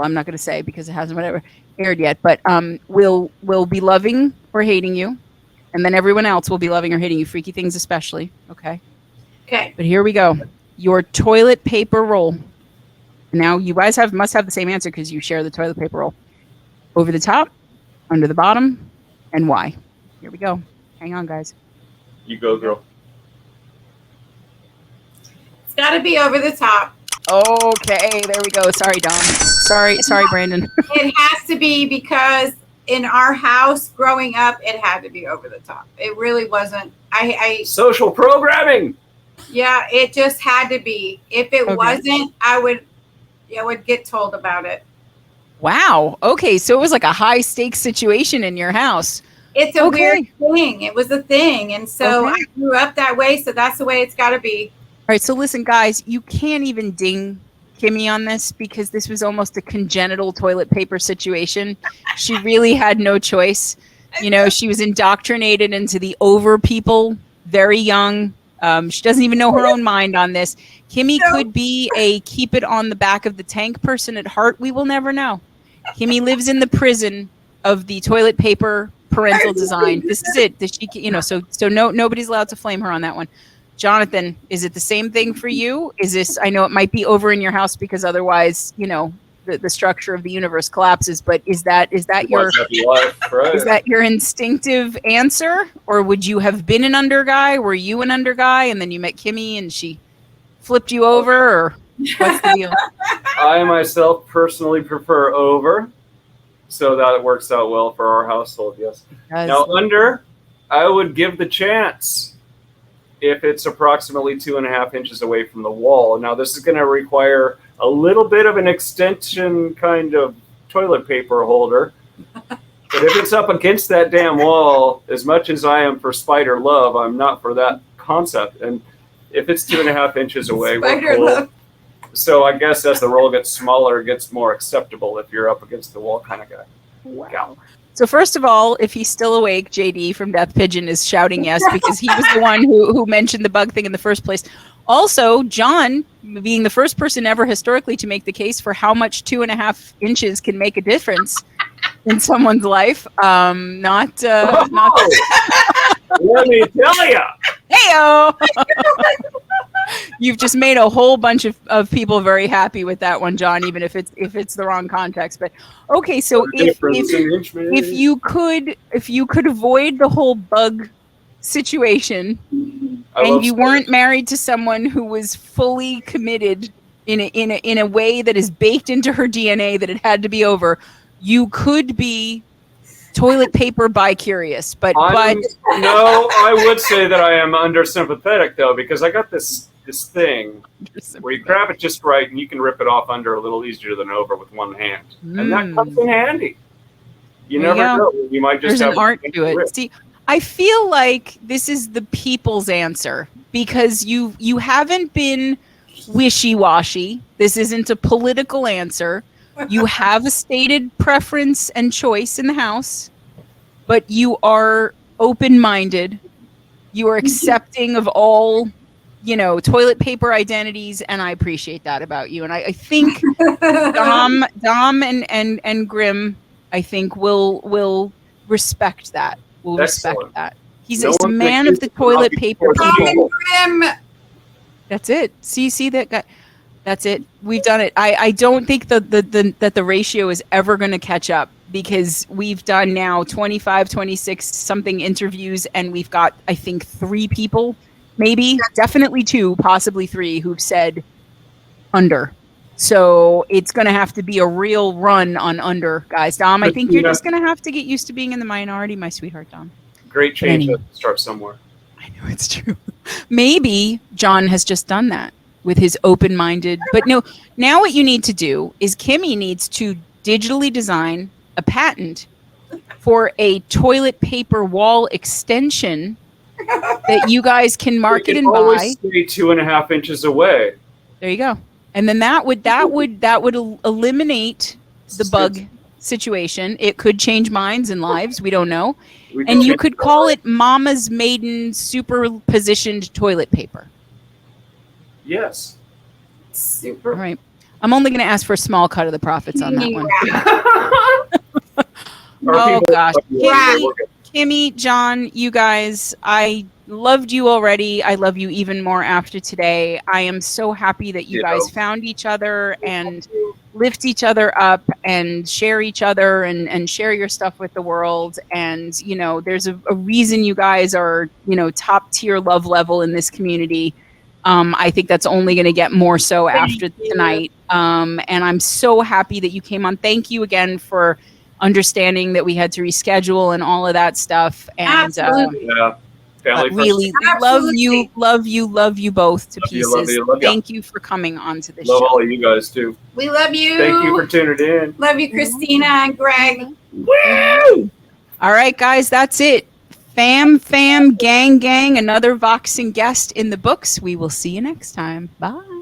I'm not going to say because it hasn't whatever aired yet, but will be loving or hating you. And then everyone else will be loving or hating you, Freaky Things especially. Okay. But here we go. Your toilet paper roll. Now you guys must have the same answer because you share the toilet paper roll. Over the top, under the bottom, and why? Here we go. Hang on, guys. You go, girl. got to be over the top. Okay, there we go. Sorry, Dom. Sorry, Brandon. It has to be because in our house growing up, it had to be over the top. It really wasn't. Social programming. Yeah, it just had to be. If it Okay. wasn't, I would get told about it. Wow. Okay, so it was like a high stakes situation in your house. It's a Okay. weird thing. It was a thing. And so Okay. I grew up that way. So that's the way it's got to be. All right, so listen, guys, you can't even ding Kimmie on this because this was almost a congenital toilet paper situation. She really had no choice. You know, she was indoctrinated into the over people very young. She doesn't even know her own mind on this. Kimmie could be a keep it on the back of the tank person at heart. We will never know. Kimmie lives in the prison of the toilet paper parental design. This is it. So nobody's allowed to flame her on that one. Jonathan, is it the same thing for you? Is this, I know it might be over in your house because otherwise, the structure of the universe collapses, but is that your is that your instinctive answer? Or would you have been an under guy? Were you an under guy and then you met Kimmie and she flipped you over, or what's the deal? I myself personally prefer over, so that it works out well for our household, yes. Now under, I would give the chance if it's approximately 2.5 inches away from the wall. Now this is going to require a little bit of an extension kind of toilet paper holder. But if it's up against that damn wall, as much as I am for spider love, I'm not for that concept. And if it's 2.5 inches away, we're cool. So I guess as the roll gets smaller, it gets more acceptable if you're up against the wall kind of guy. Wow. So first of all, if he's still awake, JD from Death Pigeon is shouting yes because he was the one who mentioned the bug thing in the first place. Also, John, being the first person ever historically to make the case for how much 2.5 inches can make a difference in someone's life. Not. Let me tell you. Heyo! You've just made a whole bunch of people very happy with that one, John, even if it's the wrong context. But okay, so if you could avoid the whole bug situation and you weren't married to someone who was fully committed in a way that is baked into her DNA that it had to be over, you could be toilet paper bi-curious, but no, I would say that I am under sympathetic though, because I got this thing where you grab it just right and you can rip it off under a little easier than over with one hand, and that comes in handy. You never know. You might just have an art to it. See, I feel like this is the people's answer because you haven't been wishy-washy. This isn't a political answer. You have a stated preference and choice in the house, but you are open-minded. You are accepting of all, toilet paper identities, and I appreciate that about you. And I think Dom and Grim, I think will respect that. Will Excellent. Respect that. He's a man of the toilet paper people. That's it. See that guy. That's it. We've done it. I don't think that the ratio is ever going to catch up because we've done now 25, 26 something interviews, and we've got, I think, 3 people, maybe, definitely 2, possibly 3, who've said under. So it's going to have to be a real run on under, guys. Dom, I think you're just going to have to get used to being in the minority, my sweetheart, Dom. Great change. Anyway. Start somewhere. I know it's true. Maybe John has just done that with his open-minded, but no, now what you need to do is Kimmie needs to digitally design a patent for a toilet paper wall extension that you guys can market and buy. Always stay 2.5 inches away. There you go. And then that would eliminate the bug situation. It could change minds and lives. We don't know. And you could call it Mama's Maiden Superpositioned Toilet Paper. Yes. Super. All right. I'm only going to ask for a small cut of the profits on that one. Oh, gosh. Kimmie, John, you guys, I loved you already. I love you even more after today. I am so happy that you guys found each other and lift each other up and share each other and share your stuff with the world. And, there's a reason you guys are, top tier love level in this community. I think that's only going to get more so after you. tonight. And I'm so happy that you came on. Thank you again for understanding that we had to reschedule and all of that stuff. And Absolutely. Yeah. Family first. really Absolutely. love you both to Love you, pieces. love you, love you. Thank you for coming on to the Love show. all of you guys too. We love you. Thank you for tuning in. Love you, Christina and Greg. Woo! All right, guys, that's it. Fam, gang, another Voxing guest in the books. We will see you next time. Bye.